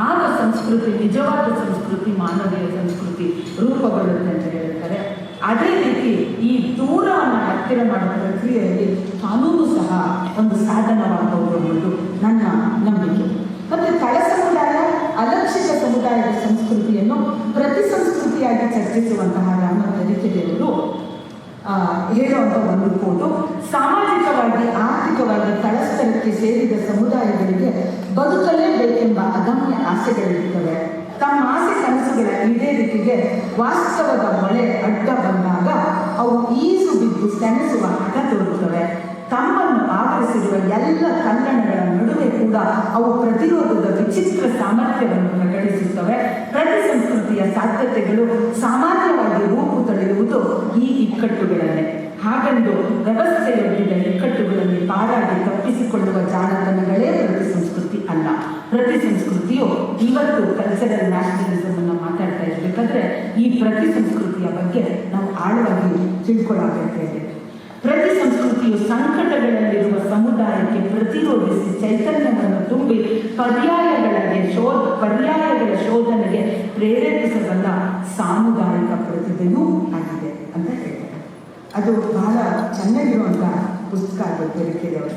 ಆಗ ಸಂಸ್ಕೃತಿ, ನಿಜವಾದ ಸಂಸ್ಕೃತಿ, ಮಾನವೀಯ ಸಂಸ್ಕೃತಿ ರೂಪುಗೊಳ್ಳುತ್ತೆ ಅಂತ ಹೇಳ್ತಾರೆ. ಅದೇ ರೀತಿ ಈ ದೂರವನ್ನು ಹತ್ತಿರ ಮಾಡುವ ಪ್ರಕ್ರಿಯೆಯಲ್ಲಿ ಕಾನೂನು ಸಹ ಒಂದು ಸಾಧನವಾಗಬಹುದು ಅನ್ನೋದು ನನ್ನ ನಂಬಿಕೆ. ಮತ್ತು ತಳ ಸಮುದಾಯ, ಅಲಕ್ಷಿತ ಸಮುದಾಯದ ಸಂಸ್ಕೃತಿಯನ್ನು ಪ್ರತಿ ಸಂಸ್ಕೃತಿಯಾಗಿ ಚರ್ಚಿಸುವಂತಹ ನಮ್ಮ ತರೀಕೆರೆಯವರು ಹೇಳುವಂಥ ಒಂದು ಕೋಟು, ಸಾಮಾಜಿಕವಾಗಿ ಆರ್ಥಿಕವಾಗಿ ತಳಸ್ತರಕ್ಕೆ ಸೇರಿದ ಸಮುದಾಯಗಳಿಗೆ ಬದುಕಲೇಬೇಕೆಂಬ ಅದಮ್ಯ ಆಸೆಗಳಿರುತ್ತವೆ. ತಮ್ಮ ಆಸೆ ಕನಸುಗಳ ಈಡೇರಿಕೆಗೆ ವಾಸ್ತವದ ಮೊಳೆ ಅಡ್ಡ ಬಂದಾಗ ಅವು ಈಸು ಬಿದ್ದು ಸೆಣಸುವ ಹಠ ತೋರುತ್ತವೆ. ತಮ್ಮನ್ನು ಆವರಿಸಿರುವ ಎಲ್ಲ ಕಲ್ಲಣಗಳ ನಡುವೆ ಕೂಡ ಅವು ಪ್ರತಿರೋಧದ ವಿಚಿತ್ರ ಸಾಮರ್ಥ್ಯವನ್ನು ಪ್ರಕಟಿಸುತ್ತವೆ. ಪ್ರತಿ ಸಂಸ್ಕೃತಿಯ ಸಾಧ್ಯತೆಗಳು ಸಾಮಾನ್ಯವಾಗಿ ರೂಪು ತಳೆಯುವುದು ಈ ಇಕ್ಕಟ್ಟುಗಳನ್ನೇ. ಹಾಗೆಂದು ವ್ಯವಸ್ಥೆಯೊಂದಿದ ಇಕ್ಕಟ್ಟುಗಳಲ್ಲಿ ಪಾರಾಗಿ ತಪ್ಪಿಸಿಕೊಳ್ಳುವ ಜಾಣತನಗಳೇ ಪ್ರತಿ ಸಂಸ್ಕೃತಿ ಅಲ್ಲ. ಪ್ರತಿ ಸಂಸ್ಕೃತಿಯು ಇವತ್ತು ಕಲ್ಚರಲ್ ನ್ಯಾಷನಲಿಸಮ್ ಅನ್ನು ಮಾತಾಡ್ತಾ ಇರಬೇಕಾದ್ರೆ ಈ ಪ್ರತಿ ಸಂಸ್ಕೃತಿಯ ಬಗ್ಗೆ ನಾವು ಆಳವಾಗಿ ತಿಳ್ಕೊಳ್ಳಬೇಕಾಗಿದೆ. ಪ್ರತಿ ಸಂಸ್ಕೃತಿಯು ಸಂಕಟಗಳಲ್ಲಿರುವ ಸಮುದಾಯಕ್ಕೆ ಪ್ರತಿರೋಧಿಸಿ ಚೈತನ್ಯವನ್ನು ತುಂಬಿ ಪರ್ಯಾಯಗಳ ಶೋಧನೆಗೆ ಪ್ರೇರೇಪಿಸಬಲ್ಲ ಸಾಮುದಾಯಿಕ ಪ್ರತಿಭೆಯೂ ಆಗಿದೆ ಅಂತ ಹೇಳ್ತಾರೆ. ಅದು ಬಹಳ ಚೆನ್ನಾಗಿರುವಂಥ ಪುಸ್ತಕ ಅದು ತರೀಕೆರೆಯವರು.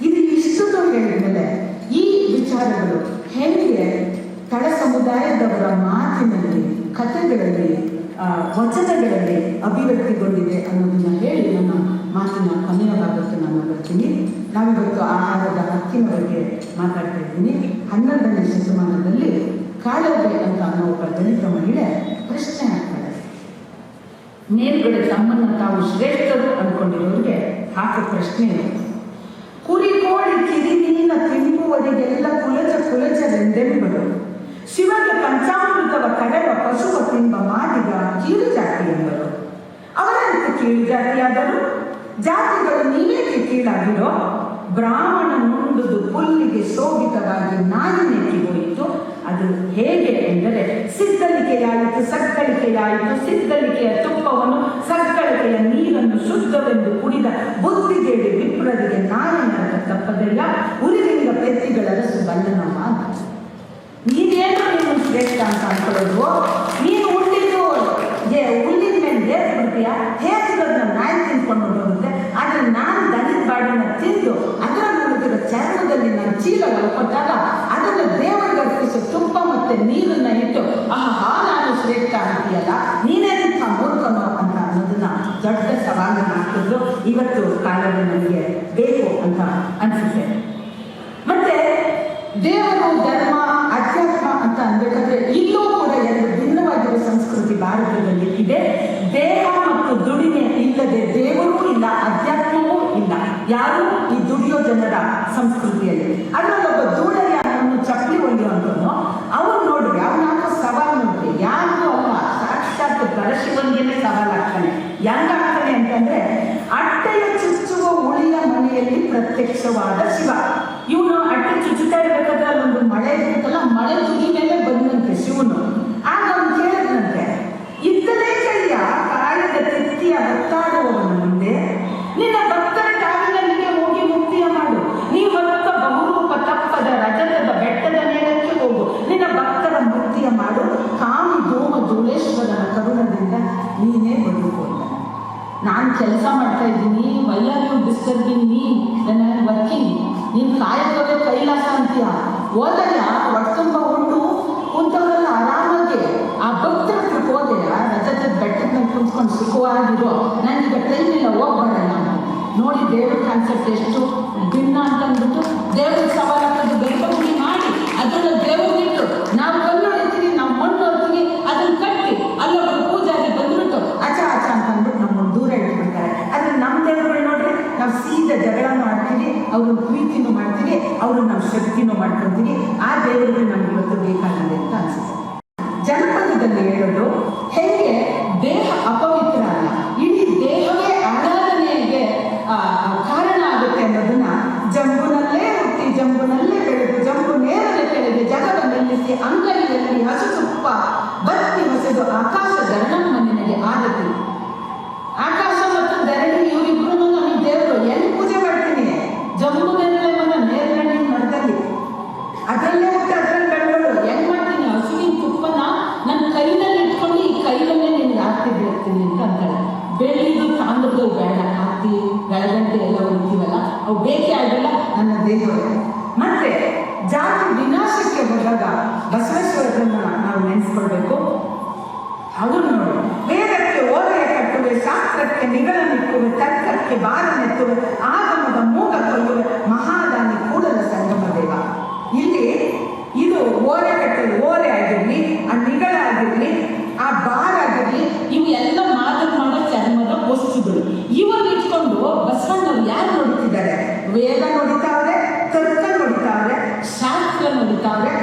ಇದು ಇಷ್ಟೊಂದು ಹೇಳಿದ್ಮೇಲೆ ಈ ವಿಚಾರಗಳು ಹೇಗೆ ತಳ ಸಮುದಾಯದವರ ಮಾತಿನಲ್ಲಿ, ಕಥೆಗಳಲ್ಲಿ, ವಚನಗಳಲ್ಲಿ ಅಭಿವ್ಯಕ್ತಿಗೊಂಡಿದೆ ಅನ್ನೋದನ್ನ ಹೇಳಿ ನನ್ನ ಮಾತಿನ ಕೊನೆಯ ಭಾಗಕ್ಕೆ ನಾನು ಬರ್ತೀನಿ. ನಾವಿವತ್ತು ಆಹಾರದ ಹಕ್ಕಿನ ಬಗ್ಗೆ ಮಾತಾಡ್ತಾ ಇದ್ದೀನಿ. 12ನೇ ಶತಮಾನದಲ್ಲಿ ಕಾಳವೆ ಅಂತ ಅನ್ನೋ ಒಬ್ಬ ದಲಿತ ಮಹಿಳೆ ಪ್ರಶ್ನೆ ಹಾಕ್ತಾಳೆ. ಮೇಲ್ಗಡೆ ತಮ್ಮನ್ನು ತಾವು ಶ್ರೇಷ್ಠರು ಅಂದ್ಕೊಂಡಿರೋರಿಗೆ ಹಾಕೋ ಪ್ರಶ್ನೆ ಇದೆ. ಕುರಿ ಕೋಳಿ ಕಿರಿಮೀನ ತಿಂಬುವರಿಗೆಲ್ಲ ಕುಲಜರೆಂದೆಂಬರು, ಶಿವಗೆ ಪಂಚಾಮೃತವ ಕಡೆವ ಪಶುವ ತಿಂಬ ಮಾಡಿದ ಕೀಳು ಜಾತಿ ಎಂಬರು. ಅವರಂತೆ ಕೀಳು ಜಾತಿಯಾದರೂ ಜಾತಿಗಳು ನೀವೇಕೆ ಕೀಳಾಗಿರೋ? ಬ್ರಾಹ್ಮಣ ನುಂಡುದು ಪುಲ್ಲಿಗೆ ಶೋಭಿತವಾಗಿ ನಾಯಿ ನೆಕ್ಕಿ ಹೋಯಿತು. ಅದು ಹೇಗೆ ಎಂದರೆ ಸಿದ್ಧಲಿಕೆಯಾಯಿತು, ಸಕ್ಕಳಿಕೆಯಾಯಿತು. ಸಿದ್ಧಲಿಕೆಯ ತುಪ್ಪವನ್ನು ಸಕ್ಕಳಿಕೆಯ ನೀರನ್ನು ಶುದ್ಧವೆಂದು ಕುಡಿದ ಬುದ್ಧಿಗೇಡಿ ವಿಪ್ರರಿಗೆ ನಾಯಿ ನರಕ ತಪ್ಪದೆಲ್ಲ ಉರಿಲಿಂಗ ಪೆತ್ತಿಗಳ ರಸು ಬಲ್ಲನಮ್ಮ. ನೀನೇನು ನೀನು ಶ್ರೇಷ್ಠ ಅಂತ ಅನ್ಕೊಳ್ಳೋದು? ನೀನು ಹುಟ್ಟಿದ್ದು ಹುಲ್ಲಿನ ಮೇಲೆ ಹೇರ್ಬಿಡ್ತೀಯ, ಹೇರ್ಸಿರೋದನ್ನ ನಾಯಿ ತಿನ್ಕೊಂಡು ಹೋಗುತ್ತೆ. ಆದರೆ ನಾನು ದಲಿತ ಬಾಡಿನ ತಿಂದು ಅದರ ಮೂಲಕ ಚರ್ಮದಲ್ಲಿ ನಾನು ಚೀಲ ಒಳಕೊಟ್ಟಾಗ ಅದನ್ನು ದೇವರಿಗೆ ಅರ್ಪಿಸೋ ತುಪ್ಪ ಮತ್ತೆ ನೀರನ್ನ ಇಟ್ಟು ಆಹಾ ನಾನು ಶ್ರೇಷ್ಠ ಅಂತೀಯಲ್ಲ, ನೀನೇನಿಂತ ಮೂರ್ಖನೋ ಅಂತ ಅನ್ನೋದನ್ನ ದೊಡ್ಡ ಸವಾಲನ್ನು ಹಾಕಿದ್ರು. ಇವತ್ತು ಕಾಲದಲ್ಲಿ ನನಗೆ ಬೇಕು ಅಂತ ಅನ್ಸುತ್ತೆ. ಮತ್ತೆ ದೇವರು, ಧರ್ಮ, ಅಧ್ಯಾತ್ಮ ಅಂತ ಅನ್ಬೇಕಾದ್ರೆ ಇಲ್ಲೂ ಕೂಡ ಎರಡು ಭಿನ್ನವಾಗಿರುವ ಸಂಸ್ಕೃತಿ ಭಾರತದಲ್ಲಿ ಇದೆ. ದೇಹ ಮತ್ತು ದುಡಿಮೆ ಇಲ್ಲದೆ ದೇವರೂ ಇಲ್ಲ, ಅಧ್ಯಾತ್ಮವೂ ಇಲ್ಲ. ಯಾರು ಈ ದುಡಿಯೋ ಜನರ ಸಂಸ್ಕೃತಿಯಲ್ಲಿ. ಅದರಲ್ಲೊಬ್ಬ ದುಡಯ್ಯ ಅವನು ಚಪ್ಪಲಿ ಹೊಲಿಯುವಂಥವನು. ಅವನು ನೋಡ್ರಿ, ಅವನಾಕೋ ಸವಾಲು ನೋಡ್ರಿ, ಯಾರಿಗೂ ಅಲ್ಲ, ಸಾಕ್ಷಾತ್ ಪರಶಿವನಿಗೆ ಸವಾಲಾಗ್ತಾನೆ. ಹೆಂಗಾಗ್ತಾನೆ ಅಂತಂದ್ರೆ, ಅಟ್ಟೆಯ ಚುಚ್ಚುವ ಉಳಿಯ ಮನೆಯಲ್ಲಿ ಪ್ರತ್ಯಕ್ಷವಾದ ಶಿವ. ಇವನು ಅಟ್ಟೆ ಚುಚ್ಚುತ್ತಾ ಇರ್ಬೇಕಾದ್ರೆ ಅಲ್ಲೊಂದು ಮಳೆ ಇರುತ್ತಲ್ಲ, ಮಳೆ ತುದಿ ಮೇಲೆ ಬಂದಂತೆ ಶಿವನು. ಆಗ ಅವನು ಕೇಳಿದಂತೆ, ಇದ್ದಲೇ ಕೈಯ ಕಾಯದ ತಿತ್ತಿಯ ಹೊತ್ತಾಡುವವನ ಮುಂದೆ ನಿನ್ನ ಭಕ್ತರ ಕಾವಿನಲ್ಲಿಗೆ ಹೋಗಿ ಮುಕ್ತಿಯ ಮಾಡು. ನೀ ಹೊತ್ತ ಬಹುರೂಪ ತಪ್ಪದ ರಜತದ ಬೆಟ್ಟದ ಮೇಲಕ್ಕೆ ಹೋಗು, ನಿನ್ನ ಭಕ್ತರ ಮುಕ್ತಿಯ ಮಾಡು. ಕಾಮಿ ಧೂಮ ಧೂಳೇಶ್ವರನ ಕರುಣದಿಂದ ನೀನೇ ಬದುಕು. ನಾನು ಕೆಲಸ ಮಾಡ್ತಾ ಇದ್ದೀನಿ, ವೈಯಾರು ಡಿಸ್ಟರ್ಬಿಂಗ್ ನೀ ವರ್ಕಿಂಗ್, ನೀನು ಕಾಯಕವೇ ಕೈಲಾಸ ಅಂತೀಯ. ಹೋದಯ್ಯ ಒಡ್ತುಂಬ ಉಂಡು ಕುಂತವರೆಲ್ಲ ಆರಾಮಾಗಿ ಆ ಭಕ್ತರ ಹತ್ರಕ್ಕೆ ಹೋದೆಯ, ರಜತದ ಬೆಟ್ಟದ ಮೇಲೆ ಕುಂತ್ಕೊಂಡು ಸುಖವಾಗಿರೋ. ನನಗೀಗ ಟೈಮ್ ಇಲ್ಲ, ಹೋಗ್ಬಾರ ನಾನು. ನೋಡಿ ದೇವ್ರ ಕಾನ್ಸೆಪ್ಟ್ ಎಷ್ಟು ಭಿನ್ನ ಅಂತ ಅಂದ್ಬಿಟ್ಟು ದೇವ್ರಿಗೆ ಸವಾಲು ಹಾಕೋದು ಗರ್ಭಗುಡಿ ಮಾಡಿ ಅದನ್ನು ದೇವರಿಟ್ಟು ನಾವು ಕಲ್ಲು ಹೊಡಿತೀವಿ, ನಾವು ಮಣ್ಣು ಹೊಡ್ತೀವಿ, ಅದನ್ನು ಕಟ್ಟಿ ಅಲ್ಲೊಬ್ಬರು ಪೂಜಾರಿ ಬಂದ್ಬಿಟ್ಟು ಅಚ ಅಂತ ಅಂದ್ಬಿಟ್ಟು ನಮ್ಮನ್ನು ದೂರ ಇಟ್ಬಿಡ್ತಾರೆ. ಆದರೆ ನಮ್ಮ ದೇವರುಗಳು ನೋಡ್ರಿ, ನಾವು ಸೀದಾ ಜಗಳನೂ ಮಾಡ್ತೀವಿ, ಅವ್ರ ಪ್ರೀತಿನೂ ಮಾಡ್ತೀವಿ, ಅವರು ನಮ್ಮ ಶಕ್ತಿನೂ ಮಾಡ್ಕೊತೀವಿ. ಆ ದೇವರುಗಳು ನಮ್ಗೆ ಇವತ್ತು ಬೇಕಾಗಿದೆ ಅಂತ ಅನ್ಸುತ್ತೆ. ಜನಪದದಲ್ಲಿ ಹೇಳೋದು ಹೇಗೆ ದೇಹ ಅಪವಿತ್ರ ಅಲ್ಲ, ಇಡೀ ದೇಹವೇ ಆರಾಧನೆಗೆ ಕಾರಣ ಆಗುತ್ತೆ ಅನ್ನೋದನ್ನ ಜಂಬುನಲ್ಲೇ ಹುಟ್ಟಿ ಜಂಬುನಲ್ಲೇ ಬೆಳೆದು ಜಂಬು ನೇರಳೆ ಕೆಳಗೆ ಜಗವ ನಿಲ್ಲಿಸಿ ಅಂಗಡಿಯಲ್ಲಿ ಹಸು ತುಪ್ಪ ಬತ್ತಿ ಹೊಸೆದು ಆಕಾಶ ಧರಣಮ್ಮನಿಗೆ ಆರತಿ. ಆಕಾಶ ಮತ್ತು ಧರಣಿ ಇವರಿಬ್ರು ನನಗೆ ದೇವರು ಎಲ್ಲಿ ಪೂಜೆ ಮಾಡ್ತೀನಿ? ಜಂಬು ನೇರಳೆ ಮನ ನೇರಳೆ ಮರದಲ್ಲಿ ಅದರಲ್ಲೇ ಹುಟ್ಟಿ ಅದರಲ್ಲಿ ಬೆಳೆಗಳು ಹೆಂಗ್ ಮಾಡ್ತೀನಿ? ಹಸುವಿನ ತುಪ್ಪನ ನನ್ನ ಕೈನಲ್ಲಿ ಇಟ್ಕೊಂಡು ಈ ಕೈಯಲ್ಲೇ ನಿನ್ಗೆ ಆರ್ತಿ ಬಿಡ್ತೀನಿ ಅಂತ ಅಂತಾರೆ. ಬೆಳ್ಳಿದು ತಾಂಡಗಳು ಬೇಡ, ಆರ್ತಿ ಬೆಳಗಂಟೆ ಎಲ್ಲ ಹೊರಿತೀವಲ್ಲ ಅವು ಬೇಕೇ ಆಗಲ್ಲ ನನ್ನ ದೇವರು. ಮತ್ತೆ ಜಾತಿ ವಿನಾಶಕ್ಕೆ ಹೋದಾಗ ಬಸವೇಶ್ವರರನ್ನ ನಾವು ನೆನೆಸ್ಕೊಳ್ಬೇಕು. ಅವರು ನೋಡಿ, ವೇದಕ್ಕೆ ಓದಯ ಕಟ್ಟುವೆ, ಶಾಸ್ತ್ರಕ್ಕೆ ನಿಗಳನ್ನಿಟ್ಟುವೆ, ತರ್ಕಕ್ಕೆ ಬಾರನೆತ್ತುವೆ, ಆಗಮದ ಮೂಗ ಕೊಯ್ಯುವೆ, ಮಹಾದಾನಿ ಕೂಡಲ ಸಂಗಮ ದೇವ. ಇಲ್ಲಿ ಇದು ಓರೆ ಕಟ್ಟಲು ಓರೆ ಆಗಿರಲಿ, ಆ ನಿಗಳ ಆಗಿರಲಿ, ಆ ಬಾರ ಆಗಿರಲಿ, ಇವು ಎಲ್ಲ ಮಾಡೋ ಚರ್ಮದ ವಸ್ತುಗಳು. ಇವನ್ನು ಇಟ್ಕೊಂಡು ಬಸವಣ್ಣವ್ರು ಯಾರು ನೋಡುತ್ತಿದ್ದಾರೆ? ವೇದ ನೋಡಿತಾವ್ರೆ, ತರ್ಕ ನೋಡಿತಾವ್ರೆ, ಶಾಸ್ತ್ರ ನೋಡಿತಾವ್ರೆ,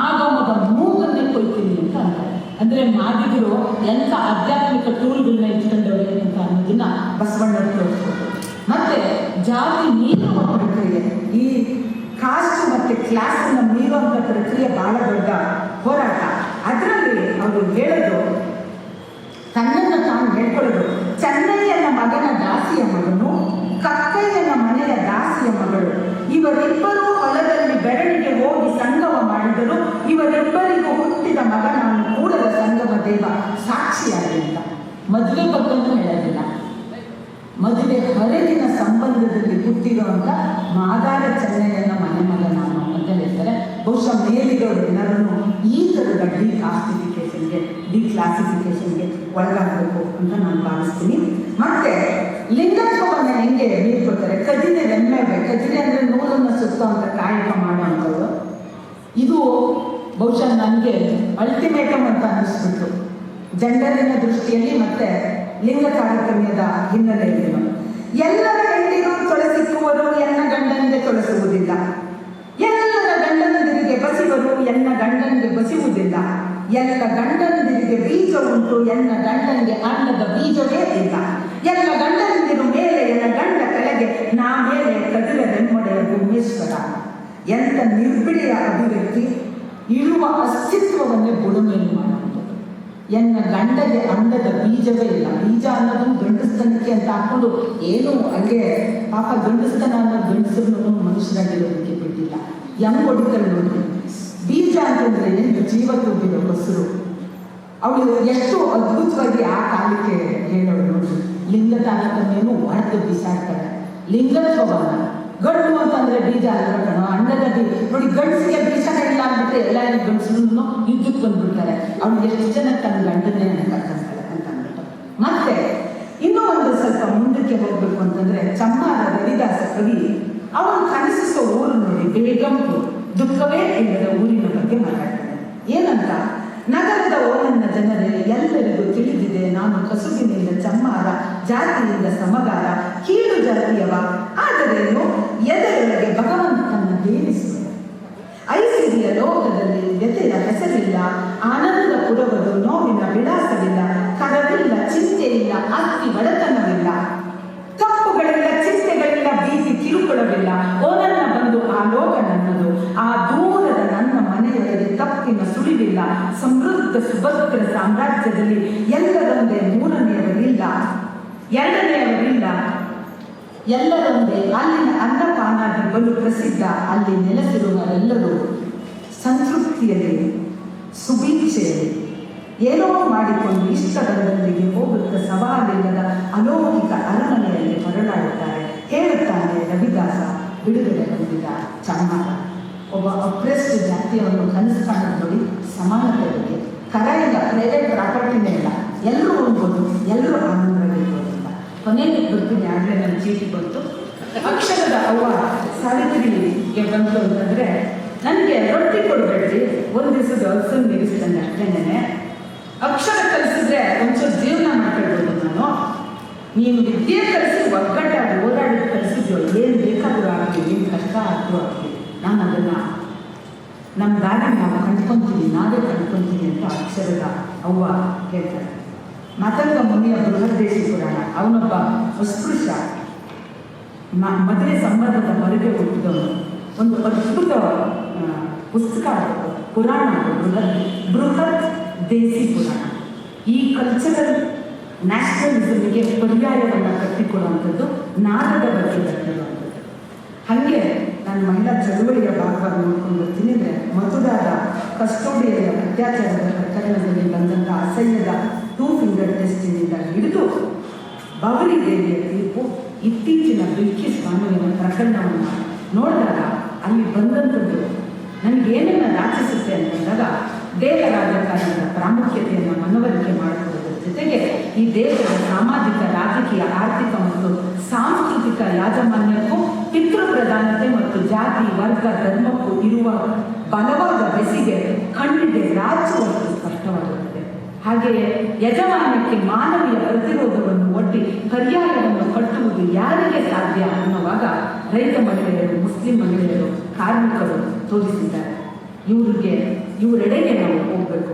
ಆಗಮದ ಮೂಗನ್ನೇ ಕೊಯ್ತೀನಿ ಅಂತ ಅಂತಾರೆ. ಅಂದ್ರೆ ಮಾದಿಗರು ಎಂಥ ಆಧ್ಯಾತ್ಮಿಕ ಟೂಲ್ಗಳನ್ನ ಇಟ್ಕೊಂಡವ್ರೆ ಅಂತ ಅನ್ನೋದನ್ನ ಬಸವಣ್ಣವ್ರು ತೋರಿಸ್ಬೋದು. ಮತ್ತೆ ಜಾತಿ ಮೀರುವ ಪ್ರಕ್ರಿಯೆ, ಈ ಕಾಸ್ಟ್ ಮತ್ತೆ ಕ್ಲಾಸ್ ಅನ್ನು ಮೀರುವಂಥ ಪ್ರಕ್ರಿಯೆ ಬಹಳ ದೊಡ್ಡ ಹೋರಾಟ. ಅದರಲ್ಲಿ ಅವರು ಹೇಳೋದು, ತನ್ನನ್ನು ತಾನು ಹೇಳ್ಕೊಳ್ಳೋದು, ಚೆನ್ನಯ್ಯನ ಮಗನ ದಾಸಿಯ ಮಗನು, ಕಕ್ಕಯ್ಯನ ಮನೆಯ ದಾಸಿಯ ಮಗಳು, ಇವರಿಬ್ಬರೂ ಹೊಲದಲ್ಲಿ ಬೆರಳಿಗೆ ಹೋಗಿ ಸಂಗಮ ಮಾಡಿದರು, ಇವರಿಬ್ಬರಿಗೂ ಹುಟ್ಟಿದ ಮಗ ನಾನು ಕೂಡಲ ಸಂಗಮ ದೇವ ಸಾಕ್ಷಿಯಾಗಿ ಅಂತ. ಮದುವೆ ಬಗ್ಗೆನೂ ಹೇಳೋದಿಲ್ಲ, ಮದುವೆ ಹೊರಗಿನ ಸಂಬಂಧದಲ್ಲಿ ಹುಟ್ಟಿರುವಂಥ ಮಾದಾರ ಚೆನ್ನಯ್ಯನ ಮನೆ ಮಗ ನಾನು ಅಂತ ಹೇಳ್ತಾರೆ. ಬಹುಶಃ ಮೇಲಿದವರು ಎಲ್ಲರೂ ಈ ಥರದ ಡಿಕ್ಲಾಸಿಫಿಕೇಶನ್ಗೆ ಒಳಗಾಗಬೇಕು ಅಂತ ನಾನು ಭಾವಿಸ್ತೀನಿ. ಮತ್ತೆ ಲಿಂಗತ್ವವನ್ನು ಹೆಂಗೆ ಬೀಳ್ಕೊಡ್ತಾರೆ? ಕದಿನೆ ರೆಮ್ಮೆ, ಕದಿನೆ ಅಂದರೆ ನೂಲನ್ನು ಸುತ್ತುವಂಥ ಕಾಯಕ ಮಾಡುವಂಥದ್ದು. ಇದು ಬಹುಶಃ ನನಗೆ ನನಗೆ ಅಲ್ಟಿಮೇಟಮ್ ಅಂತ ಅನ್ನಿಸ್ಬಿಟ್ಟು, ಜೆಂಡರಿನ ದೃಷ್ಟಿಯಲ್ಲಿ ಮತ್ತೆ ಲಿಂಗ ತಾರತಮ್ಯದ ಹಿನ್ನೆಲೆಯಲ್ಲಿ. ಎಲ್ಲರ ಹೆಂಡಿರು ತೊಳಸಿಕ್ಕುವರು, ಎನ್ನ ಗಂಡನಿಗೆ ತೊಳಸುವುದಿಲ್ಲ. ಎಲ್ಲರ ಗಂಡಂದಿರಿಗೆ ಬಸಿವರು, ಎನ್ನ ಗಂಡನಿಗೆ ಬಸಿಯುವುದಿಲ್ಲ. ಎಲ್ಲ ಗಂಡಂದಿರಿಗೆ ಬೀಜ ಉಂಟು, ಎನ್ನ ಗಂಡನಿಗೆ ಅನ್ನದ ಬೀಜವೇ ಇಲ್ಲ. ಎಲ್ಲ ಗಂಡಂದಿರು ಮೇಲೆ, ಎನ್ನ ಗಂಡ ಕೆಳಗೆ, ನಾ ಮೇಲೆ ಕದಿರ ನೆಮ್ಮಡೆಯ ಗುಮ್ಮೇಶ್ವರ. ಎಂಥ ನಿರ್ಬಿಡಿಯ ಅಭಿವ್ಯಕ್ತಿ! ಇರುವ ಅಸ್ತಿತ್ವವನ್ನೇ ಬುಡಮೇಲು ಮಾಡುವುದು. ಎನ್ನ ಗಂಡಗೆ ಅನ್ನದ ಬೀಜವೇ ಇಲ್ಲ. ಬೀಜ ಅನ್ನೋದು ಗಂಡಸ್ತನಕ್ಕೆ ಅಂತ ಹಾಕೊಂಡು ಏನು ಹಂಗೆ ಪಾಪ ಗಂಡಸ್ತನ ಅನ್ನೋ ಗಂಡಸರನ್ನು ಮನುಷ್ಯರಾಗಿರೋದಕ್ಕೆ ಬಿಟ್ಟಿಲ್ಲ. ಹೊಡಿತಾರೆ ನೋಡಿ. ಬೀಜ ಅಂತಂದ್ರೆ ಏನು? ಜೀವ ತುಂಬಿರೋ ಬಸರು. ಅವಳು ಎಷ್ಟು ಅದ್ಭುತವಾಗಿ ಆ ಕಾಲಕ್ಕೆ ಹೇಳೋಳು ನೋಡಿ. ಲಿಂಗ ತಾರತಮ್ಯನು ಹೊರತು ಬಿಸಾಡ್ತಾರೆ. ಲಿಂಗತ್ವವನ್ನ ಗಂಡು ಅಂತಂದ್ರೆ ಬೀಜ ಅಲ್ಲ ಕಣೋ, ಅನ್ನದ ನೋಡಿ. ಗಂಡಸಿಗೆ ಬೀಜನೇ ಇಲ್ಲ ಅಂದ್ಬಿಟ್ರೆ ಎಲ್ಲರಿಗೂ ಗಂಡಸನ್ನು ಯುದ್ಧಕ್ಕೆ ಬಂದ್ಬಿಡ್ತಾರೆ. ಅವ್ನು ಎಷ್ಟು ಜನ ತನ್ನ ಗಂಡನ್ನೇ ಕರ್ಕೊಂತಾರೆ ಅಂತ ಅಂದ್ಬಿಟ್ಟು. ಮತ್ತೆ ಇನ್ನೂ ಒಂದು ಸ್ವಲ್ಪ ಮುಂದಕ್ಕೆ ಹೋಗ್ಬೇಕು ಅಂತಂದ್ರೆ, ಚಮ್ಮಾರ ರವಿದಾಸ ಕವಿ ಅವನು ಕನಸಿಸೋ ಊರು ನೋಡಿ ಬೇಗಂಪು, ದುಃಖವೇ ಇಲ್ಲದ ಊರಿನ ಬಗ್ಗೆ ಮಾತಾಡ್ತಾನೆ. ಏನಂತ? ನಗರದ ಓನನ್ನ ಜನರೇ ಎಲ್ಲರಿಗೂ ತಿಳಿದಿದೆ, ನಾನು ಕಸುಬಿನಿಂದ ಚಮ್ಮಾರ, ಜಾತಿಯಿಂದ ಸಮಗಾರ, ಕೀಳು ಜಾತಿಯವ. ಆದರೇನು ಎದೆಯೊಳಗೆ ಭಗವಂತನ ದೇವಿಸುವೆ. ಐಸಿರಿಯ ಲೋಕದಲ್ಲಿ ವ್ಯತೆಯ ಹೆಸರಿಲ್ಲ, ಆನಂದ ಪುರವದು ನೋವಿನ ವಿಳಾಸವಿಲ್ಲ. ಕರವಿಲ್ಲ, ಚಿಂತೆ ಇಲ್ಲ, ಆಸ್ತಿ ಬಡತನವಿಲ್ಲ, ತಪ್ಪುಗಳಿಲ್ಲ, ಚಿಂತೆಗಳಿಲ್ಲ, ಭೀತಿ ಕಿರುಕುಳವಿಲ್ಲ. ಓನನ್ನ ಬಂದು ಆ ಲೋಕ ನನ್ನದು, ಆ ದೂರದ ನನ್ನ ಮನೆಯೊಳಗೆ ತಪ್ಪಿನ ಸುಳಿವಿಲ್ಲ. ಸಮೃದ್ಧ ಸುಭದ್ರ ಸಾಮ್ರಾಜ್ಯದಲ್ಲಿ ಎಲ್ಲರೊಂದೇ, ಮೂರನೆಯವರಿಲ್ಲ, ಎರಡನೆಯವರಿಲ್ಲ, ಎಲ್ಲರೊಂದೇ. ಅಲ್ಲಿನ ಅನ್ನಪಾನಾದಿ ಬಲು ಪ್ರಸಿದ್ಧ. ಅಲ್ಲಿ ನೆಲೆಸಿರುವವರೆಲ್ಲರೂ ಸಂತೃಪ್ತಿಯಲ್ಲಿ, ಸುಭೀಕ್ಷೆಯಲ್ಲಿ ಏನೋ ಮಾಡಿಕೊಂಡು ಇಷ್ಟದಲ್ಲಿಗೆ ಹೋಗುತ್ತ ಸವಾಲಿಲ್ಲದ ಅಲೌಕಿಕ ಅರಮನೆಯಲ್ಲಿ ಹೊರಳಾಡುತ್ತಾರೆ. ಹೇಳುತ್ತಾನೆ ರವಿದಾಸ, ಬಿಡುಗಡೆ ಹೊಂದಿದ ಚಮ್ಮಾರ. ಒಬ್ಬ ಅಪ್ರೆಸ್ಡ್ ಜಾತಿಯನ್ನು ಕನಸು ಕಾಣೋದು ನೋಡಿ. ಸಮಾನತೆ ಬಗ್ಗೆ ಕರ ಇಲ್ಲ, ಪ್ರೈವೇಟ್ ಪ್ರಾಪರ್ಟಿನೇ ಇಲ್ಲ, ಎಲ್ಲರೂ ಹೋಗ್ಬೋದು, ಎಲ್ಲರೂ ಆನಂದವಾಗಿರ್ಬೋದು ಅಂತ. ಕೊನೆಗೆ ಬರ್ತೀನಿ, ಆಗಲೇ ನನ್ನ ಚೀಟಿ ಬಂತು. ಅಕ್ಷರದ ಅವ್ವ ಸಾವಿತ್ರಿಗೆ ಬಂತು ಅಂತಂದರೆ, ನನಗೆ ರೊಟ್ಟಿ ಕೊಡಬೇಡ್ರಿ, ಒಂದು ದಿವಸದ ಅಲ್ಸನ್ ನಿಲ್ಲಿಸ್ತಾನೆ ಅಷ್ಟೇನೆ. ಅಕ್ಷರ ಕಲಿಸಿದ್ರೆ ಒಂಚೂರು ಜೀವನ ಮಾಡ್ಕೊಳ್ಬೋದು ನಾನು. ನೀನು ವಿದ್ಯೆ ಕಲಿಸಿ ಒಗ್ಗಟ್ಟಾಗಿ ಓಡಾಡಿ ಕಲಿಸಿದ್ಯೋ, ಏನು ಬೇಕಾದರೂ ಆಗಲಿ, ಏನು ಕಷ್ಟ ಆದರೂ ಆಗಲಿ, ನಾನು ಅದನ್ನು ನಮ್ಮ ದಾರಿ ನಾವು ಕಂಡ್ಕೊತೀವಿ, ನಾವೇ ಕಂಡ್ಕೊತೀವಿ ಅಂತ ಅಕ್ಷರದ ಅವ್ವ ಹೇಳ್ತಾರೆ. ಮತಂಗ ಮುನಿಯ ಬೃಹದೇಶಿ ಪುರಾಣ. ಅವನೊಬ್ಬ ಅಸ್ಪೃಶ್ಯ, ಮದುವೆ ಸಂಬಂಧದ ಹೊರಗೆ ಹುಟ್ಟಿದವನು. ಒಂದು ಅದ್ಭುತ ಪುಸ್ತಕ ಪುರಾಣ, ಬೃಹತ್ ದೇಸಿ ಪುರಾಣ. ಈ ಕಲ್ಚರಲ್ ನ್ಯಾಷನಲಿಸಮ್ಗೆ ಪರ್ಯಾಯವನ್ನು ಕಟ್ಟಿಕೊಡುವಂಥದ್ದು, ನಾದದ ಬಗ್ಗೆ ಕಟ್ಟಿರುವಂಥದ್ದು. ಹಾಗೆ ನಾನು ಮಹಿಳಾ ಚಳುವಳಿಯ ಭಾಗವಾಗಿ ನೋಡ್ಕೊಂಡು ಬರ್ತೀನಿ. ಅಂದರೆ ಮಥುರಾದ ಕಸ್ಟೋಡಿಯರ ಅತ್ಯಾಚಾರದ ಪ್ರಕರಣದಲ್ಲಿ ಬಂದಂಥ ಅಸಹ್ಯದ 2 ಫಿಂಗರ್ ಟೆಸ್ಟಿನಿಂದ ಹಿಡಿದು ಬವರಿ ದೇವಿಯ ತೀರ್ಪು, ಇತ್ತೀಚಿನ ಬಿಲ್ಕಿಸ್ ಬಾನುವಿನ ಪ್ರಕರಣವನ್ನು ನೋಡಿದಾಗ ಅಲ್ಲಿ ಬಂದಂಥದ್ದು ನನಗೇನನ್ನು ರಾಚಿಸುತ್ತೆ ಅಂತಂದಾಗ, ದೇಹ ರಾಜಕಾರಣದ ಪ್ರಾಮುಖ್ಯತೆಯನ್ನು ಮನವರಿಕೆ ಮಾಡಿಕೊಳ್ಳುವುದರ ಜೊತೆಗೆ ಈ ದೇಶದ ಸಾಮಾಜಿಕ, ರಾಜಕೀಯ, ಆರ್ಥಿಕ ಮತ್ತು ಸಾಂಸ್ಕೃತಿಕ ಯಾಜಮಾನ್ಯಕ್ಕೂ ಪಿತೃ ಪ್ರಧಾನತೆ ಮತ್ತು ಜಾತಿ, ವರ್ಗ, ಧರ್ಮಕ್ಕೂ ಇರುವ ಬಲವಾದ ಬೆಸಿಗೆ ಕಣ್ಣಿಗೆ ರಾಜುವಷ್ಟು ಸ್ಪಷ್ಟವಾಗುತ್ತದೆ. ಹಾಗೆಯೇ ಯಜಮಾನ್ಯಕ್ಕೆ ಮಾನವೀಯ ಪ್ರತಿರೋಧವನ್ನು ಒಡ್ಡಿ ಪರ್ಯಾಯವನ್ನು ಕಟ್ಟುವುದು ಯಾರಿಗೆ ಸಾಧ್ಯ ಅನ್ನುವಾಗ ರೈತ ಮಹಿಳೆಯರು, ಮುಸ್ಲಿಂ ಮಹಿಳೆಯರು, ಕಾರ್ಮಿಕರು ತೋರಿಸಿದ್ದಾರೆ. ಇವರೆಡೆಗೆ ನಾವು ಹೋಗಬೇಕು.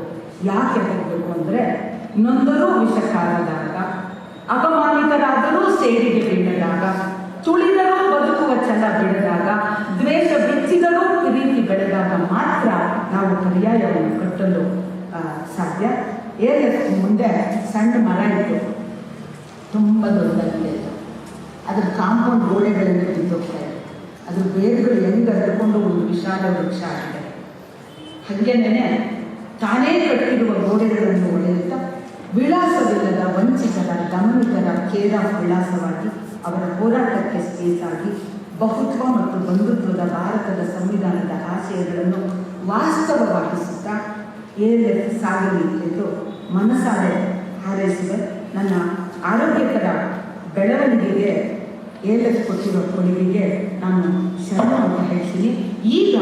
ಯಾಕೆ ಹೋಗಬೇಕು ಅಂದರೆ, ನೊಂದರೂ ವಿಷಕಾರದಾಗ, ಅಪಮಾನಿತರಾದರೂ ಸೇಡಿಗೆ ಬೀಳದಾಗ, ತುಳಿದರೂ ಬದುಕುವ ಛಲ ಬೆಳೆದಾಗ, ದ್ವೇಷ ಬಿಚ್ಚಿದರೂ ಪ್ರೀತಿ ಬೆಳೆದಾಗ ಮಾತ್ರ ನಾವು ಪರ್ಯಾಯವನ್ನು ಕಟ್ಟಲು ಸಾಧ್ಯ. ALF ಮುಂದೆ ಸಣ್ಣ ಮರ ಇತ್ತು, ತುಂಬ ದೊಡ್ಡದಾಗಿದೆ. ಅದ್ರ ಕಾಂಪೌಂಡ್ ಗೋಡೆಗಳನ್ನು ಬಿದ್ದೋಗ್ತಾ ಇದೆ. ಅದ್ರ ಬೇರುಗಳು ಹೆಂಗೆ ಹರಡಿಕೊಂಡು ಒಂದು ವಿಶಾಲ ವೃಕ್ಷ ಆಗಿದೆ. ಹಾಗೇನೆ ತಾನೇ ಕಟ್ಟಿರುವ ಗೋಡೆಗಳನ್ನು ಒಡೆಯುತ್ತಾ ವಿಳಾಸವಿಲ್ಲದ ವಂಚಿತರ, ದಮನಿತರ ಕೇರ ವಿಳಾಸವಾಗಿ ಅವರ ಹೋರಾಟಕ್ಕೆ ಸ್ಪೇಸ್ ಆಗಿ ಬಹುತ್ವ ಮತ್ತು ಬಂಧುತ್ವದ ಭಾರತದ ಸಂವಿಧಾನದ ಆಶಯಗಳನ್ನು ವಾಸ್ತವವಾಗಿಸುತ್ತಾ ALF ಸಾಗಲಿ ಎಂದು ಮನಸಾರೆ ಹಾರೈಸಿದೆ. ನನ್ನ ಆರೋಗ್ಯಕರ ಬೆಳವಣಿಗೆಗೆ ALF ಕೊಟ್ಟಿರುವ ಕೊಡುಗೆಗೆ ನಾನು ಶರಣ ಅಂತ ಹೇಳ್ತೀನಿ. ಈಗ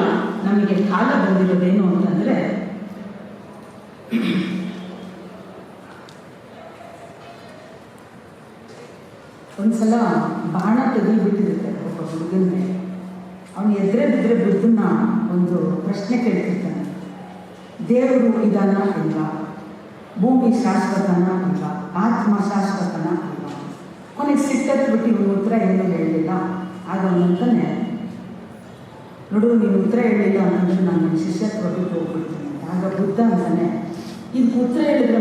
ನಮಗೆ ಕಾಲ ಬಂದಿರೋದೇನು ಅಂತಂದರೆ, ಒಂದ್ಸಲ ಬಾಣ ತೆಗೆದುಬಿಟ್ಟಿರುತ್ತೆ ಒಬ್ಬ ಹುಡುಗನ ಮೇಲೆ. ಅವನು ಎದುರೇ ಬಿದ್ದರೆ ಬುದ್ಧನ ಒಂದು ಪ್ರಶ್ನೆ ಕೇಳ್ತಿರ್ತಾನೆ, ದೇವರು ಇದಾನ ಇಲ್ಲ, ಭೂಮಿ ಶಾಶ್ವತನ ಇಲ್ಲ, ಆತ್ಮ ಶಾಶ್ವತನ ಇಲ್ಲ. ಕೊನೆಗೆ ಸಿಟ್ಟತ್ಬಿಟ್ಟು ಇವನು ಉತ್ತರ ಏನು ಹೇಳಲಿಲ್ಲ. ಆಗ ಅವನಂತಾನೆ, ನೋಡು ನೀನು ಉತ್ತರ ಹೇಳಿಲ್ಲ ಅಂತಂದರೆ ನಾನು ನನ್ನ ಶಿಷ್ಯತ್ವ ಬಿಟ್ಟು ಹೋಗ್ಬಿಡ್ತೀನಿ ಅಂತ. ಆಗ ಬುದ್ಧ ಅಂತಾನೆ, ಇದಕ್ಕೆ ಉತ್ತರ ಹೇಳಿದ್ರೆ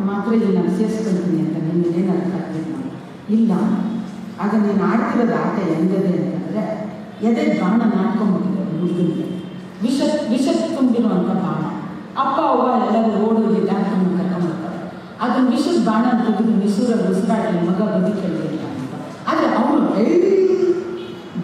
ಮಾತ್ರ ಇಲ್ಲಿ ನಾನು ಸೇರಿಸ್ಕೊಳ್ತೀನಿ ಅಂತ ನಿನ್ನೇನು ಅರ್ಥ ಆಗ್ತೀನಿ ನಾನು ಇಲ್ಲ. ಆಗ ನೀನು ಆಡ್ತಿರೋದು ಆಟ ಹೆಂಗದೆ ಅಂತಂದರೆ, ಎದೆ ಬಾಣ ನಾಟ್ಕೊಂಡ್ಬಿಟ್ಟಿದ್ದಾರೆ ಹುಡುಗನಿಗೆ, ವಿಷ ತುಂಬಿರುವಂಥ ಬಾಣ. ಅಪ್ಪ ಅವ್ವ ಎಲ್ಲರೂ ಓಡೋಗಿ ಡಾಕ್ಟರ್ನ ಕರ್ಕೊಂಡ್ಬರ್ತಾರೆ. ಅದನ್ನು ವಿಷದ ಬಾಣ ತೆಗೆದು ನಿಸೂರಲ್ಲಿ ಉಸಿರಾಡಲಿ ಮಗ ಬದುಕಲಿಲ್ಲ ಅಂತ. ಆದರೆ ಅವನು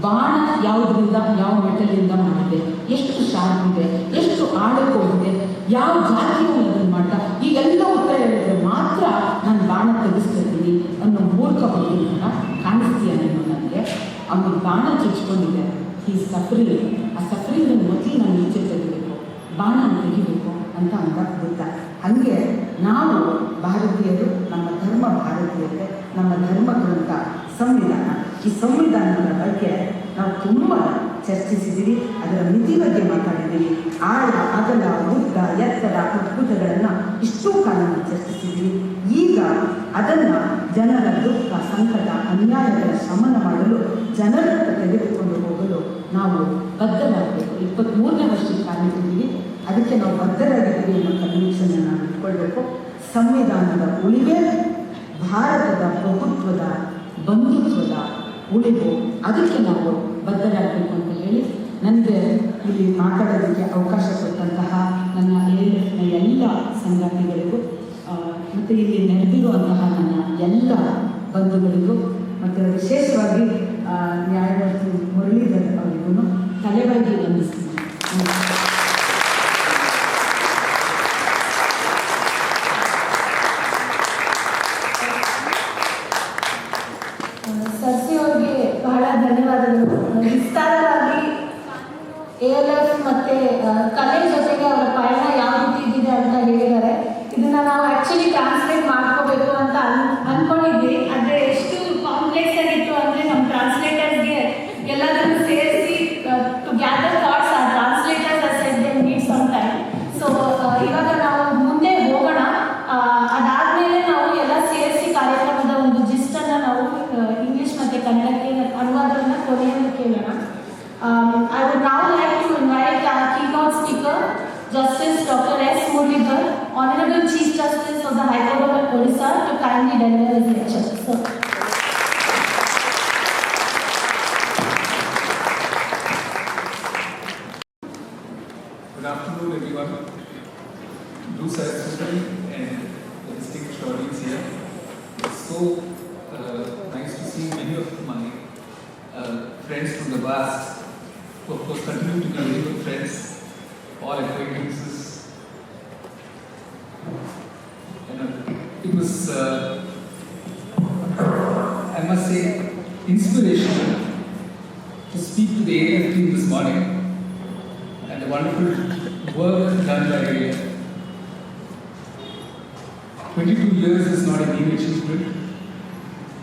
ಬಾಣ ಯಾವುದರಿಂದ, ಯಾವ ಮೆಟಲಿಂದ ಮಾಡಿದೆ, ಎಷ್ಟು ಶಾರ್ಪ್ ಇದೆ, ಎಷ್ಟು ಆಳಕ್ಕೆ ಹೋಗಿದೆ, ಯಾವ ಜಾತಿಯನ್ನು ಅದನ್ನು ಮಾಡ್ದ, ಈಗೆಲ್ಲ ಉತ್ತರ ಹೇಳಿದ್ರೆ ಮಾತ್ರ ನಾನು ಬಾಣ ತೆಗೆಸ್ತಿದ್ದೀನಿ ಅನ್ನೋ ಮೂರ್ಖ ಹುಡುಗನ ಕಾಣಿಸ್ತೀಯ ನೀನು ನನಗೆ. ಅವನಿಗೆ ಬಾಣ ಚುಚ್ಕೊಂಡಿದೆ, ಈ ಸಫರಿಂಗ್, ಆ ಸಫರಿಂಗ್ ಮೊದಲು ನಾನು ಈಚೆ ತೆಗಿಬೇಕು, ಬಾಣ ತೆಗಿಬೇಕು ಅಂತ ಅಂದ ಬುದ್ಧ. ಹಾಗೆ ನಾವು ಭಾರತೀಯರು, ನಮ್ಮ ಧರ್ಮ ಭಾರತೀಯತೆ, ನಮ್ಮ ಧರ್ಮ ಗ್ರಂಥ ಸಂವಿಧಾನ, ಈ ಸಂವಿಧಾನದ ಬಗ್ಗೆ ನಾವು ತುಂಬ ಚರ್ಚಿಸಿದ್ದೀವಿ. ಅದರ ಮಿತಿ ಬಗ್ಗೆ ಮಾತಾಡಿದ್ದೀವಿ. ಆಳ, ಅಗಲ, ಉದ್ದ, ಎತ್ತರ, ಅದ್ಭುತಗಳನ್ನು ಇಷ್ಟೂ ಕಾಲ ನಾವು ಚರ್ಚಿಸಿದ್ದೀವಿ. ಈಗ ಅದನ್ನು ಜನರ ದುಃಖ, ಸಂಕಟ, ಅನ್ಯಾಯಗಳ ಶಮನ ಮಾಡಲು, ಜನರನ್ನು ತೆಗೆದುಕೊಂಡು ಹೋಗಲು ನಾವು ಬದ್ಧರಾಗಬೇಕು. 23ನೇ ವರ್ಷಕ್ಕೆ ಕಾಲಿಟ್ಟಿದ್ದೀವಿ, ಅದಕ್ಕೆ ನಾವು ಬದ್ಧರಾಗಿದ್ದೀವಿ ಅನ್ನೋ ಕನ್ವಿಕ್ಷನ್ ನಾವು ಇಟ್ಕೊಳ್ಬೇಕು. ಸಂವಿಧಾನದ ಉಳಿವೆ, ಭಾರತದ ಪ್ರಭುತ್ವದ, ಬಂಧುತ್ವದ ಉಳಿವು, ಅದಕ್ಕೆ ನಾವು ಬದ್ಧರಾಗಬೇಕು ಅಂತ ಹೇಳಿ, ನನಗೆ ಇಲ್ಲಿ ಮಾತಾಡೋದಕ್ಕೆ ಅವಕಾಶ ಕೊಟ್ಟಂತಹ ನನ್ನ ALFನ ಎಲ್ಲ ಸಂಗಾತಿಗಳಿಗೂ ಮತ್ತು ಇಲ್ಲಿ ನೆರೆದಿರುವಂತಹ ನನ್ನ ಎಲ್ಲ ಬಂಧುಗಳಿಗೂ ಮತ್ತು ವಿಶೇಷವಾಗಿ ನ್ಯಾಯಮೂರ್ತಿ ಮುರಳೀಧರ್ ಅವರಿಗೂ ತಲೆಬಾಗಿ ವಂದಿಸ್ತೀನಿ. ಧನ್ಯವಾದಗಳು. ವಿಸ್ತಾರವಾಗಿ ALF ಮತ್ತೆ ಕಲೆ ಜೊತೆಗೆ ಅವರ ಪಯಣ ಯಾವ ರೀತಿ ಇದ್ದಿದೆ ಅಂತ ಹೇಳಿದ್ದಾರೆ. ಇದನ್ನ ನಾವು ಆಕ್ಚುಲಿ ಟ್ರಾನ್ಸ್ಲೇಟ್ ಮಾಡ್ಕೋಬೇಕು ಅಂತ ಅನ್ಕೊಂಡಿದ್ವಿ. ಆದರೆ ಎಷ್ಟು ಕಾಂಪ್ಲೆಕ್ಸ್ ಆಗಿತ್ತು ಅಂದರೆ ನಮ್ಮ ಟ್ರಾನ್ಸ್ಲೇಟರ್ಸ್ಗೆ ಎಲ್ಲದನ್ನು ಸೇರಿಸಿ ಟು ಗ್ಯಾದರ್ ಥಾಟ್ಸ್ ಆ translators said they need some time. So ಇವಾಗ ನಾವು ಮುಂದೆ ಹೋಗೋಣ. ಅದಾದಮೇಲೆ ನಾವು ಎಲ್ಲ ಸೇರಿಸಿ ಕಾರ್ಯಕ್ರಮದ ಒಂದು ಜಿಸ್ಟನ್ನು ನಾವು ಇಂಗ್ಲಿಷ್ ಮತ್ತು ಕನ್ನಡಕ್ಕೆ ಅನುವಾದವನ್ನು ಕೊನೆಯಲ್ಲಿ ಕೇಳೋಣ. I would now like to invite our keynote speaker, Justice Dr. S. Muralidhar, Honorable Chief Justice of the High Court of Orissa, to kindly deliver his lecture. So, good afternoon, everyone. Do Saraswati and the distinguished audience here. It's so nice to see many of my friends from the past, who of course continue to be very good friends, all acquaintances. And it was, I must say, inspirational to speak to the ALF team this morning and the wonderful work done by ALF. 22 years is not a new achievement,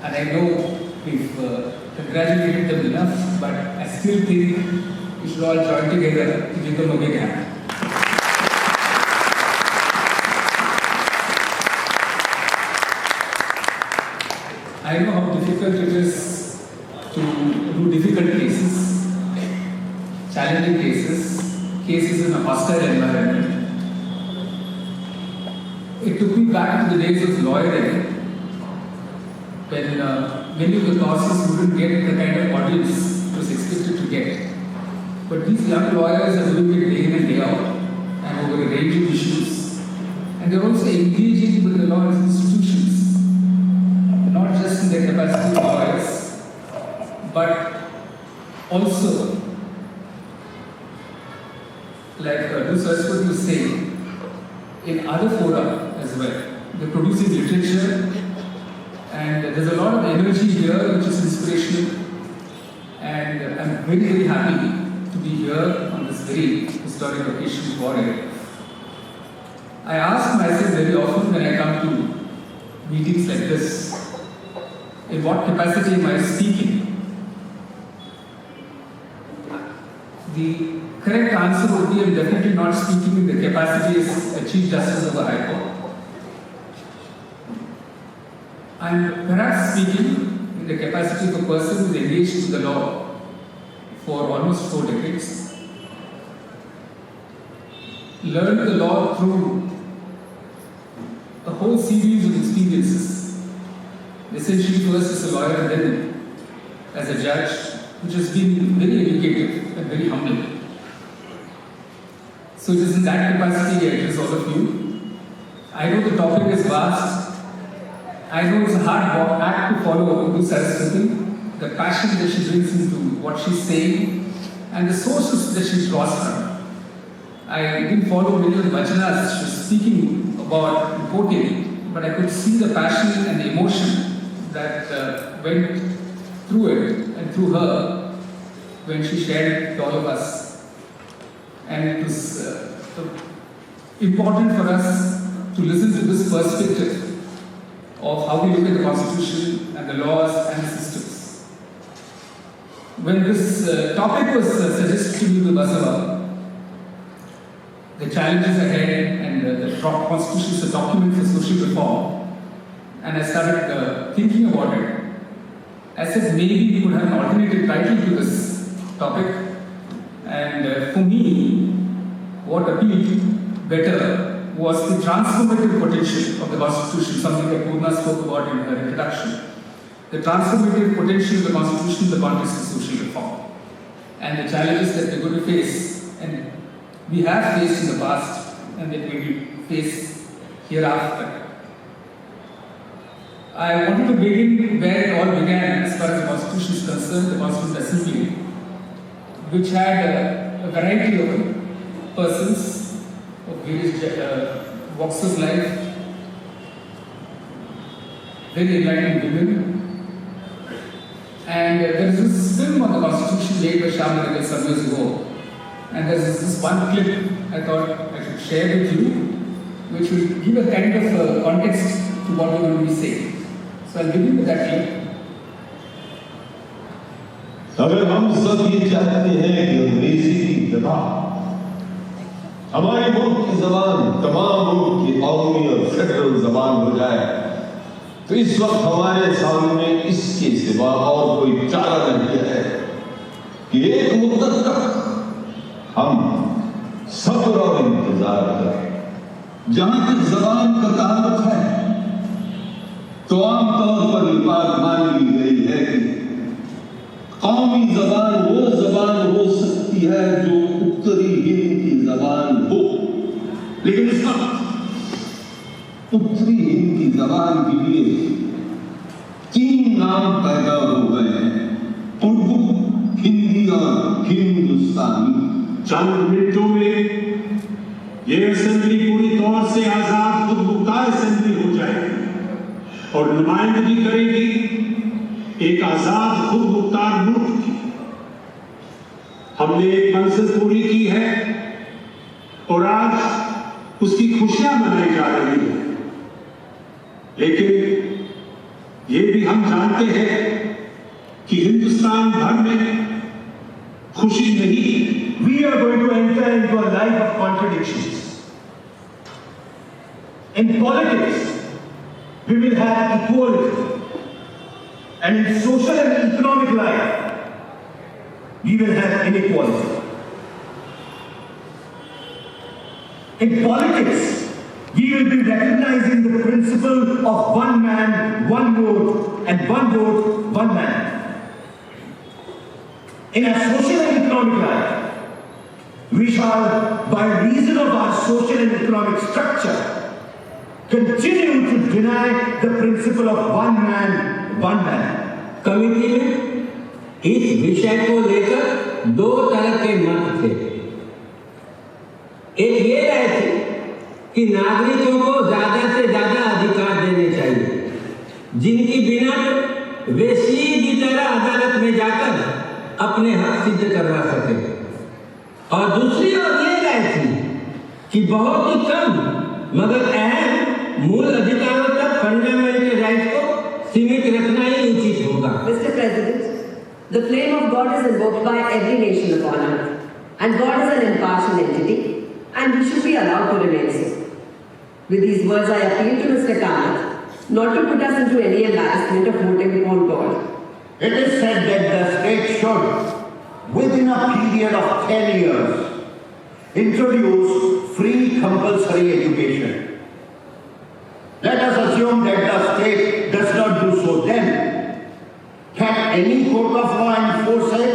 and I know we've congratulated them enough, but I still think we should all join together to give them a big hand. I know how difficult it is to do difficult cases, challenging cases in a hostile environment. It took me back to the days of lawyering, when many of the causes wouldn't get the kind of audience it was expected to get. But these young lawyers are doing it day in and day out, and over a range of issues. And they're also engaging with the law institutions, not just in their capacity of lawyers, but also, like Saraswati was saying, in other fora as well. They're producing literature, and there's a lot of energy here which is inspirational, and I'm very, very happy to be here on this very historic occasion for it. I ask myself very often when I come to meetings like this, in what capacity am I speaking? The correct answer would be I'm definitely not speaking in the capacity as a Chief Justice of the High Court. I'm perhaps speaking in the capacity of a person who is engaged in the law for almost 4 decades, learned the law through a whole series of experiences, essentially first as a lawyer and then as a judge, which has been very educative and very humbling. So it is in that capacity I address all of you. I know the topic is vast. I know it's a hard act to follow to Saraswati, the passion that she brings into what she's saying and the sources that she draws from. I didn't follow many of the vachanas she was speaking about, reporting, but I could see the passion and the emotion that went through it and through her when she shared it with all of us. And it was important for us to listen to this perspective of how we look at the Constitution and the laws and the systems. When this topic was suggested to me by Basawa, the challenges ahead and the Constitution is a document for social reform, and I started thinking about it, I said maybe we could have an alternative title to this topic. And for me, what appealed better was the transformative potential of the Constitution, something that Poorna spoke about in her introduction. The transformative potential of the Constitution in the context of social reform and the challenges that we're going to face, and we have faced in the past and that we will face hereafter. I wanted to begin where it all began as far as the Constitution is concerned, the Constituent Assembly, which had a variety of persons of various walks of life, very enlightened women. And there is this film on the Constitution made by Shyam some years ago. And there is this one clip I thought I should share with you, which will give a kind of context to what we are going to be saying. So I'll begin with that clip. अगर हम सब ये चाहते हैं कि अंग्रेजी की जबान हमारे मुल्क की जबान तमाम मुल्क की कौमी और फेडरल जबान हो जाए, तो इस वक्त हमारे सामने इसके सिवा और कोई चारा नहीं है कि एक मुद्दत तक हम सब्र और इंतजार करें। जहां तक जबान का ताल्लुक है, तो आमतौर पर ये बात मान ली गई है कि कौमी जबान वो जबान हो सकती है जो उत्तरी हिंद की जबान हो, लेकिन इस वक्त उत्तरी हिंद की जबान के लिए 3 नाम पैदा हो गए हैं: उर्दू, हिंदी और हिंदुस्तानी। चंद मिनटों में ये असेंबली पूरी तौर से आजाद खुद मुख्तार असेंबली हो जाएगी और नुमाइंदगी करेगी एक आजाद खुद मुख्तार मुल्क की। हमने एक मंजिल पूरी की है और आज उसकी खुशियां मनाई जा रही है, लेकिन ये भी हम जानते हैं कि हिंदुस्तान भर में खुशी नहीं है। We are going to enter into a life of contradictions. In politics, we will have equality. And in social and economic life, we will have inequality. In politics, we will be recognizing the principle of one man, one vote, and one vote, one man. In our social and economic life, we shall, by reason of our social and economic structure, continue to deny the principle of one man, one man. Committee में इस विषय को लेकर 2 तरह के मत थे। एक ये राय थी कि नागरिकों को ज्यादा से ज्यादा अधिकार देने चाहिए, जिनकी बिना वे सीधी तरह अदालत में जाकर अपने हक सिद्ध करवा सके। और दूसरी ओर ये राय थी कि बहुत ही कम मगर अहम मूल अधिकारों तक फंडामेंटल राइट को सीमित रखना ही उचित होगा। Mr. President, the flame of God is invoked by every nation upon earth, and God is an impartial entity, and he should be allowed to remain so. With these words, I appeal to Mr. Kamath not to put us into any embarrassment of voting upon God. It is said that the state should, within a period of 10 years, introduce free compulsory education. Let us assume that the state does not do so. Then, can any court of law enforce it?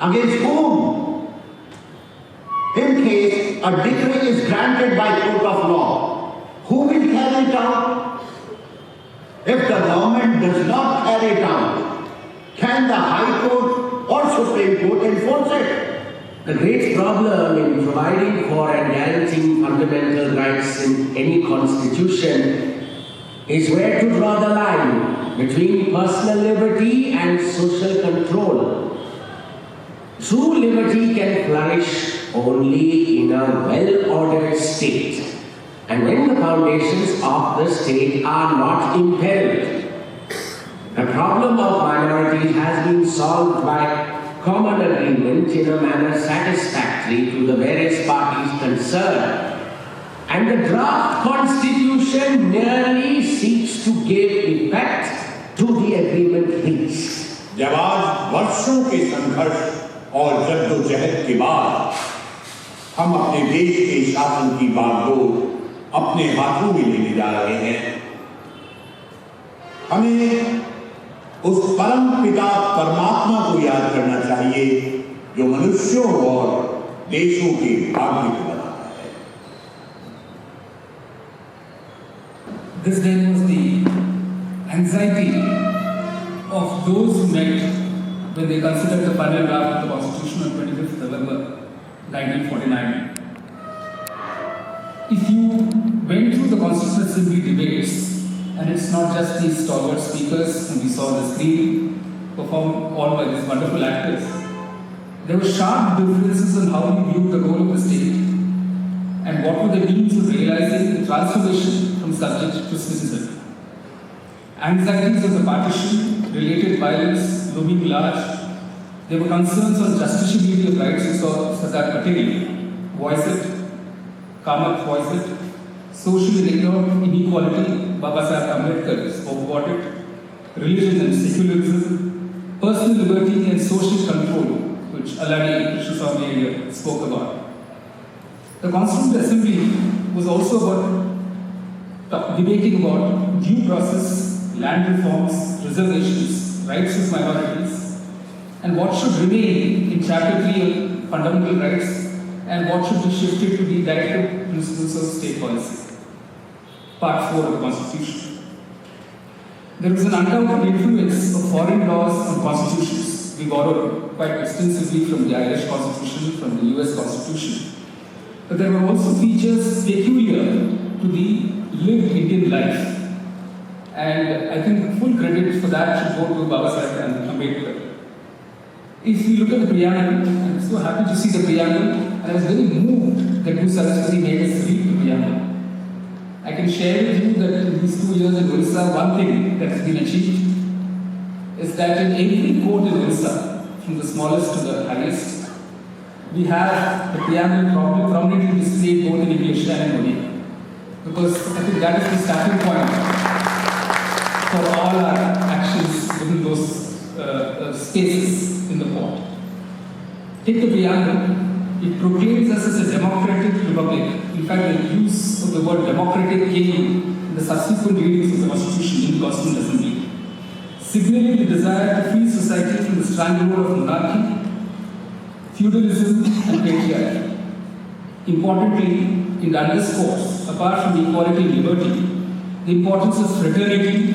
Against whom? In case a decree is granted by court of law, who will carry it out? If the government does not carry it out, can the High Court or Supreme Court enforce it? The great problem in providing for and guaranteeing fundamental rights in any constitution is where to draw the line between personal liberty and social control. True liberty can flourish only in a well-ordered state, and when the foundations of the state are not imperiled. The problem of minorities has been solved by common agreement in a manner satisfactory to the various parties concerned, and the draft constitution merely seeks to give effect to the agreement reached. जब आज वर्षों के संघर्ष और जद्दोजहद के बाद हम अपने देश के शासन की बागडोर अपने हाथों में लेने जा रहे हैं, हमें उस परम पिता परमात्मा को याद करना चाहिए जो मनुष्यों और देशों के भाग्य को बनाता है। This then was the anxiety of those who met when they considered the final draft of the Constitution on 25th November 1949. If you went through the Constitutional Assembly debates, and it's not just these stalwart speakers whom we saw on the screen performed all by these wonderful actors, there were sharp differences on how we viewed the role of the state and what were the means of realizing the transformation from subject to citizen. Anxieties of the partition, related violence looming large, there were concerns on justiciability of rights. We saw Sardar Patel voice it, Kamath voice it, social and economic inequality, Babasaheb Ambedkar spoke about it, religion and secularism, personal liberty and social control, which Alani Krishnaswamy spoke about. The Constituent Assembly was also about debating about due process, land reforms, reservations, rights of minorities, and what should remain in Chapter 3 of Fundamental Rights and what should be shifted to the directive principles of state policy. Part 4 of the Constitution. There was an undoubted influence of foreign laws on constitutions. We borrowed quite extensively from the Irish Constitution, from the US Constitution. But there were also features peculiar to the lived Indian life. And I think full credit for that should go to Babasaheb and Ambedkar. If we look at the preamble, I'm so happy to see the preamble, and I was very moved that Saraswati made us read the preamble. I can share with you that in these 2 years in Orissa, one thing that has been achieved is that in every court in Orissa, from the smallest to the highest, we have the preamble prominently displayed both in English and in Odia. Because I think that is the starting point for all our actions within those spaces in the court. Take the preamble. It proclaims us as a democratic republic. In fact, the use of the word democratic came in the subsequent readings of the Constitution in the Constituent Assembly, signaling the desire to free society from the stranglehold of monarchy, feudalism, and patriarchy. Importantly, it underscores, apart from equality and liberty, the importance of fraternity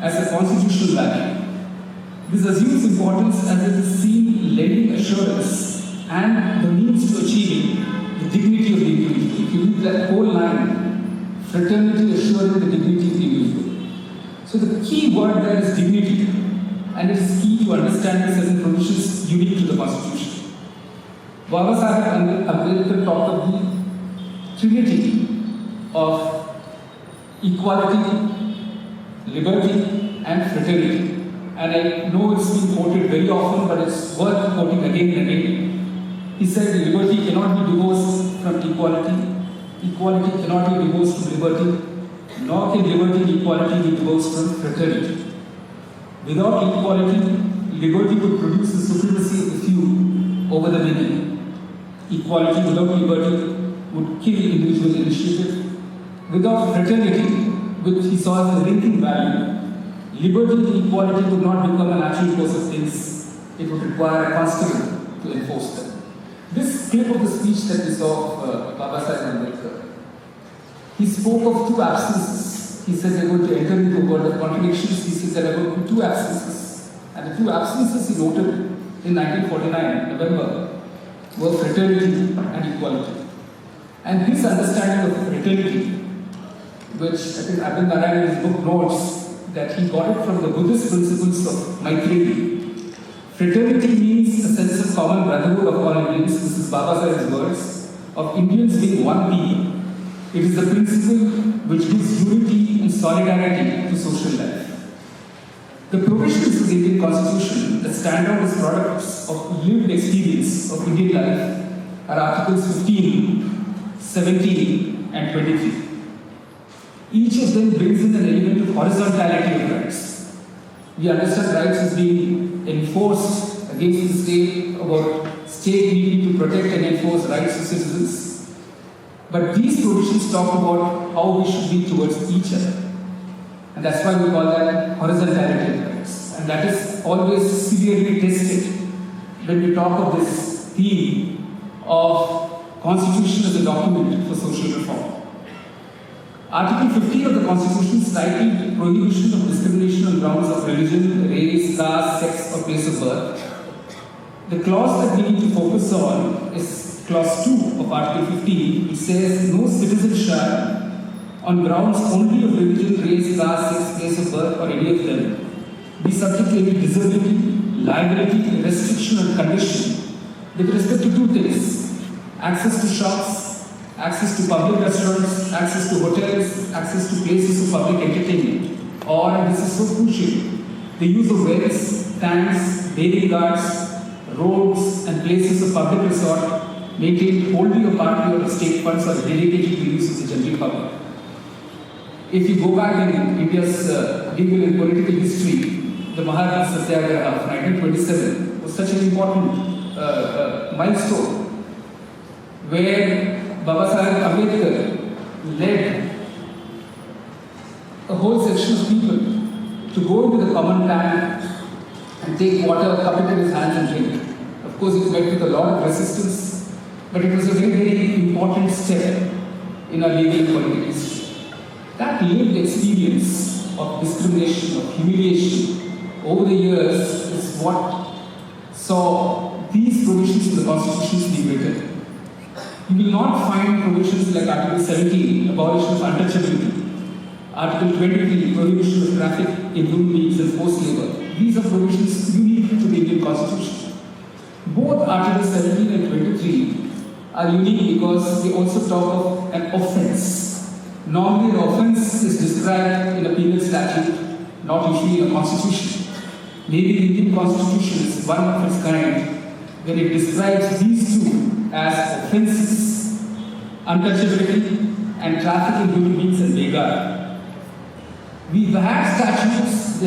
as a constitutional value. This assumes importance as it is seen lending assurance and the means to achieving the dignity of the individual. If you read that whole line, fraternity assuring the dignity of the individual. So the key word there is dignity, and it is key to understand the certain provisions unique to the Constitution. Babasaheb Ambedkar talked of the Trinity of equality, liberty, and fraternity. And I know it's been quoted very often, but it's worth quoting again and again. He said, liberty cannot be divorced from equality, equality cannot be divorced from liberty, nor can liberty and equality be divorced from fraternity. Without equality, liberty would produce the supremacy of the few over the many. Equality without liberty would kill individual initiative. Without fraternity, which he saw as a linking value, liberty and equality would not become a natural course of things. It would require a constable to enforce them. This clip of the speech that we saw of Babasaheb, he spoke of two absences. He said they're going to enter into a world of contradictions. He said there are going to be two absences. And the two absences he noted in 1949, November, were fraternity and equality. And his understanding of fraternity, which I think Abin Narayan in his book notes, that he got it from the Buddhist principles of Maitreyi. Fraternity means a sense of common brotherhood of all Indians. This is Babasaheb's words, of Indians being one being. It is the principle which gives unity and solidarity to social life. The provisions of the Indian Constitution that stand out as products of lived experience of Indian life are Articles 15, 17, and 23. Each of them brings in an element of horizontality of rights. We understand rights as being enforced against the state, about state needing to protect and enforce rights of citizens. But these provisions talk about how we should be towards each other. And that's why we call that horizontality of rights. And that is always severely tested when we talk of this theme of Constitution as a document for social reform. Article 15 of the Constitution is titled Prohibition of Discrimination on Grounds of Religion, Race, Caste, Sex, or Place of Birth. The clause that we need to focus on is Clause 2 of Article 15, which says, no citizen shall, on grounds only of religion, race, caste, sex, place of birth, or any of them, be subject to any disability, liability, restriction, or condition with respect to two things: access to shops, access to public restaurants, access to hotels, access to places of public entertainment, or, and this is so crucial, the use of wells, tanks, bathing guards, roads, and places of public resort maintained wholly or partly out of state funds or delegated to the use of the general public. If you go back in India's legal and political history, the Maharana Satyagraha of 1927 was such an important milestone where Babasaheb Ambedkar led a whole section of people to go into the common tank and take water, cup it in his hands and drink. Of course, it met with a lot of resistance, but it was a very, very important step in our legal and political history. That lived experience of discrimination, of humiliation over the years is what saw these provisions in the Constitution being written. You will not find provisions like Article 17, abolition of untouchability, Article 23, prohibition of traffic in human beings and forced labor. These are provisions unique to the Indian Constitution. Both Articles 17 and 23 are unique because they also talk of an offence. Normally, an offence is described in a penal statute, not usually in a constitution. Maybe the Indian Constitution is one of its kind when it describes these two as offences: untouchability and traffic in human beings and begar. We have statutes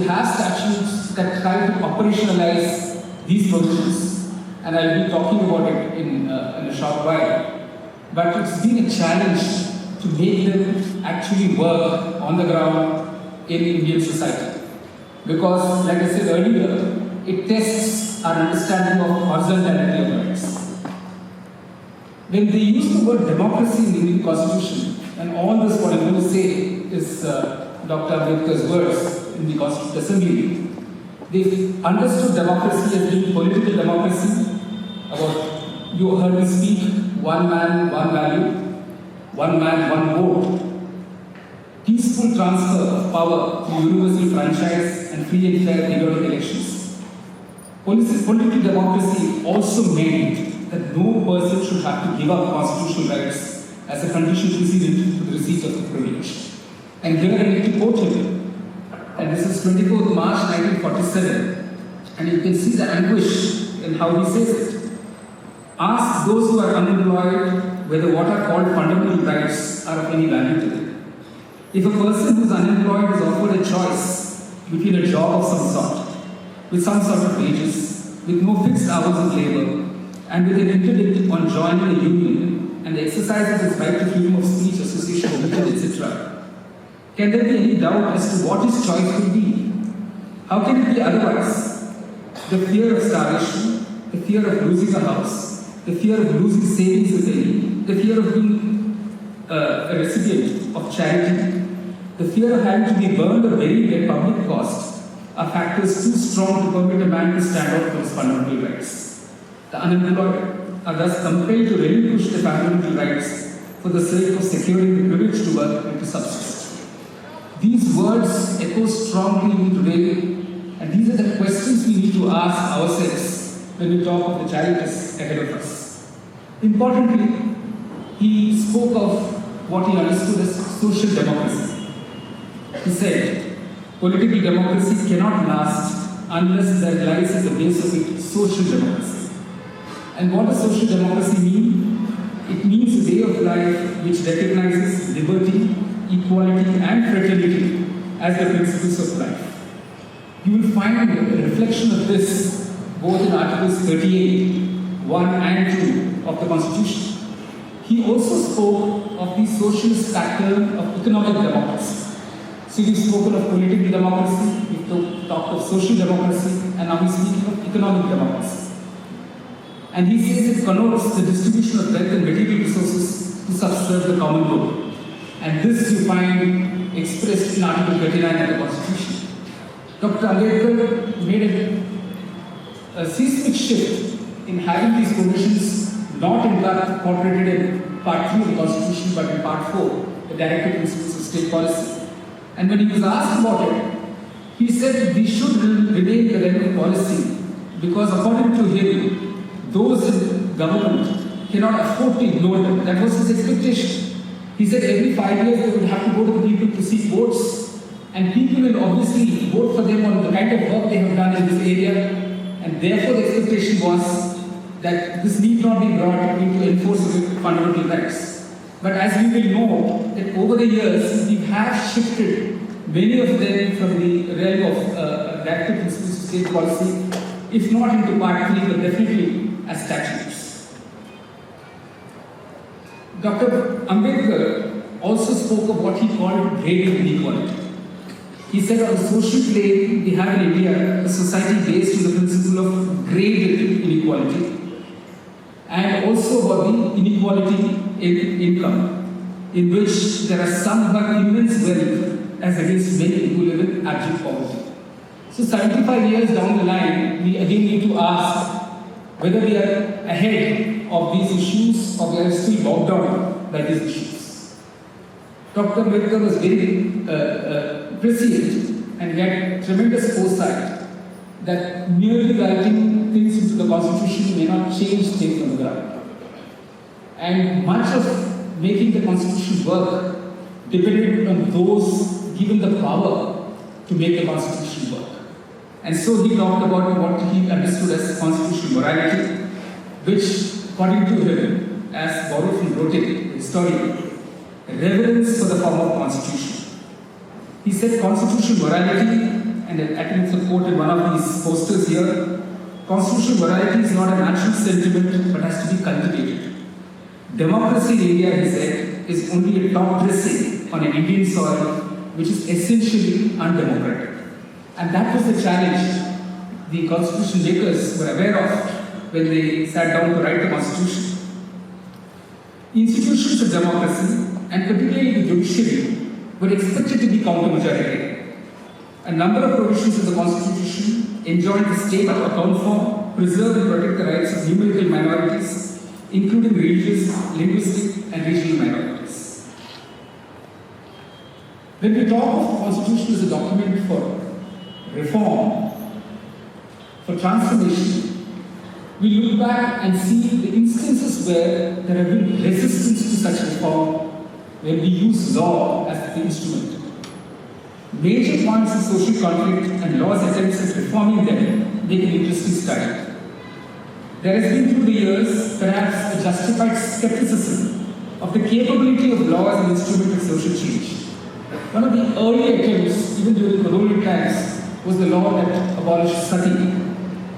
that try to operationalize these provisions, and I'll be talking about it in a short while. But it's been a challenge to make them actually work on the ground in Indian society. Because, like I said earlier, it tests our understanding of horizontality of rights. When they use the word democracy in the Indian Constitution, and all this what I'm going to say is Dr. Ambedkar's words in the Constituent Assembly, they understood democracy as being political democracy, about, you heard me speak, one man, one value, one man, one vote, peaceful transfer of power through universal franchise and free and fair periodic elections. Political democracy also meant that no person should have to give up constitutional rights as a condition precedent to the receipt of the privilege. And here I need to quote him. And this is 24th March 1947. And you can see the anguish in how he says it. Ask those who are unemployed whether what are called fundamental rights are of any value to them. If a person who is unemployed is offered a choice between a job of some sort, with some sort of wages, with no fixed hours of labor, and with an interdict on joining a union and the exercise of his right to freedom of speech, association, religion, etc., can there be any doubt as to what his choice will be? How can it be otherwise? The fear of starvation, the fear of losing a house, the fear of losing savings if any, the fear of being a recipient of charity, the fear of having to be burned or buried at public cost are factors too strong to permit a man to stand up for his fundamental rights. The unemployed are thus compelled to relinquish their fundamental rights for the sake of securing the privilege to work and to subsist. These words echo strongly in today, and these are the questions we need to ask ourselves when we talk of the challenges ahead of us. Importantly, he spoke of what he understood as social democracy. He said, political democracy cannot last unless there lies at the base of it social democracy. And what does social democracy mean? It means a way of life which recognizes liberty, equality, and fraternity as the principles of life. You will find a reflection of this both in Articles 38, 1 and 2 of the Constitution. He also spoke of the socialist pattern of economic democracy. So we've spoken of political democracy, we've talked of social democracy, and now we're speaking of economic democracy. And he says it connotes the distribution of wealth and material resources to subserve the common good. And this you find expressed in Article 39 of the Constitution. Dr. Ambedkar made a seismic shift in having these provisions not incorporated in Part 3 of the Constitution but in Part 4, the Directive Principles of State Policy. And when he was asked about it, he said we should remain the relevant policy because according to him, those in government cannot afford to ignore them. That was his expectation. He said every 5 years they would have to go to the people to seek votes, and people will obviously vote for them on the kind of work they have done in this area, and therefore the expectation was that this need not be brought into enforceable fundamental rights. But as we will know, that over the years, we have shifted many of them from the realm of Directive Principles of State Policy, if not into Part 3, but definitely as statutes. Dr. Ambedkar also spoke of what he called graded inequality. He said on the social plane, we have in India a society based on the principle of graded inequality, and also about the inequality in income, in which there are some who have immense wealth as against many who live in abject poverty. So 75 years down the line, we again need to ask whether we are ahead of these issues or we are still bogged down by these issues. Dr. Ambedkar was very prescient and he had tremendous foresight that merely writing things into the Constitution may not change things on the ground. And much of making the Constitution work depended on those given the power to make the Constitution work. And so he talked about what he understood as constitutional morality, which, according to him, as borrowed from Rote, the historian, reverence for the form of Constitution. He said constitutional morality, and I think it's a quote in one of these posters here, constitutional morality is not a natural sentiment but has to be cultivated. Democracy in India, he said, is only a top dressing on an Indian soil which is essentially undemocratic. And that was the challenge the constitution makers were aware of when they sat down to write the Constitution. Institutions of democracy, and particularly the judiciary, were expected to be counter-majoritarian. A number of provisions of the Constitution enjoined the state to account for, preserve and protect the rights of numerical minorities, including religious, linguistic and regional minorities. When we talk of Constitution as a document for reform, for transformation, we look back and see the instances where there have been resistance to such reform, where we use law as the instrument. Major points of social conflict and law's attempts at reforming them make an interesting study. There has been through the years perhaps a justified skepticism of the capability of law as an instrument of social change. One of the early attempts, even during colonial times, was the law that abolished sati,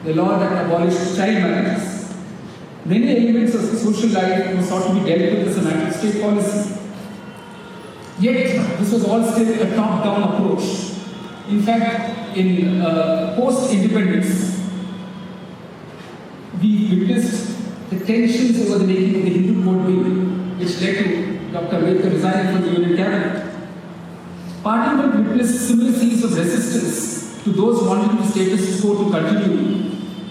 the law that abolished child marriages. Many elements of social life were sought to be dealt with as a matter of state policy. Yet, this was all still a top-down approach. In fact, in post-independence, we witnessed the tensions over the making of the Hindu Code Bill, which led to Dr. Ambedkar resigning from the Union Cabinet. Parliament witnessed similar scenes of resistance to those wanting the status quo to continue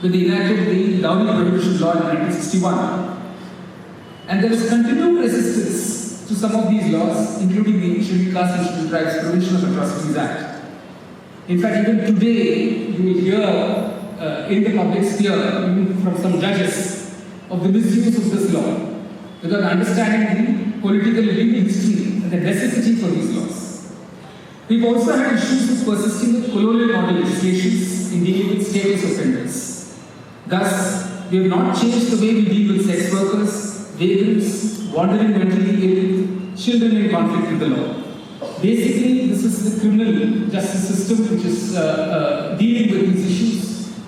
when they enacted the Dowry Prohibition Law in 1961. And there was continued resistance to some of these laws, including the Scheduled Caste and Scheduled Tribes Prevention of Atrocities Act. In fact, even today, you will hear in the public sphere, even from some judges, of the misuse of this law, without understanding the political legal history and the necessity for these laws. We've also had issues with persisting with colonial model legislations in dealing with status offenders. Thus, we have not changed the way we deal with sex workers, vagrants, wandering mentally ill, children in conflict with the law. Basically, this is the criminal justice system which is dealing with these issues.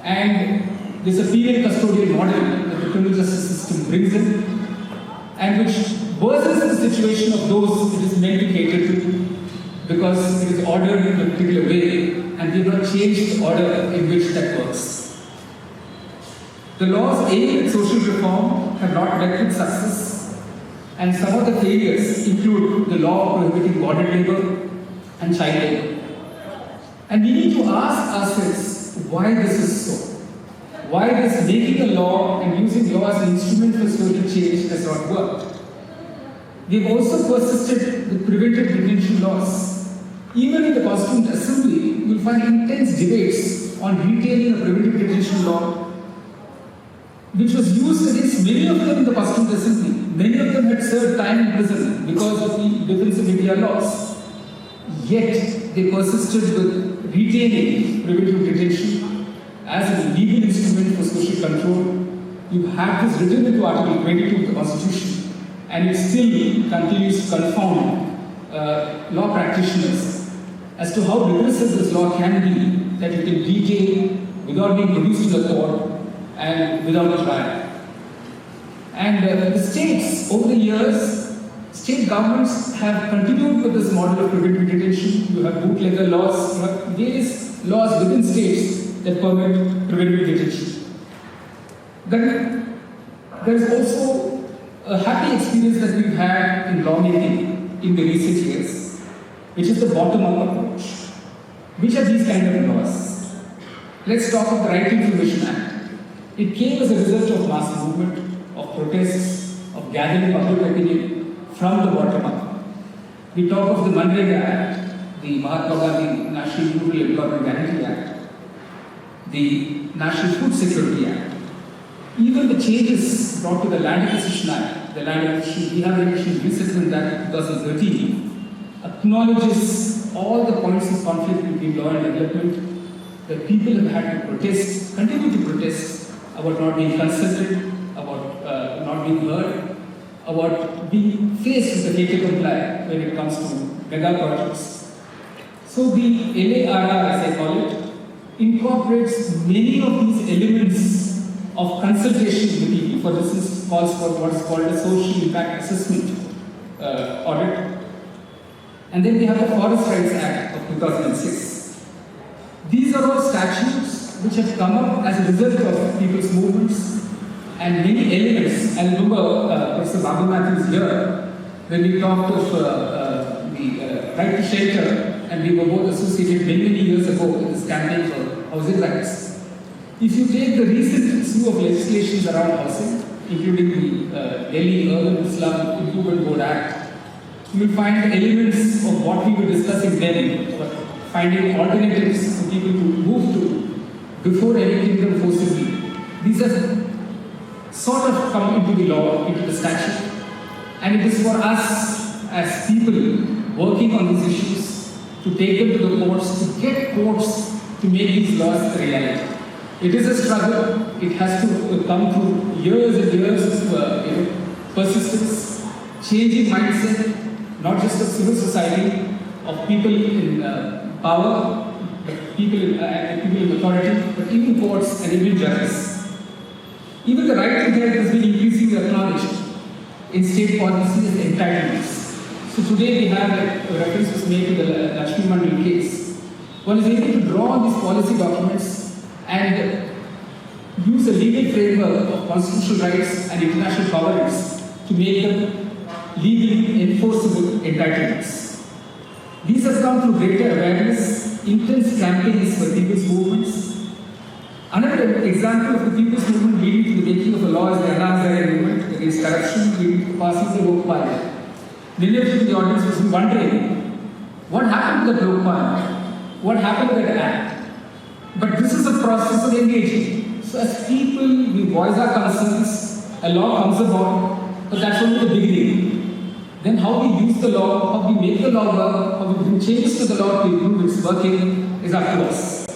And there's a penal custodial model that the criminal justice system brings in, and which worsens the situation of those it is meant to cater to, because it is ordered in a particular way, and we have not changed the order in which that works. The laws aimed at social reform have not met with success, and some of the failures include the law prohibiting bonded labor and child labor. And we need to ask ourselves why this is so. Why this making a law and using law as an instrument for social change has not worked. We have also persisted with preventive detention laws. Even in the Constituent Assembly, you will find intense debates on retaining a preventive detention law, which was used against many of them in the Constituent Assembly. Many of them had served time in prison because of the Defense of India laws. Yet, they persisted with retaining preventive detention as a legal instrument for social control. You have this written into Article 22 of the Constitution, and it still continues to confound law practitioners as to how regressive this law can be, that you can detain without being produced to the court and without a trial. And the states, over the years, state governments have continued with this model of preventive detention. You have bootlegger laws, you have various laws within states that permit preventive detention. Then there is also a happy experience that we've had in lawmaking in the recent years, which is the bottom-up approach. Which are these kind of laws? Let's talk of the Right to Information Act. It came as a result of mass movement, of protests, of gathering public opinion from the bottom up. We talk of the Muralidhar Act, the Mahatma Gandhi National Rural Employment Guarantee Act, the National Food Security Act. Even the changes brought to the Land Acquisition Act, the Land Acquisition Rehabilitation Resettlement Act 2013, acknowledges all the points of conflict between law and development, where people have had to protest, continue to protest about not being consulted, about not being heard, about being faced with the fait accompli when it comes to mega projects. So the LARR, as I call it, incorporates many of these elements of consultation with the people. For instance, calls for what is called a social impact assessment audit. And then we have the Forest Rights Act of 2006. These are all statutes which have come up as a result of people's movements, and many elements. I remember Professor Babu Matthews here when we talked of the right to shelter, and we were both associated many years ago with this campaign for housing rights. If you take the recent slew of legislations around housing, including the Delhi Urban Slum Improvement Board Act, you will find elements of what we were discussing then, about finding alternatives for people to move to before evicting them forcibly. These These have sort of come into the law, into the statute, and it is for us as people working on these issues to take them to the courts, to get courts to make these laws a reality. It is a struggle. It has to come through years and years of persistence, changing mindset, not just of civil society, of people in power, people in authority, but even courts and even judges. Even the right to health has been increasingly acknowledged in state policies and entitlements. So today we have a reference was made to the Lakshmi Mandal case. One is able to draw on these policy documents and use a legal framework of constitutional rights and international covenants to make them legally enforceable entitlements. These have come through greater awareness, intense campaigns for people's movements. Another example of the people's movement leading to the making of a law is the Anna movement against corruption leading to passing the Lokpal. Many of you in the audience must be wondering, what happened to the Lokpal? What happened to that act? But this is a process of engaging. So as people, we voice our concerns, a law comes about, but that's only the beginning. Then how we use the law, how we make the law work, how we bring changes to the law to improve its working is up to us.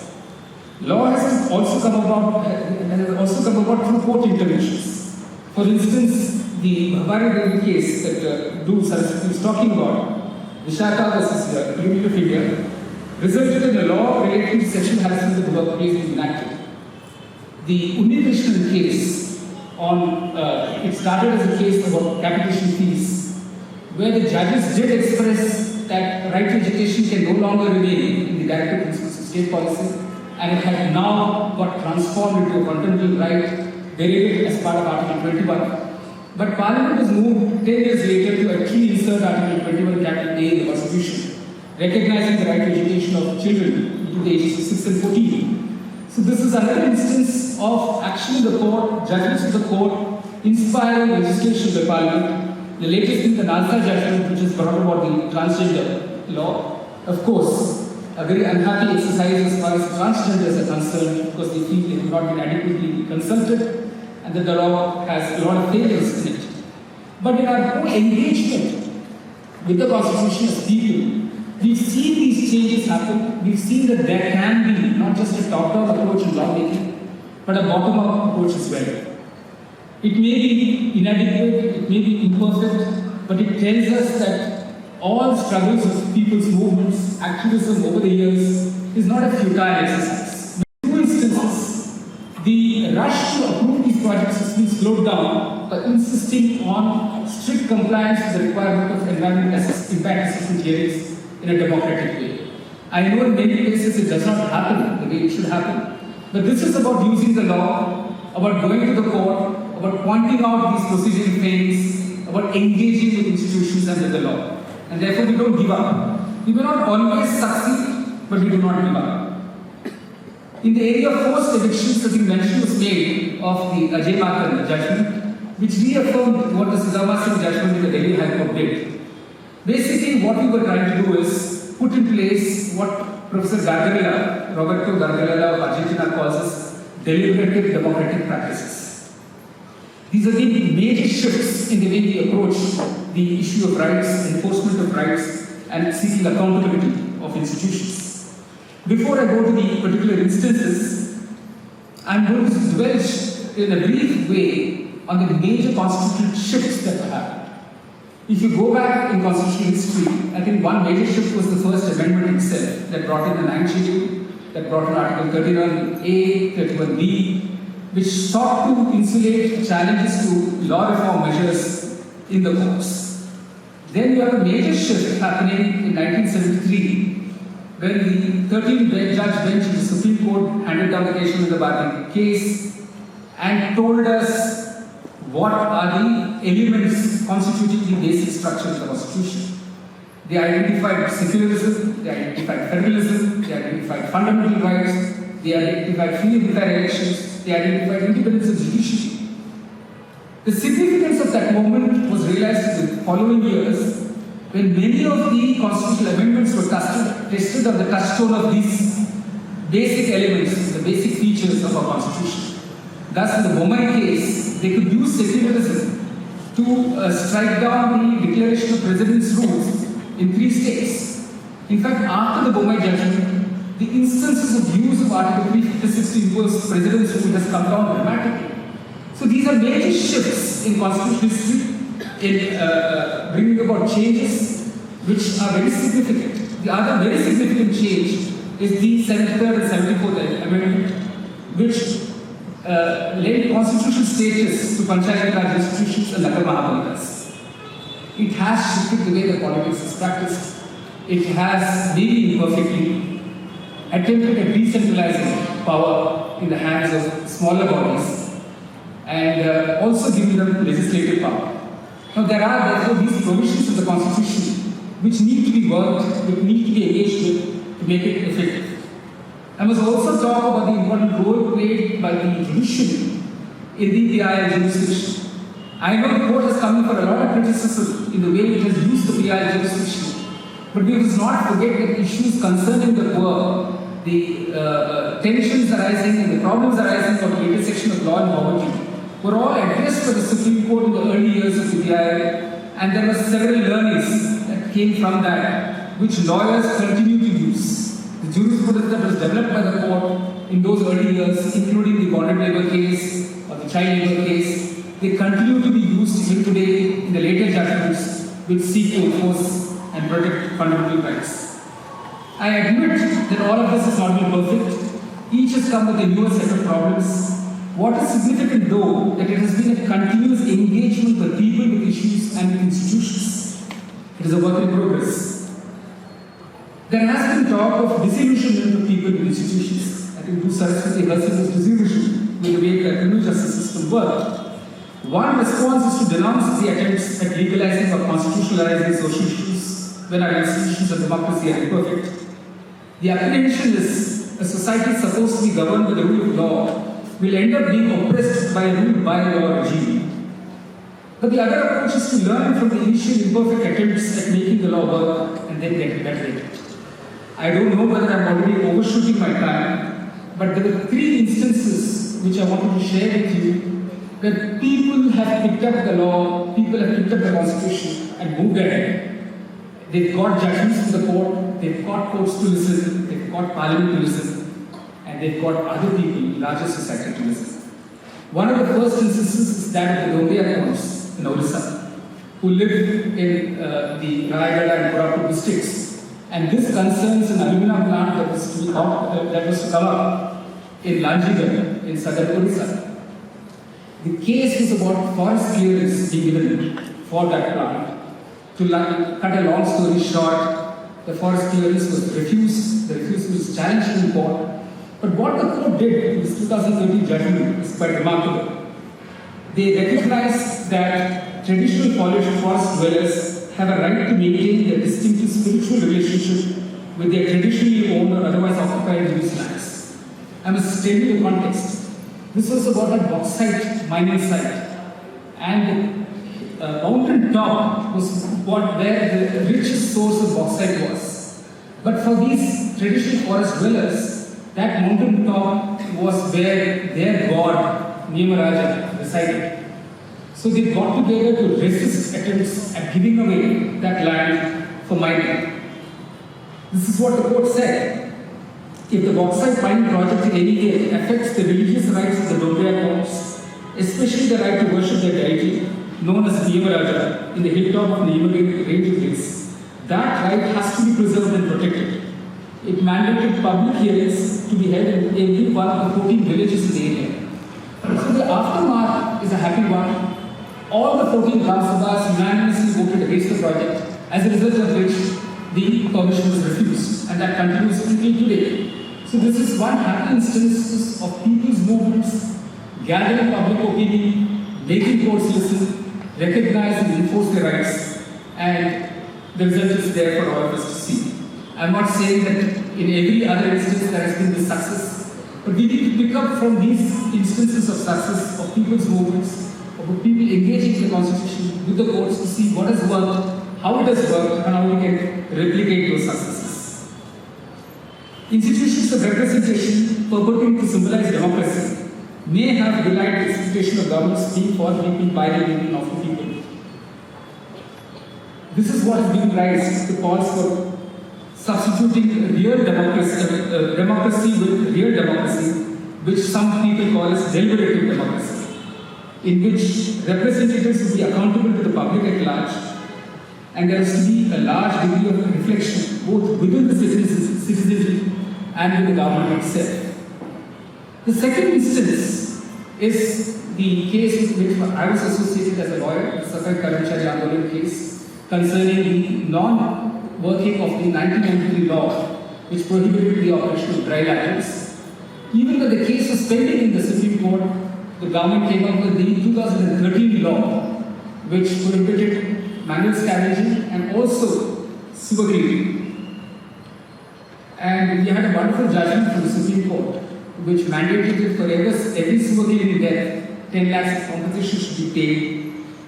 Law has also come about through court interventions. For instance, the Bhavari case that Saraswati is talking about, Vishaka versus Union of India, resulted in a law relating to sexual harassment in the workplace being enacted. The Unnikrishnan case, it started as a case about capitation fees, where the judges did express that right to education can no longer remain in the directive principles of state policy, and it had now got transformed into a fundamental right derivative as part of Article 21. But Parliament was moved 10 years later to actually insert Article 21 capital A in the Constitution, recognizing the right to education of children between the ages of 6 and 14. So this is another instance of actually the court, judgments of the court, inspiring legislation of the Parliament. The latest being the Nalsa judgment, which has brought about the transgender law. Of course, a very unhappy exercise as far as transgenders are concerned, because they feel they have not been adequately consulted and that the law has a lot of failures in it. But in our whole engagement with the Constitution as people, we've seen these changes happen. We've seen that there can be not just a top-down approach in lawmaking, but a bottom-up approach as well. It may be inadequate, it may be imperfect, but it tells us that all struggles of people's movements, activism over the years, is not a futile exercise. In 2 instances, the rush to approve these projects has been slowed down by insisting on strict compliance with the requirement of environmental impact assessment hearings in a democratic way. I know in many places it does not happen the way it should happen, but this is about using the law, about going to the court, about pointing out these procedural failings, about engaging with institutions and with the law. And therefore we don't give up. We may not always succeed, but we do not give up. In the area of forced evictions, the mention was made of the Ajay Makar judgment, which reaffirmed what the Sudama Singh judgment in the Delhi High Court did. Basically, what we were trying to do is put in place what Professor Roberto Gargarella of Argentina calls as deliberative democratic practices. These are the major shifts in the way we approach the issue of rights, enforcement of rights, and seeking accountability of institutions. Before I go to the particular instances, I'm going to dwell in a brief way on the major constitutional shifts that have happened. If you go back in constitutional history, I think one major shift was the First Amendment itself that brought in the 9th Schedule, that brought in Article 31A, 31B, which sought to insulate challenges to law reform measures in the courts. Then you have a major shift happening in 1973 when the 13-judge bench of the Supreme Court handed down the Keshav case and told us what are the elements constituting the basic structure of the Constitution. They identified secularism, they identified federalism, they identified fundamental rights, they identified free and fair elections, they identified independence of judiciary. The significance of that moment was realized in the following years when many of the constitutional amendments were tested on the touchstone of these basic elements, the basic features of our Constitution. Thus, in the Bombay case, they could use secularism to strike down the declaration of President's rules in 3 states. In fact, after the Bombay judgment, the instances of use of Article 356 to impose President's rule has come down dramatically. So these are major shifts in constitutional history in bringing about changes which are very significant. The other very significant change is the 73rd and 74th Amendment, which lent constitutional status to Panchayat Raj institutions and Nagar Mahapalikas. It has shifted the way the politics is practiced. It has, maybe imperfectly, attempted at decentralizing power in the hands of smaller bodies and also giving them legislative power. Now there are therefore these provisions of the Constitution which need to be worked, which need to be engaged with to make it effective. I must also talk about the important role played by the judiciary in the PIL jurisdiction. I know the court has come in for a lot of criticism in the way it has used the PIL jurisdiction, but we must not forget that issues concerning the poor, the tensions arising and the problems arising from the intersection of law and poverty were all addressed by the Supreme Court in the early years of the PIL, and there were several learnings that came from that, which lawyers continue to use. The jurisprudence that was developed by the court in those early years, including the bonded labor case or the child labor case, they continue to be used even today in the later judgments which seek to enforce and protect fundamental rights. I admit that all of this has not been perfect. Each has come with a newer set of problems. What is significant though, that it has been a continuous engagement by people with issues and with institutions. It is a work in progress. There has been talk of disillusionment of people with institutions. I think Saraswati herself was disillusioned with the way the criminal justice system worked. One response is to denounce the attempts at legalizing or constitutionalizing social issues when our institutions of democracy are imperfect. The apprehension is a society supposed to be governed by the rule of law will end up being oppressed by a rule by law regime. But the other approach is to learn from the initial imperfect attempts at making the law work and then get better at it. I don't know whether I'm already overshooting my time, but there were 3 instances which I wanted to share with you where people have picked up the law, people have picked up the constitution and moved ahead. They've got judgments from the court, they've got courts to listen, they've got parliament to listen, and they've got other people, larger society to listen. One of the first instances is that of the Lombia in Orissa, who lived in the Rayagada and Koraput districts. And this concerns an alumina plant that was to come up in Lanjigarh in southern Orissa. The case was about forest clearance being given for that plant. To cut a long story short, the forest clearance was refused. The refusal was challenged in court. But what the court did in this 2013 judgment is quite remarkable. They recognized that traditional forest dwellers have a right to maintain their distinctive spiritual relationship with their traditionally owned or otherwise occupied use lands. I must tell you the context. This was about a bauxite mining site, and the mountain top was where the richest source of bauxite was. But for these traditional forest dwellers, that mountain top was where their god, Nimaraja, resided. So they got together to resist attempts at giving away that land for mining. This is what the court said. If the bauxite mining project in any way affects the religious rights of the Dombia courts, especially the right to worship their deity, known as Nimaraja, in the hilltop of Nimagiri range of hills, that right has to be preserved and protected. It mandated public hearings to be held in every one of the 14 villages in the area. So the aftermath is a happy one. All the 14 Gram Sabhas unanimously voted against the project, as a result of which the permission was refused, and that continues until today. So this is one happy instance of people's movements gathering public opinion, making courts listen, recognize and enforce their rights, and the result is there for all of us to see. I'm not saying that in every other instance there has been this success, but we need to pick up from these instances of success of people's movements, of people engaging in the constitution with the courts to see what has worked, how it has worked, and how we can replicate those successes. Institutions of representation purporting to symbolize democracy may have belied the expectation of government speak for the people, by the people, of the people. This is what has been raised, the calls for substituting real democracy with real democracy, which some people call as deliberative democracy, in which representatives will be accountable to the public at large, and there has to be a large degree of reflection both within the citizenry and with the government itself. The second instance is the case with which I was associated as a lawyer, the Safai Karmachari Andolan case, concerning the non-working of the 1993 law which prohibited the operation of dry laterals. Even though the case was pending in the Supreme Court, the government came up with the 2013 law which prohibited manual scavenging and also sewer cleaning. And we had a wonderful judgment from the Supreme Court which mandated for every sewer cleaning death, 10 lakhs of compensation should be paid,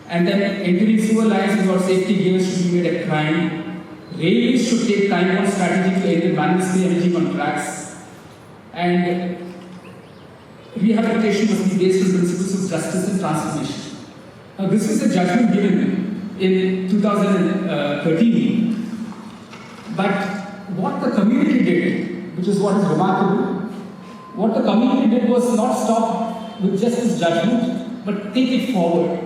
and then entering sewer lines without safety gears should be made a crime. Railways should take time-bound strategy to enter manual energy contracts, and rehabilitation must be based on principles of justice and transformation. Now, this is a judgment given in 2013, but what the community did, which is what is remarkable, what the community did was not stop with just this judgment, but take it forward.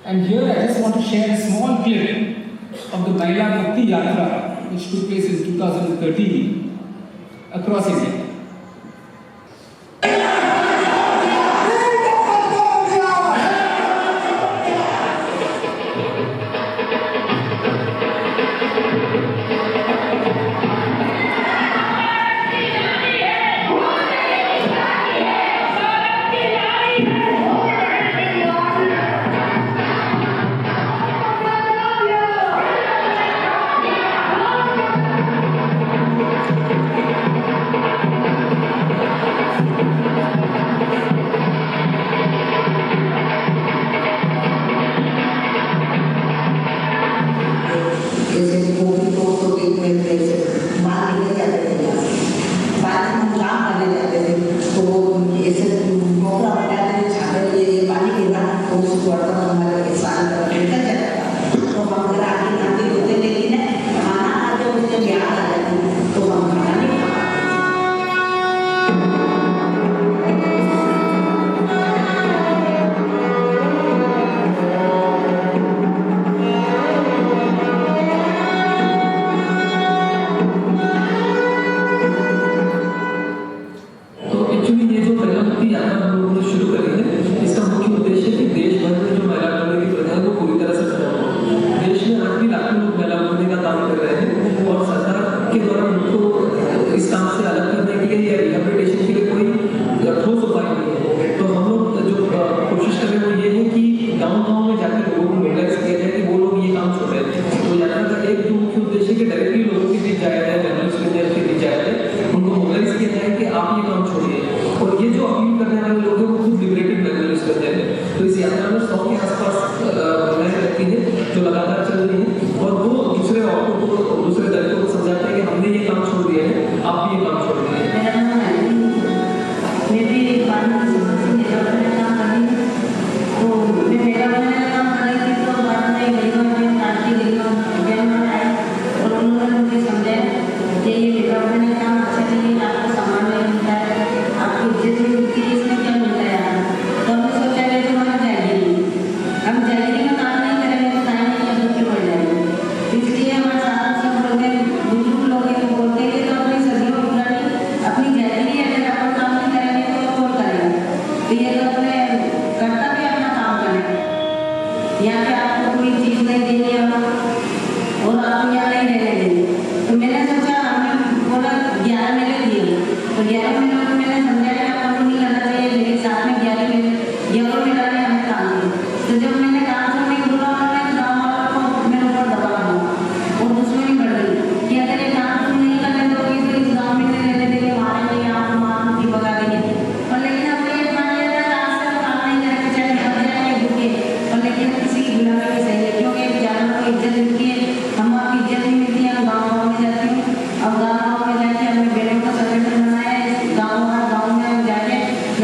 And here I just want to share a small clip of the Mahila Mukti Yatra, which took place in 2013 across India.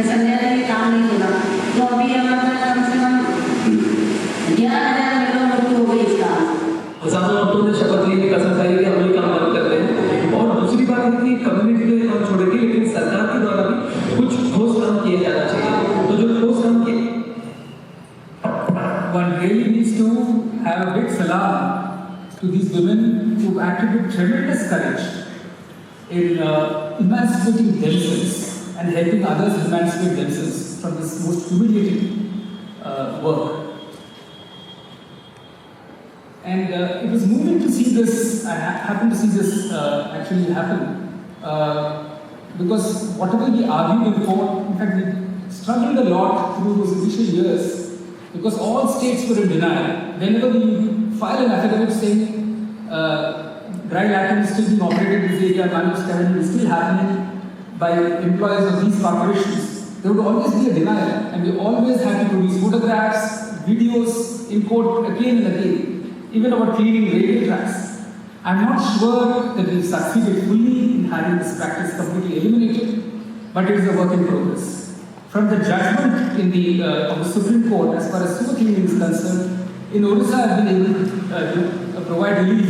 संध्या काम one really needs to have a big salam to these women who acted with tremendous courage in emancipating themselves and helping others emancipate themselves from this most humiliating work. And it was moving to see this. I happened to see this actually happen because whatever we argued in court, in fact, we struggled a lot through those initial years because all states were in denial. Whenever we file an affidavit saying dry lacking is still being operated in this area, manual scavenging is still happening by employees of these corporations, there would always be a denial, and we always had to produce photographs, videos in court again and again. Even about cleaning railway tracks. I'm not sure that we've succeeded fully in having this practice completely eliminated, but it is a work in progress. From the judgment in of the Supreme Court, as far as sewer cleaning is concerned, in Orissa I've been able to provide relief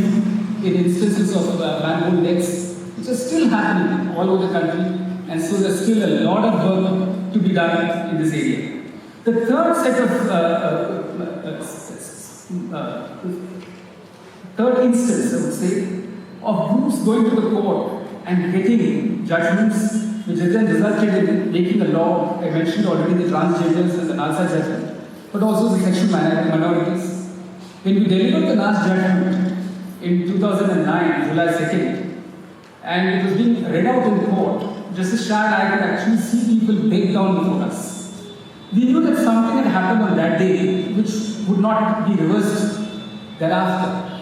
in instances of manhole decks, which are still happening all over the country, and so there's still a lot of work to be done in this area. The third set of third instance, I would say, of groups going to the court and getting judgments which then resulted in making a law. I mentioned already the transgenders and the Nalsa judgment, but also the sexual minorities. When we delivered the last judgment in 2009, July 2nd, and it was being read out in court, Justice Shah and I could actually see people break down before us. We knew that something had happened on that day which would not be reversed thereafter.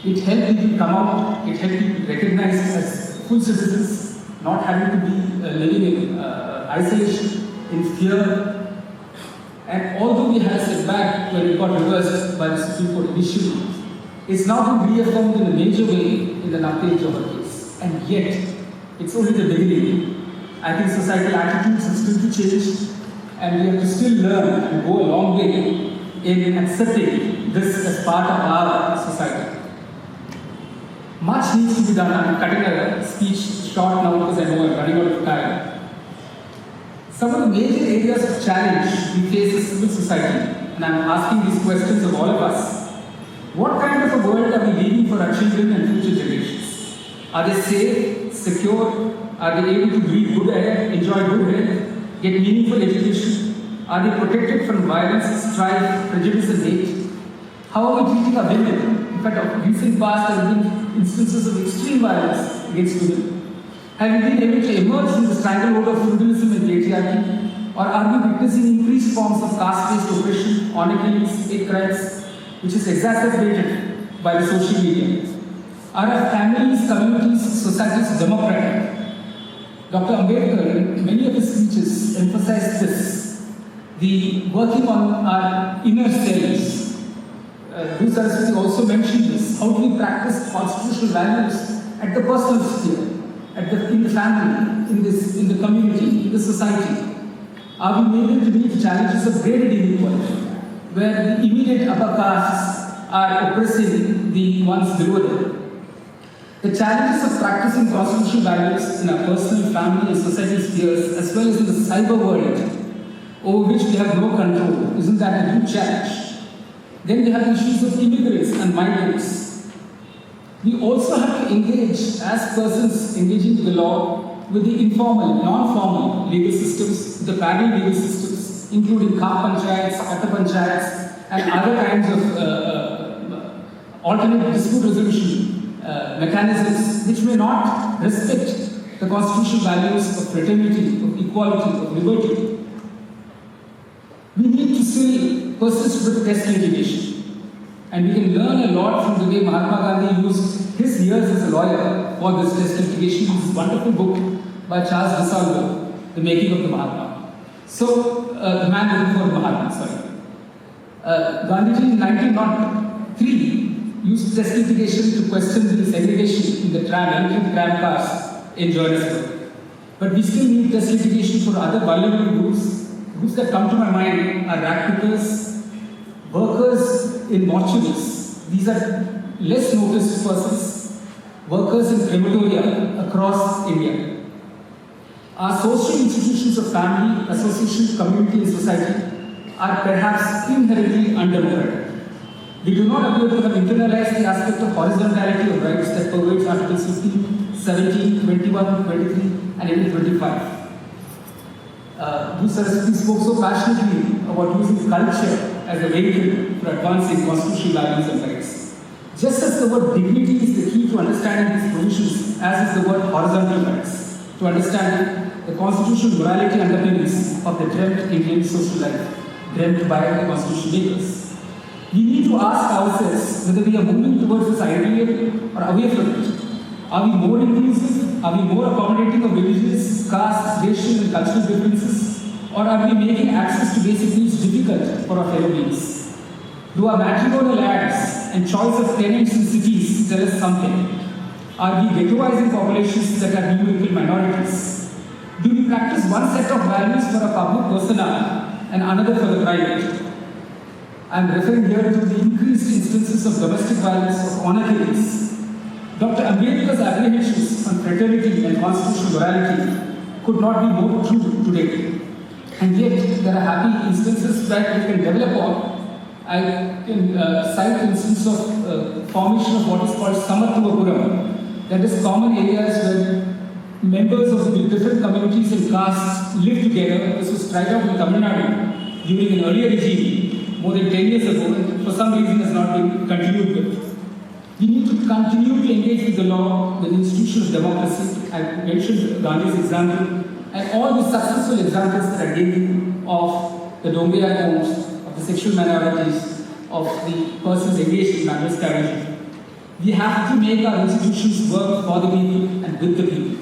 It helped people come out, it helped people recognized as full citizens, not having to be living in isolation, in fear. And although we had a setback when it got reversed by the Supreme Court initially, it's now been reaffirmed in a major way in the Naftel Johar case. And yet, it's only the beginning. I think societal attitudes have still to change, and we have to still learn and go a long way in accepting this as part of our society. Much needs to be done. I'm cutting a speech short now because I know I'm running out of time. Some of the major areas of challenge we face as civil society, and I'm asking these questions of all of us. What kind of a world are we leaving for our children and future generations? Are they safe, secure? Are they able to breathe good air, enjoy good health, get meaningful education? Are they protected from violence, strife, prejudice and hate? How are we treating our women? In fact, of recent past there have been instances of extreme violence against women. Have we been able to emerge from the stranglehold of feudalism and patriarchy? Or are we witnessing increased forms of caste-based oppression, honor killings, hate crimes, which is exacerbated by the social media? Are our families, communities, societies democratic? Dr. Ambedkar, in many of his speeches, emphasized this, the working on our inner selves. Usha also mentioned this. How do we practice constitutional values at the personal sphere, in the family, in the community, in the society? Are we able to meet challenges of graded inequality, where the immediate upper castes are oppressing the ones below them? The challenges of practicing constitutional values in our personal, family, and society spheres, as well as in the cyber world, over which we have no control, isn't that a huge challenge? Then we have issues of immigrants and migrants. We also have to engage, as persons engaging with the law, with the informal, non-formal legal systems, the parallel legal systems, including Khap Panchayats, Kata Panchayats, and other kinds of alternate dispute resolution mechanisms which may not respect the constitutional values of fraternity, of equality, of liberty. We need to still persist with test litigation. And we can learn a lot from the way Mahatma Gandhi used his years as a lawyer for this test litigation. This wonderful book by Charles DeSalvo, The Making of the Mahatma. So, the man before Mahatma, sorry. Gandhiji in 1903 used test litigation to question the segregation in the tram cars in Johannesburg. But we still need test litigation for other vulnerable groups. Groups that come to my mind are ragpickers, workers in mortuaries. These are less noticed persons, workers in crematoria across India. Our social institutions of family, association, community and society are perhaps inherently undemocratic. We do not appear to have internalized the aspect of horizontality of rights that pervades Articles 15, 17, 21, 23, and even 25. Saraswati spoke so passionately about using culture as a vehicle for advancing constitutional values and rights. Just as the word dignity is the key to understanding these provisions, as is the word horizontal rights, to understanding the constitutional morality underpinnings of the dreamt Indian social life, dreamt by the constitution makers. We need to ask ourselves whether we are moving towards this ideal or away from it. Are we more inclusive? Are we more accommodating of religious, caste, racial and cultural differences? Or are we making access to basic needs difficult for our fellow beings? Do our matrimonial ads and choice of tenants in cities tell us something? Are we ghettoizing populations that are numerical minorities? Do we practice one set of values for a public persona and another for the private? I am referring here to the increased instances of domestic violence of honor killings. Dr. Ambedkar's apprehensions on fraternity and constitutional morality could not be more true today. And yet, there are happy instances that we can develop on. I can cite the instance of formation of what is called Samatvapuram, that is common areas where members of the different communities and castes live together. This was tried out in Tamil Nadu during an earlier regime, more than 10 years ago, and for some reason has not been continued with. We need to continue to engage with the law, with the institution of democracy. I mentioned Gandhi's example, and all the successful examples that are given of the Dongiya homes, of the sexual minorities, of the persons engaged in miscarriage. We have to make our institutions work for the people and with the people.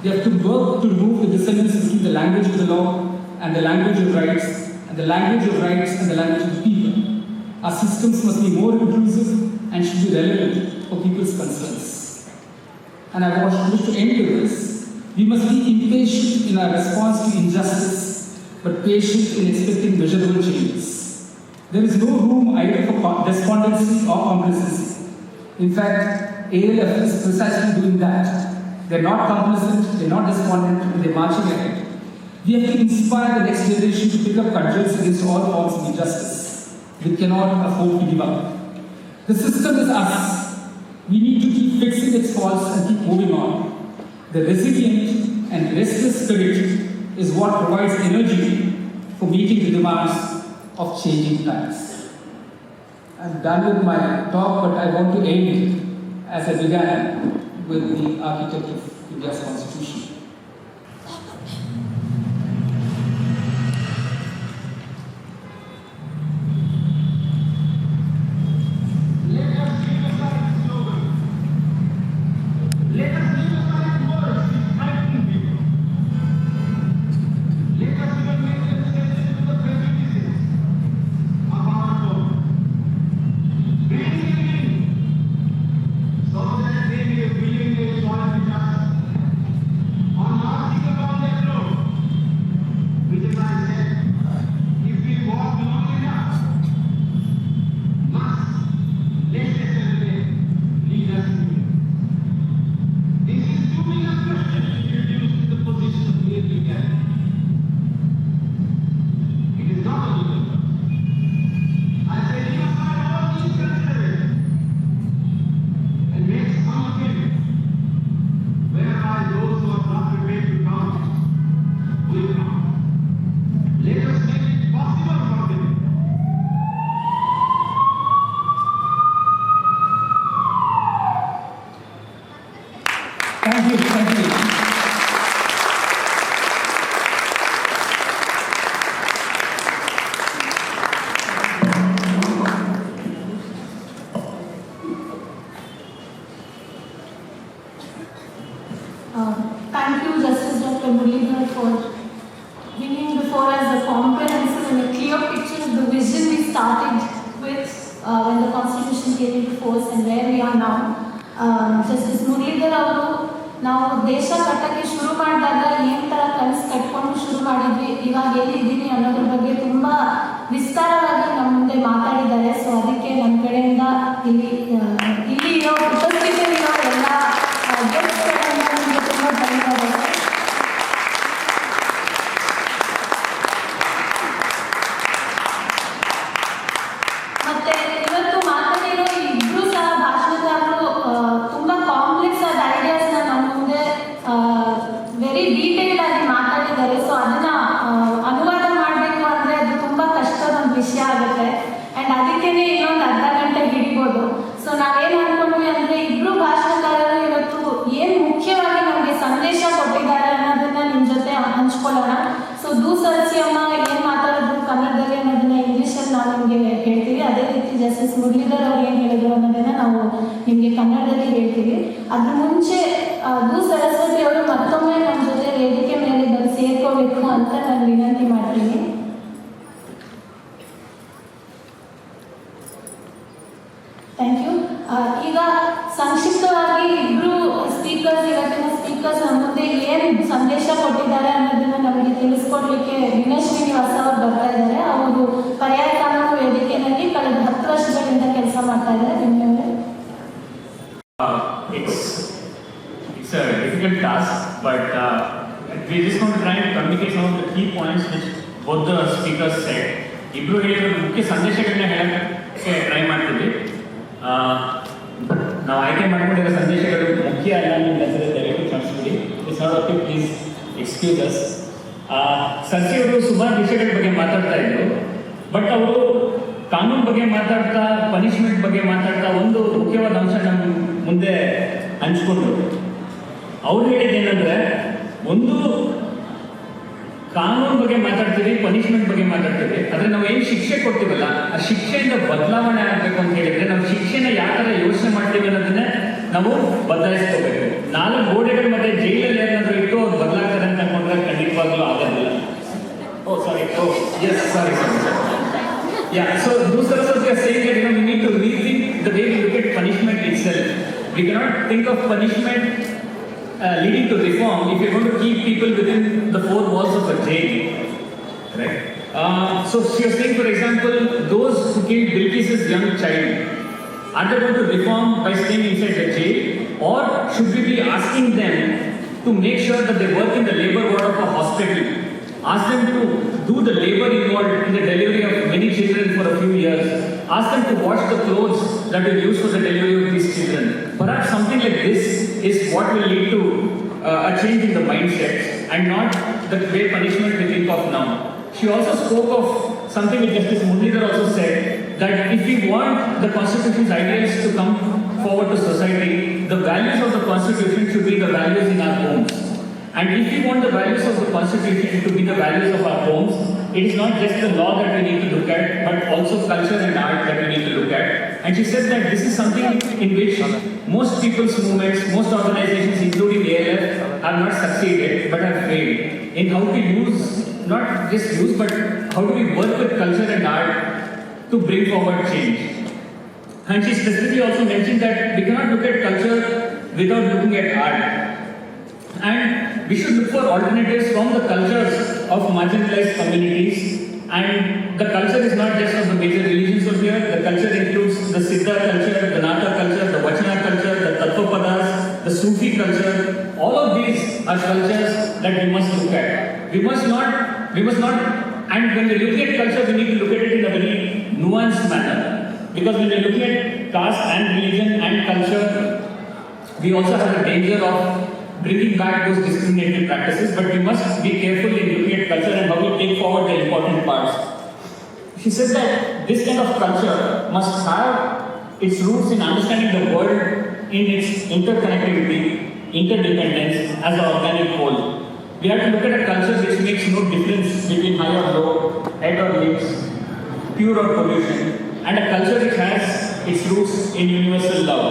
We have to work to remove the dissonance between the language of the law and the language of rights, and the language of rights and the language of the people. Our systems must be more inclusive and should be relevant for people's concerns. And I wish to end with this. We must be impatient in our response to injustice, but patient in expecting measurable changes. There is no room either for despondency or complacency. In fact, ALF is precisely doing that. They're not complacent, they're not despondent, and they're marching ahead. We have to inspire the next generation to pick up cudgels against all forms of injustice. We cannot afford to give up. The system is us. We need to keep fixing its faults and keep moving on. The resilient and restless spirit is what provides energy for meeting the demands of changing times. I'm done with my talk, but I want to end as I began with the architect of India's constitution. Thank you, Justice Dr. Muralidhar, for bringing before us the comprehensive and a clear picture of the vision we started with when the Constitution came into force and where we are now. Justice Muralidhar ಅವರು ನಾವು ದೇಶ ಕಟ್ಟಕ್ಕೆ ಶುರು ಮಾಡಿದಾಗ ಏನು ಥರ ಕನಸು ಕಟ್ಕೊಂಡು ಶುರು ಮಾಡಿದ್ವಿ, ಇವಾಗ ಎಲ್ಲಿದ್ದೀನಿ ಅನ್ನೋದ್ರ ಬಗ್ಗೆ ತುಂಬ ವಿಸ್ತಾರವಾಗಿ ನಮ್ಮ ಮುಂದೆ ಮಾತಾಡಿದ್ದಾರೆ. ಸೊ ಅದಕ್ಕೆ ನಮ್ಮ ಕಡೆಯಿಂದ ಇಲ್ಲಿ ಇರೋ ಉಪಸ್ಥಿತಿಯಲ್ಲಿರೋ ಎಲ್ಲ ಗೆಸ್ಟ್ಗಳಿಂದ ನಿಮಗೆ ತುಂಬ ಧನ್ಯವಾದಗಳು. ಆಗುತ್ತೆ. ಆ್ಯಂಡ್ ಅದಕ್ಕೇ ಇನ್ನೊಂದು ಅರ್ಧ ಗಂಟೆ ಹಿಡಿಬೋದು. ಸೊ ನಾವೇನು ಅನ್ಕೊಂಡ್ವಿ ಅಂದರೆ ಇಬ್ಬರು ಭಾಷಣಕಾರರು ಇವತ್ತು ಏನು ಮುಖ್ಯವಾಗಿ ನಮಗೆ ಸಂದೇಶ ಕೊಟ್ಟಿದ್ದಾರೆ ಅನ್ನೋದನ್ನ ನಿಮ್ಮ ಜೊತೆ ಹಂಚ್ಕೊಳ್ಳೋಣ. ಸೊ ದೂಸರಸಿ ಅಮ್ಮ ಏನು ಮಾತಾಡಿದ್ರು ಕನ್ನಡದಲ್ಲಿ ಅನ್ನೋದನ್ನ ಇಂಗ್ಲೀಷಲ್ಲಿ ನಾವು ನಿಮಗೆ ಹೇಳ್ತೀವಿ. ಅದೇ ರೀತಿ ಜಸ್ಟಿಸ್ ಮುರಳೀಧರ್ ಅವ್ರು ಏನು ಹೇಳಿದ್ರು ಅನ್ನೋದನ್ನ ನಾವು ನಿಮಗೆ ಕನ್ನಡದಲ್ಲಿ ಹೇಳ್ತೀವಿ. ಅದ್ರ ಮುಂಚೆ ಸರಸ್ವತಿ ಅವರು ಮತ್ತೊಮ್ಮೆ ನಮ್ಮ ಜೊತೆ ವೇದಿಕೆ ಮೇಲೆ ಬಂದು ಸೇರ್ಕೋಬೇಕು ಅಂತ ನಾನು ವಿನಂತಿ ಮಾಡ್ತೀನಿ. Thank you. ಈಗ ಸಂಕ್ಷಿಪ್ತವಾಗಿ ಇಬ್ಬರು ಇವತ್ತಿನ ಸ್ಪೀಕರ್ಸ್ ನಮ್ಮ ಮುಂದೆ ಏನು ಸಂದೇಶ ಕೊಟ್ಟಿದ್ದಾರೆ ಅನ್ನೋದನ್ನ ನಮಗೆ ತಿಳಿಸ್ಕೊಡ್ಲಿಕ್ಕೆ ವಿನಯ್ ಶ್ರೀನಿವಾಸ ಅವರು ಬರ್ತಾ ಇದ್ದಾರೆ. ಅವರು ಪರ್ಯಾಯ ಕಾನೂನು ವೇದಿಕೆಯಲ್ಲಿ ಕಳೆದ 10 ವರ್ಷಗಳಿಂದ ಕೆಲಸ ಮಾಡ್ತಾ ಇದ್ದಾರೆ. ವಿನಯ್ ಅವರೇ. It's a difficult task, but we just want to try and communicate some of the key points which both the speakers said. ಇಬ್ರು ಹೇಳಿರೋ ಮುಖ್ಯ ಸಂದೇಶಗಳನ್ನ ಹೇಳಕ್ಕೆ ಟ್ರೈ ಮಾಡ್ತೀವಿ. ನಾವು ಆಯ್ಕೆ ಮಾಡ್ಕೊಂಡಿರೋ ಸಂದೇಶಗಳು ಮುಖ್ಯ ಅಲ್ಲ ನಿಮ್ಮ ಹೆಸರು ದಯವಿಟ್ಟು ಕ್ಷಮಿಸ್ಬಿಡಿ. It's not okay, please excuse us. ಸರ್ಸಿ ಅವರು ಸುಮಾರು ವಿಷಯಗಳ ಬಗ್ಗೆ ಮಾತಾಡ್ತಾ ಇದ್ರು, ಬಟ್ ಅವರು ಕಾನೂನು ಬಗ್ಗೆ ಮಾತಾಡ್ತಾ, ಪನಿಷ್ಮೆಂಟ್ ಬಗ್ಗೆ ಮಾತಾಡ್ತಾ ಒಂದು ಮುಖ್ಯವಾದ ಅಂಶ ನಮ್ಮ ಮುಂದೆ ಹಂಚ್ಕೊಂಡ್ರು. ಅವ್ರು ಹೇಳಿದ್ದೇನೆಂದ್ರೆ, ಒಂದು ಕಾನೂನು ಬಗ್ಗೆ ಮಾತಾಡ್ತೀವಿ, ಪನಿಷ್ಮೆಂಟ್ ಬಗ್ಗೆ ಮಾತಾಡ್ತೀವಿ, ಆದರೆ ನಾವು ಏನು ಶಿಕ್ಷೆ ಕೊಡ್ತೀವಲ್ಲ ಆ ಶಿಕ್ಷೆಯಿಂದ ಬದಲಾವಣೆ ಆಗಬೇಕು ಅಂತ ಹೇಳಿದ್ರೆ ನಾವು ಶಿಕ್ಷೆನ ಯಾವ ಥರ ಯೋಚನೆ ಮಾಡ್ತೀವಿ ಅನ್ನೋದನ್ನೇ ನಾವು ಬದಲಾಯಿಸ್ಕೋಬೇಕು. 4 ಗೋಡೆಗಳ ಮಧ್ಯೆ ಜೈಲಲ್ಲಿ ಏನಾದರೂ ಇಟ್ಟು ಅವ್ರು ಬದಲಾಗ್ತಾರೆ ಅಂತ ಅನ್ಕೊಂಡ್ರೆ ಖಂಡಿತವಾಗ್ಲೂ ಆಗೋದಿಲ್ಲ. Yeah, so those Saraswati are saying that we need to rethink the way we look at punishment itself. We cannot think of punishment leading to reform if you're going to keep people within the 4 walls of a jail, right? So she was saying, for example, those who killed Bilqis's young child, are they going to reform by staying inside the jail, or should we be asking them to make sure that they work in the labor ward of a hospital? Ask them to do the labor involved in the delivery of many children for a few years. Ask them to wash the clothes that we use for the delivery of these children. Perhaps something like this is what will lead to a change in the mindset and not the way punishment we think of now. She also spoke of something which Justice Muralidhar also said, that if we want the Constitution's ideals to come forward to society, the values of the Constitution should be the values in our homes. And if we want the values of the Constitution to be the values of our homes, it is not just the law that we need to look at, but also culture and art that we need to look at. And she said that this is something in which most people's movements, most organizations, including ALF, have not succeeded, but have failed in how to use, not just use, but how do we work with culture and art to bring forward change. And she specifically also mentioned that we cannot look at culture without looking at art. And we should look for alternatives from the cultures of marginalized communities. And the culture is not just of the major religions of here. The culture includes the Siddha culture, the Nata culture, the Vachana culture, the Tattvapadas, the Sufi culture. All of these are cultures that we must look at. We must not, and when we look at culture, we need to look at it in a very nuanced manner. Because when we're looking at caste and religion and culture, we also have the danger of bringing back those discriminatory practices, but we must be careful in looking at culture and how we take forward the important parts. She said that this kind of culture must have its roots in understanding the world in its interconnectivity, interdependence as an organic whole. We have to look at a culture which makes no difference between high or low, head or limbs, pure or pollution, and a culture which has its roots in universal love.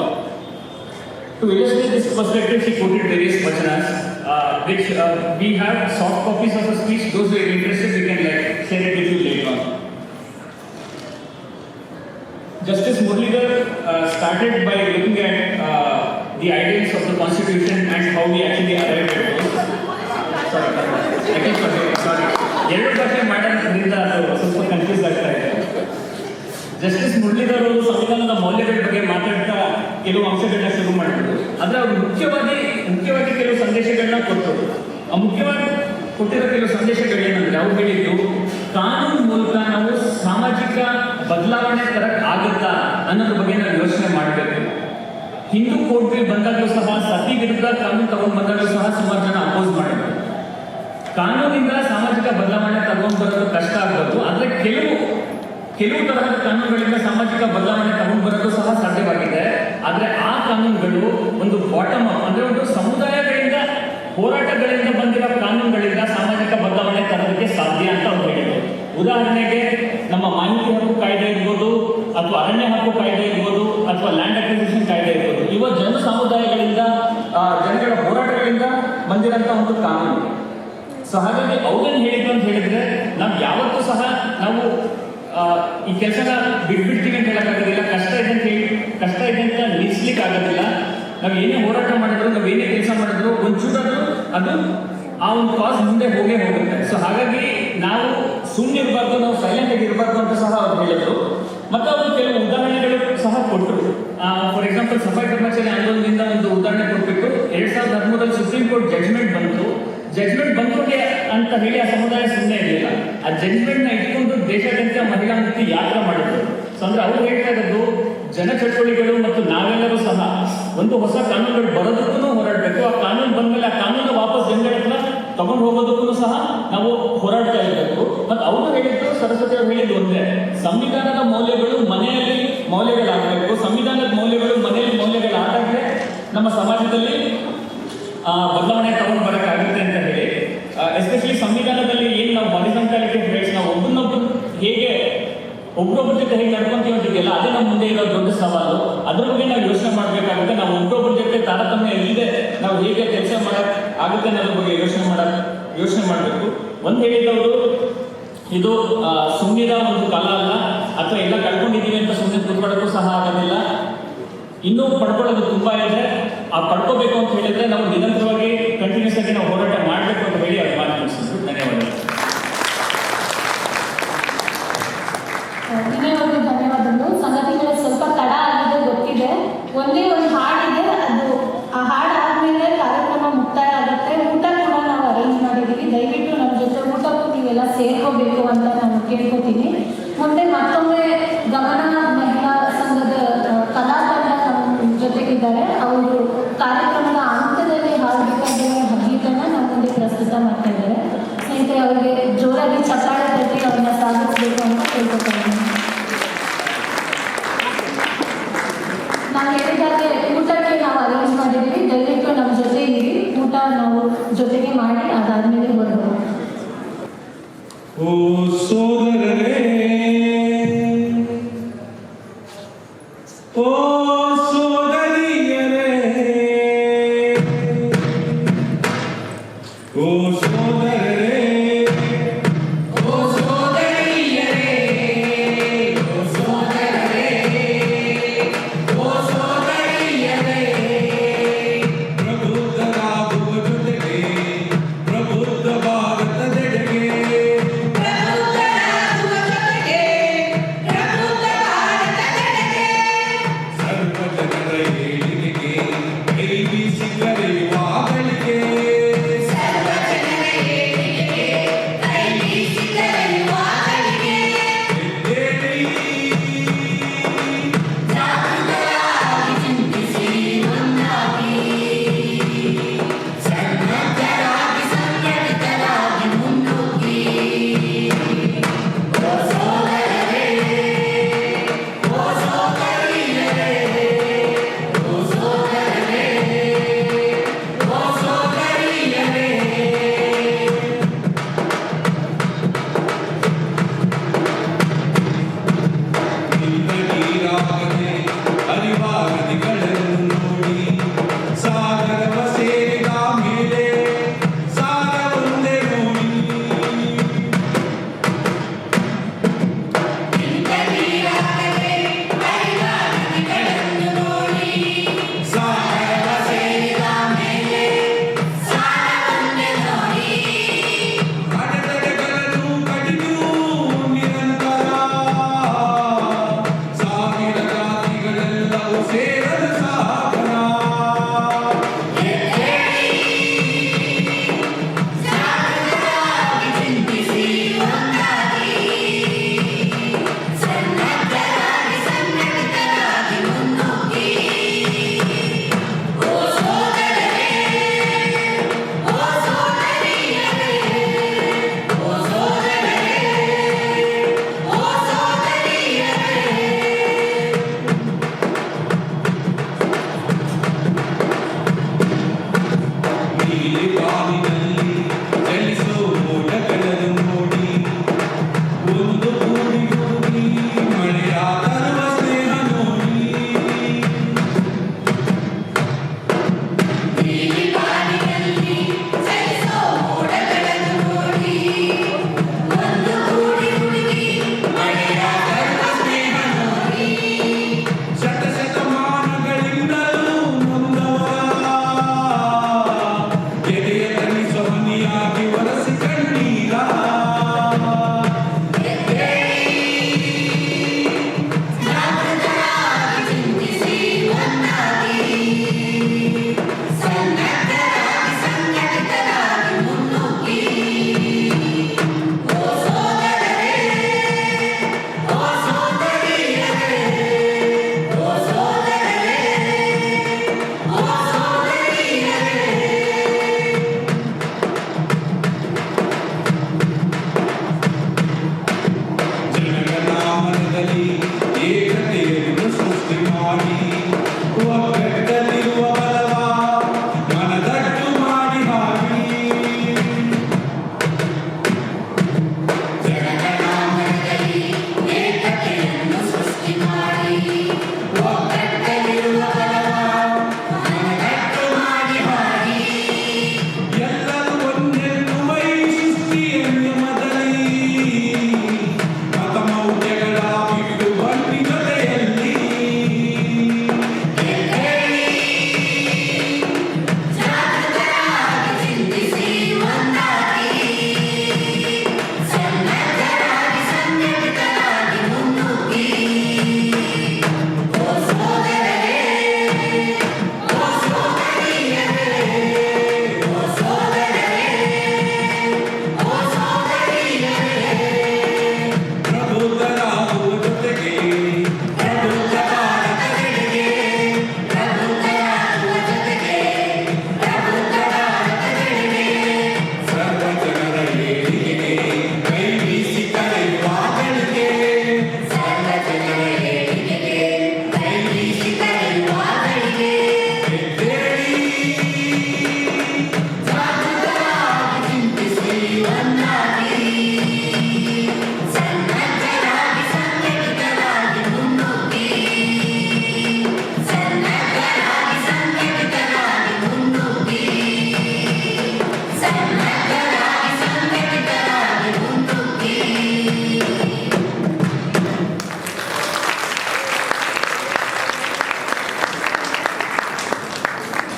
To illustrate this perspective, she quoted various vachanas, which we have soft copies of her speech. Those who are interested, we can share it with you later on. Justice Muralidhar started by looking at the ideals of the Constitution and how we actually arrived at those. Sorry. ಎರಡು ಭಾಷೆ ಮಾಡೋದ್ರಿಂದ ಅದು ಸ್ವಲ್ಪ confuse ಆಗ್ತಾ ಇದೆ. Justice Muralidhar ಅವರು ಸಂವಿಧಾನದ ಮೌಲ್ಯಗಳ ಬಗ್ಗೆ ಮಾತಾಡ್ತಾ ಕೆಲವು ಅಂಶಗಳನ್ನ ಶುರು ಮಾಡಿದ್ರು. ಆದರೆ ಅವರು ಮುಖ್ಯವಾಗಿ ಕೆಲವು ಸಂದೇಶಗಳನ್ನ ಕೊಟ್ಟರು. ಆ ಮುಖ್ಯವಾಗಿ ಕೊಟ್ಟಿರೋ ಕೆಲವು ಸಂದೇಶಗಳೇನಂದ್ರೆ ಅವ್ರು ಹೇಳಿದ್ದು, ಕಾನೂನು ಮೂಲಕ ನಾವು ಸಾಮಾಜಿಕ ಬದಲಾವಣೆ ತರಕ್ ಆಗುತ್ತಾ ಅನ್ನೋದ್ರ ಬಗ್ಗೆ ನಾವು ಯೋಚನೆ ಮಾಡಬೇಕು. ಹಿಂದೂ ಕೋರ್ಟ್ ಬಿಲ್ ಬಂದಾಗಲೂ ಸಹ ಸತಿ ವಿರುದ್ಧ ಕಾನೂನು ತಗೊಂಡು ಬಂದಾಗಲೂ ಸಹ ಸುಮಾರು ಜನ ಅಪೋಸ್ ಮಾಡಿದ್ರು. ಕಾನೂನಿಂದ ಸಾಮಾಜಿಕ ಬದಲಾವಣೆ ತಗೊಂಡು ಬರೋದು ಕಷ್ಟ ಆಗ್ಬೋದು, ಆದರೆ ಕೆಲವು ಕೆಲವು ತರಹದ ಕಾನೂನುಗಳಿಂದ ಸಾಮಾಜಿಕ ಬದಲಾವಣೆ ತಗೊಂಡು ಬರೋದು ಸಹ ಸಾಧ್ಯವಾಗಿದೆ. ಆದರೆ ಆ ಕಾನೂನುಗಳು ಒಂದು ಬಾಟಮ್ ಅಪ್ ಅಂದ್ರೆ ಒಂದು ಸಮುದಾಯಗಳಿಂದ ಹೋರಾಟಗಳಿಂದ ಬಂದಿರೋ ಕಾನೂನುಗಳಿಂದ ಸಾಮಾಜಿಕ ಬದಲಾವಣೆ ತರೋದಕ್ಕೆ ಸಾಧ್ಯ ಅಂತ ಅವ್ರು ಹೇಳಿದ್ರು. ಉದಾಹರಣೆಗೆ ನಮ್ಮ ಮಾಹಿತಿ ಹಕ್ಕು ಕಾಯ್ದೆ ಇರ್ಬೋದು, ಅಥವಾ ಅರಣ್ಯ ಹಕ್ಕು ಕಾಯ್ದೆ ಇರ್ಬೋದು, ಅಥವಾ ಲ್ಯಾಂಡ್ ಅಕ್ವಿಸಿಷನ್ ಕಾಯ್ದೆ ಇರ್ಬೋದು. ಇವ ಜನ ಸಮುದಾಯಗಳಿಂದ ಜನಗಳ ಹೋರಾಟಗಳಿಂದ ಬಂದಿರೋಂಥ ಒಂದು ಕಾನೂನು. ಸೊ ಹಾಗಾಗಿ ಅವ್ರೇನು ಹೇಳಿದ್ರು ಅಂತ ಹೇಳಿದ್ರೆ, ನಾವು ಯಾವತ್ತೂ ಸಹ ನಾವು ಈ ಕೆಲಸನ ಬಿಟ್ಬಿಡ್ತೀವಿ ಅಂತ ಹೇಳಕ್ಕಾಗೋದಿಲ್ಲ. ಕಷ್ಟ ಇದೆ ಅಂತ ನಿಲ್ಲಿಸ್ಲಿಕ್ಕೆ ಆಗೋದಿಲ್ಲ. ನಾವು ಏನೇ ಹೋರಾಟ ಮಾಡಿದ್ರು, ನಾವು ಏನೇ ಕೆಲಸ ಮಾಡಿದ್ರು, ಒಂಚೂರಾದ್ರೂ ಅದು ಆ ಒಂದು ಕಾಸ್ ಮುಂದೆ ಹೋಗುತ್ತೆ. ಸೊ ಹಾಗಾಗಿ ನಾವು ಸುಮ್ಮನೆ ಇರಬಾರ್ದು, ನಾವು ಸೈಲೆಂಟ್ ಆಗಿ ಇರಬಾರ್ದು ಅಂತ ಸಹ ಅವ್ರು ಹೇಳಿದ್ರು. ಮತ್ತು ಅವರು ಕೆಲವು ಉದಾಹರಣೆಗಳು ಸಹ ಕೊಟ್ಟರು. ಫಾರ್ ಎಕ್ಸಾಂಪಲ್, ಸಫಾಯಿ ಕರ್ಮಚಾರಿ ಆಂದೋಲನದಿಂದ ಒಂದು ಉದಾಹರಣೆ ಕೊಟ್ಬಿಟ್ಟು 2013 ಸುಪ್ರೀಂ ಕೋರ್ಟ್ ಜಡ್ಜ್ಮೆಂಟ್ ಬಂತು ಅಂತ ಹೇಳಿ ಆ ಸಮುದಾಯ ಸುಮ್ಮನೆ ಇರಲಿಲ್ಲ. ಆ ಜಡ್ಜ್ಮೆಂಟ್ ನ ಇಟ್ಕೊಂಡು ದೇಶಾದ್ಯಂತ ಮಹಿಳಾ ಮುಕ್ತಿ ಯಾತ್ರೆ ಮಾಡಿದ್ರು. ಸೊ ಅಂದ್ರೆ ಅವ್ರು ಹೇಳ್ತಾ ಇರೋದು, ಜನ ಚಟುವಟಿಕೆಗಳು ಮತ್ತು ನಾವೆಲ್ಲರೂ ಸಹ ಒಂದು ಹೊಸ ಕಾನೂನುಗಳು ಬರೋದಕ್ಕೂ ಹೋರಾಡಬೇಕು. ಆ ಕಾನೂನು ಬಂದ್ಮೇಲೆ ಆ ಕಾನೂನು ವಾಪಸ್ ಜನಗಳ ಹತ್ರ ತಗೊಂಡು ಹೋಗೋದಕ್ಕೂ ಸಹ ನಾವು ಹೋರಾಡ್ತಾ ಇರಬೇಕು. ಮತ್ತು ಅವರು ಹೇಳಿದ್ದು, ಸರಸ್ವತಿ ಅವರು ಹೇಳಿದ್ದು ಒಂದೇ, ಸಂವಿಧಾನದ ಮೌಲ್ಯಗಳು ಮನೆಯಲ್ಲಿ ಮೌಲ್ಯಗಳಾಗಬೇಕು. ಸಂವಿಧಾನದ ಮೌಲ್ಯಗಳು ಮನೆಯಲ್ಲಿ ಮೌಲ್ಯಗಳಾದಾಗಲೇ ನಮ್ಮ ಸಮಾಜದಲ್ಲಿ ಬದಲಾವಣೆ ತಗೊಂಡು ಬರೋಕ್ಕಾಗುತ್ತೆ ಅಂತ ಹೇಳಿ, ಎಸ್ಪೆಷಲಿ ಸಂವಿಧಾನದಲ್ಲಿ ಏನು ನಾವು ಹಾರಿಜಾಂಟಾಲಿಟಿ ಬೇಸ್, ನಾವು ಒಬ್ಬರನ್ನೊಬ್ಬರು ಹೇಗೆ ಒಬ್ಬರೊಬ್ಬರ ಜೊತೆ ಹೇಗೆ ನಡ್ಕೊಂತೀವಿ ಅಂತಿದೆಯಲ್ಲ, ಅದೇ ನಮ್ಮ ಮುಂದೆ ಇರೋ ದೊಡ್ಡ ಸವಾಲು. ಅದ್ರ ಬಗ್ಗೆ ನಾವು ಯೋಚನೆ ಮಾಡಬೇಕಾಗುತ್ತೆ. ನಾವು ಒಬ್ಬರೊಬ್ಬರ ಜೊತೆ ತಾರತಮ್ಯ ಇಲ್ಲದೆ ನಾವು ಹೇಗೆ ಕೆಲಸ ಮಾಡಕ್ ಆಗುತ್ತೆ ಅನ್ನೋದ್ರ ಬಗ್ಗೆ ಯೋಚನೆ ಮಾಡಬೇಕು. ಒಂದು ಹೇಳಿದವರು, ಇದು ಸುಮ್ಮನಿರ ಒಂದು ಕಾಲ ಅಲ್ಲ, ಅಥವಾ ಎಲ್ಲ ಕಳ್ಕೊಂಡಿದ್ದೀವಿ ಅಂತ ಸುಮ್ಮನೆ ಕೂತ್ಕೊಳ್ಳೋಕ್ಕೂ ಸಹ ಆಗೋದಿಲ್ಲ. ಇನ್ನೂ ಪಡ್ಕೊಳ್ಳೋದು ತುಂಬಾ ಇದೆ. ಆ ಪಡ್ಕೋಬೇಕು ಅಂತ ಹೇಳಿದ್ರೆ ನಾವು ನಿರಂತರವಾಗಿ ಕಂಟಿನ್ಯೂಸ್ ಆಗಿ ನಾವು ಹೋರಾಟ ಮಾಡಬೇಕು ಅಂತ ಹೇಳಿ ಅದು ಮಾತು ಮುಗಿಸಿದ್ರು. ಧನ್ಯವಾದಗಳು. ಧನ್ಯವಾದಗಳು. ಸಂಗತಿಗಳು ಸ್ವಲ್ಪ ತಡ ಆಗಿದೆ ಗೊತ್ತಿದೆ. ಒಂದೇ ಒಂದು ಹಾಡಿದೆ, ಅದು ಆ ಹಾಡು ಆದ್ಮೇಲೆ ಕಾರ್ಯಕ್ರಮ ಮುಕ್ತಾಯ ಆಗುತ್ತೆ. ಊಟ ಕೂಡ ನಾವು ಅರೇಂಜ್ ಮಾಡಿದ್ದೀವಿ. ದಯವಿಟ್ಟು ನಮ್ಮ ಜೊತೆ ಊಟಕ್ಕೂ ನೀವೆಲ್ಲ ಸೇರ್ಕೋಬೇಕು ಅಂತ ನಾನು ಕೇಳ್ಕೊತೀನಿ. ಮುಂದೆ ಮತ್ತೊಮ್ಮೆ ಗಮನ ಮಹಿಳಾ ಸಂಘದ ಕಲಾತಂಡ ನಮ್ಮ ಜೊತೆಗಿದ್ದಾರೆ. ಅವರು ಕಾರ್ಯಕ್ರಮದ ಅಂತ್ಯದಲ್ಲಿ ಹಾಡಬೇಕಾಗಿರೋ ಗೀತನ ನಮ್ಮ ಮುಂದೆ ಪ್ರಸ್ತುತ ಮಾಡ್ತಾ ಇದ್ದಾರೆ. ಸ್ನೇಹಿತರೆ, ಅವರಿಗೆ ಜೋರಾಗಿ ಚಪ್ಪಾಳೆ ತಟ್ಟಿ ಅವ್ರನ್ನ ಸಾಗಿಸಬೇಕು ಅಂತ ಕೇಳ್ಕೊತೀನಿ. ನಾನು ಹೇಳಿದಾಗೆ ಊಟಕ್ಕೆ ನಾವು ಅರೇಂಜ್ ಮಾಡಿದ್ದೀವಿ. ದಯವಿಟ್ಟು ನಮ್ಮ ಜೊತೆ ಇರಿ. ಊಟ ನಾವು ಜೊತೆಗೆ ಮಾಡಿ ಅದಾದ್ಮೇಲೆ ಹೊರಡೋಣ. ಓ ಸೋದರರೇ,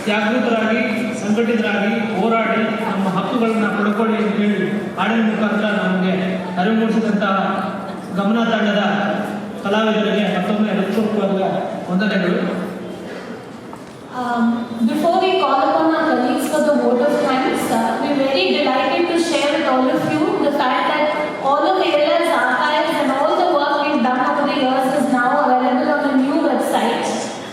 ಜಾಗೃತರಾಗಿ ಸಂಘಟಿತರಾಗಿ ಹೋರಾಡಿ ನಮ್ಮ ಹಕ್ಕುಗಳನ್ನು ಪಡ್ಕೊಳ್ಳಿ ಅಂತ ಹೇಳಿ ಹಾಡಿನ ಮುಖಾಂತರ ನಮಗೆ ಅರಿವು ಮೂಡಿಸಿದಂತಹ ಗಮನ ತಂಡದ ಕಲಾವಿದರಿಗೆ ಮತ್ತೊಮ್ಮೆ ಹೃತ್ಪೂರ್ವಕವಾದ ವಂದನೆಗಳು. Before we call upon our colleagues for the vote of thanks, we're very delighted to share with all of you the fact that all of ALF's archives and all the work we've done over the years is now available on a new website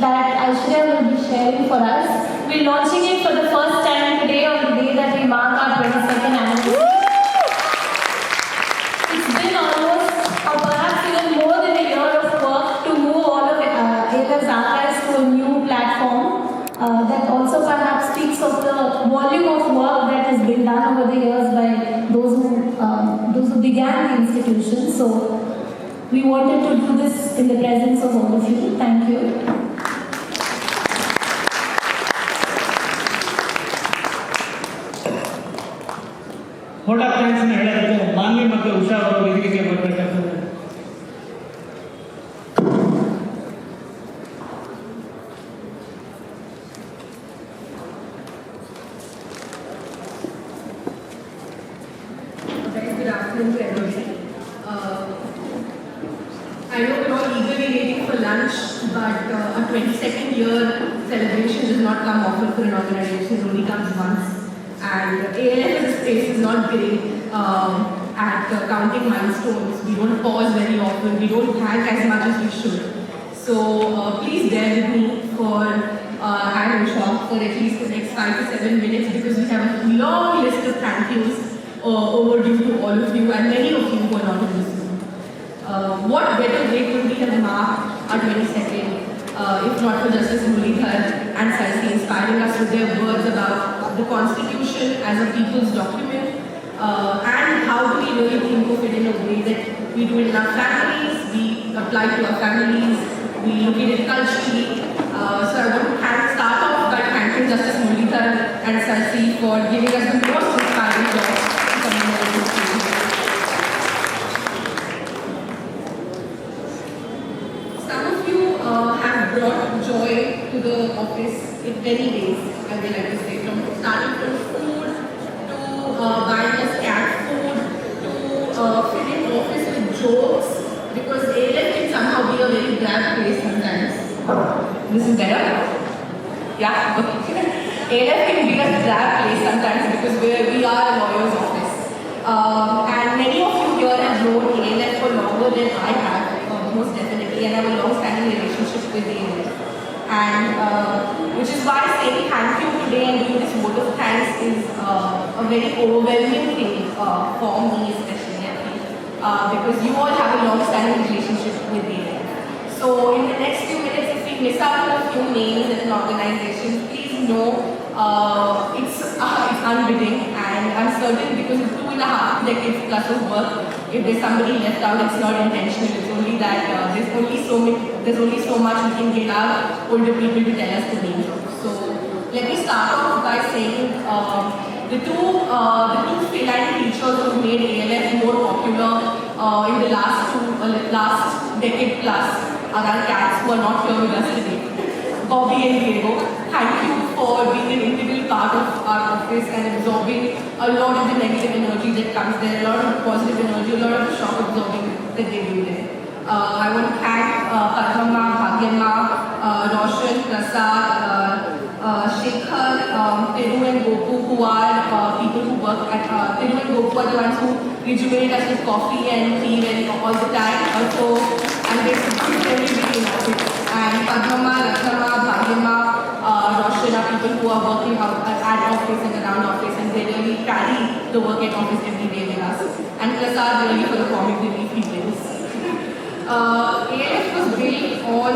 that Aishwarya will be sharing for us. We're launching it for the first time today on the day that we mark our 22nd anniversary. It's been almost or perhaps even more than a year of work to move all of ALF's archives to a new platform. That also perhaps speaks of the volume of work that has been done over the years by those who began the institution. So we wanted to do this in the presence of all of you. Thank you. vote of thanks ಅನ್ನು ಹೇಳೋದಕ್ಕೆ ಮಾನ್ವಿ ಮತ್ತು ಉಷಾ ಅವರು ವೇದಿಕೆಗೆ ಬರಬೇಕಾಗ್ತದೆ. Good afternoon to everybody. I know we're all eagerly waiting for lunch, but a 22nd year celebration does not come often for an organization, it only comes once. And ALF as a space is not great at counting milestones. We don't pause very often, we don't thank as much as we should. So please bear with me for and Usha for at least the next 5 to 7 minutes, because we have a long list of thank yous overdue to all of you and many of you who are not in this room. What better way could we have marked our 22nd if not for Justice Muralidhar and Saraswati inspiring us with their words about the Constitution as a people's document, and how do we really think of it in a way that we do it in our families, we apply to our families, we look at it culturally. So I want to start off by thanking Justice Muralidhar and Saraswati for giving us the most inspiring job. Some of you have brought joy to the office in many ways, I would like to say, starting from food to buying us cat food to filling office with jokes, because ALF can somehow be a very drab place sometimes. This is better? Yeah? Okay. ALF can be a drab place sometimes because we are a lawyer's office. And many of you here have known ALF for longer than I have, most definitely, and have a long-standing relationship with ALF. And which is why saying thank you today and doing this vote of thanks is a very overwhelming thing for me especially, I feel, because you all have a long-standing relationship with ALF. So in the next few minutes, if we miss out on a few names and an organization, please know it's unwitting, and I'm certain because of 2.5 decades plus of work, if there's somebody left out, it's not intentional. It's only that there's only so much we can get our older people to tell us the names of. So let me start off by saying the two feline creatures who made ALF more popular in the last decade plus are our cats who are not here with us today. Bobby and Diego, thank you for being an integral part of our office and absorbing a lot of the negative energy that comes there, a lot of positive energy, a lot of shock absorbing that they do there. I want to thank Padma, Bhagyamma, Roshan, Prasad, Shekhar, Tiru and Gopu, who are people who work at Tiru and Gopu are the ones who rejuvenate us with coffee and tea and all the time. Also, and they support everybody in office. And Padma, Lakshma, Bhagyamma, Roshan are people who are working out at office and around office, and they really carry the work at office every day with us. And Prasad really for the comic relief he brings. ALF was built on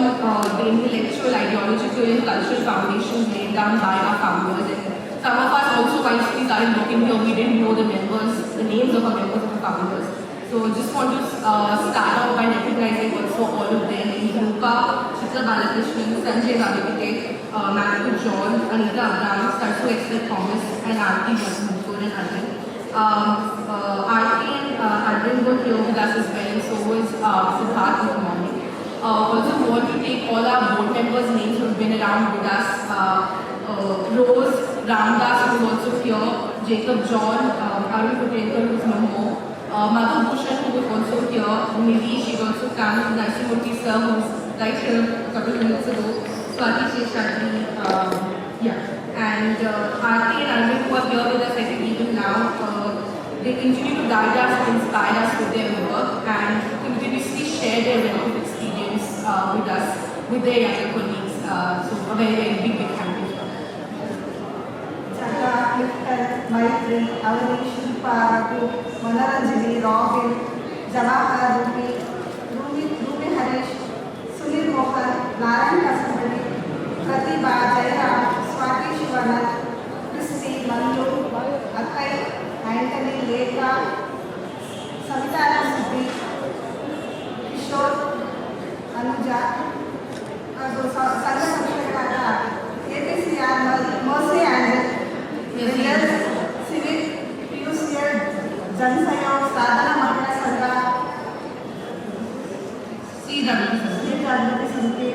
the intellectual, ideological and cultural foundations laid down by our founders. And some of us also, while we started working here, we didn't know the names of our members of the founders. So just want to start out by recognizing also all of them: Rupa, Chitra Balakrishnan, Sanjay Gavite, Matthew John, Anita Abraham, Sarsu Esther Thomas, and Arti Jasmukor and Arjun. Arti and Arjun were here with us as well, and so was Siddharth and Mohammed. Also want to take all our board members' names who have been around with us Rose, Ramdas, who is also here, Jacob John, Arun Patel, who is no more, Madhu Bhushan, who is also here, Nidhi, she also comes, Narasimhappa sir, who is right here a couple of minutes ago, Swati Sheshadri, and Atri and Arvind, who are here with us, I think even now, they continue to guide us and inspire us with their work and continuously share their relative experience with us, with their younger colleagues. So a very, very big thank you. Chaka, Clifton, Maitri, Avani, Shilpa, Raghu, Manaranjini, Robin, Jawahar, Ruby Harish, Sunil Mohan, Narayan Kasambali, Pratibha, Jayram, Swati Shivanath, Christy, Mandu, Akai, Anthony, Lekha, Savita Siddhi, Kishore, Anuja, APCR, Mercy Angel, Civic, PUCL, Jansaya, Sadhana Mahila Sangha, CWT Samiti,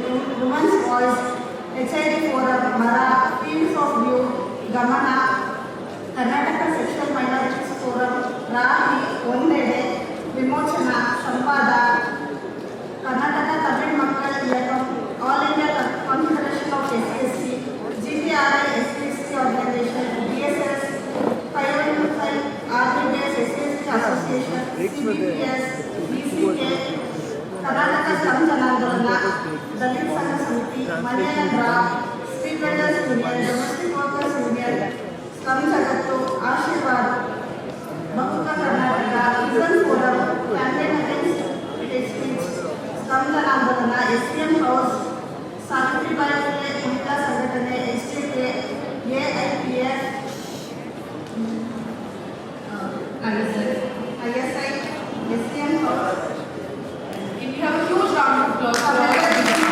Women's Voice, HID Forum, Mara, Fields of View, Gamana, Karnataka Sexual Minorities Forum, Rahi, Ondede, Vimochana, Sampada, Karnataka Tamil Makkal Iyakam, All India Confederation of SCSC, GPRI SCSC Organization, DSS, 515 RBS SCSC Association, CBPS, DCK, Karnataka Slum Janandolana, Dalit Sangha Samiti, Malayalam Ra, Street Vendors Union, Domestic Workers Union, Slum Jagattu, Ashirwad, Bakuka Karnataka, Reason Forum, Campaign Against Hate Speech, Slum Janandolana, SCM House, Savitribai Phule Mahila Sangatane, SJK, AIPF, ISI, SCM House. Can we have a huge round of applause for all of you?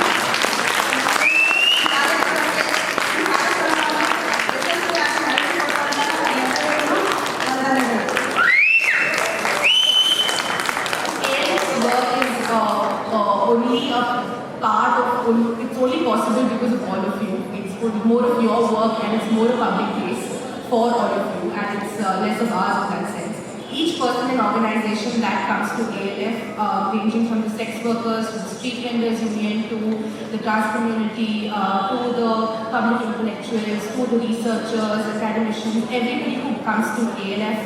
It's only possible because of all of you. It's more of your work and it's more a public place for all of you, and it's less of ours in that sense. Each person and organization that comes to ALF, ranging from the sex workers to the street vendors union to the trans community, to the public intellectuals, to the researchers, academicians, everybody who comes to ALF,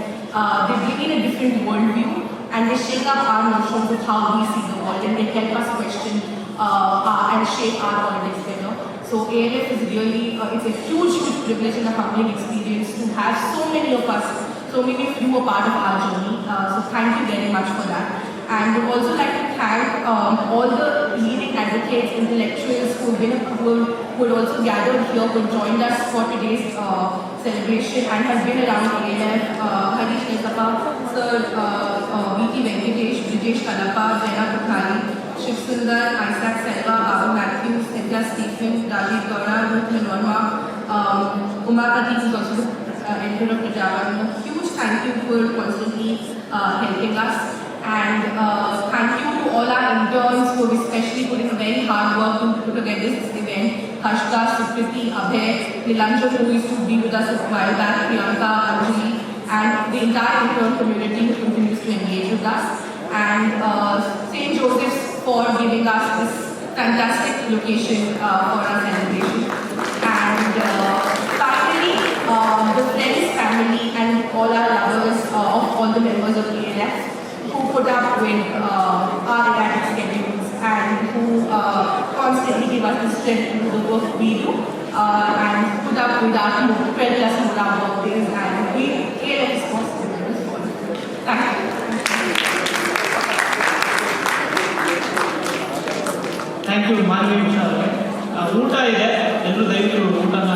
they bring in a different worldview and they shake up our notions of how we see the world, and they help us question and shape our politics better. So ALF is really, it's a huge, huge privilege and a humbling experience to have so many of us, so many of you are part of our journey. So thank you very much for that. And we'd also like to thank all the leading advocates, intellectuals who had also gathered here, who joined us for today's celebration and have been around ALF. Harish Nesapa, Sir V.T. Venkatesh, Brijesh Kalapa, Jaina Pukhari, Shiv Sundar, Isaac Selva, Babu Matthews, Edgar Stephen, Rajiv Gaura, Ruth Manwarma, Umarpati, who is also the editor of Pajama. A huge thank you for constantly helping us. And thank you to all our interns who have especially put in a very hard work to put together this event. Kashka, Sukriti, Abhay, Nilanjan, who used to be with us a while back, Priyanka, Anjali, and the entire intern community who continues to engage with us. And St. Joseph's for giving us this fantastic location for our celebration. And finally, the friends, family, and all our lovers of all the members of ALF who put up with our erratic schedules and who constantly give us the strength to do the work we do and put up with our 12 plus more work days, and ALF is possible. Thank you. Thank you Manavi ಊಟ ಇದೆ, ಎಲ್ಲರೂ ದಯವಿಟ್ಟು ಊಟನ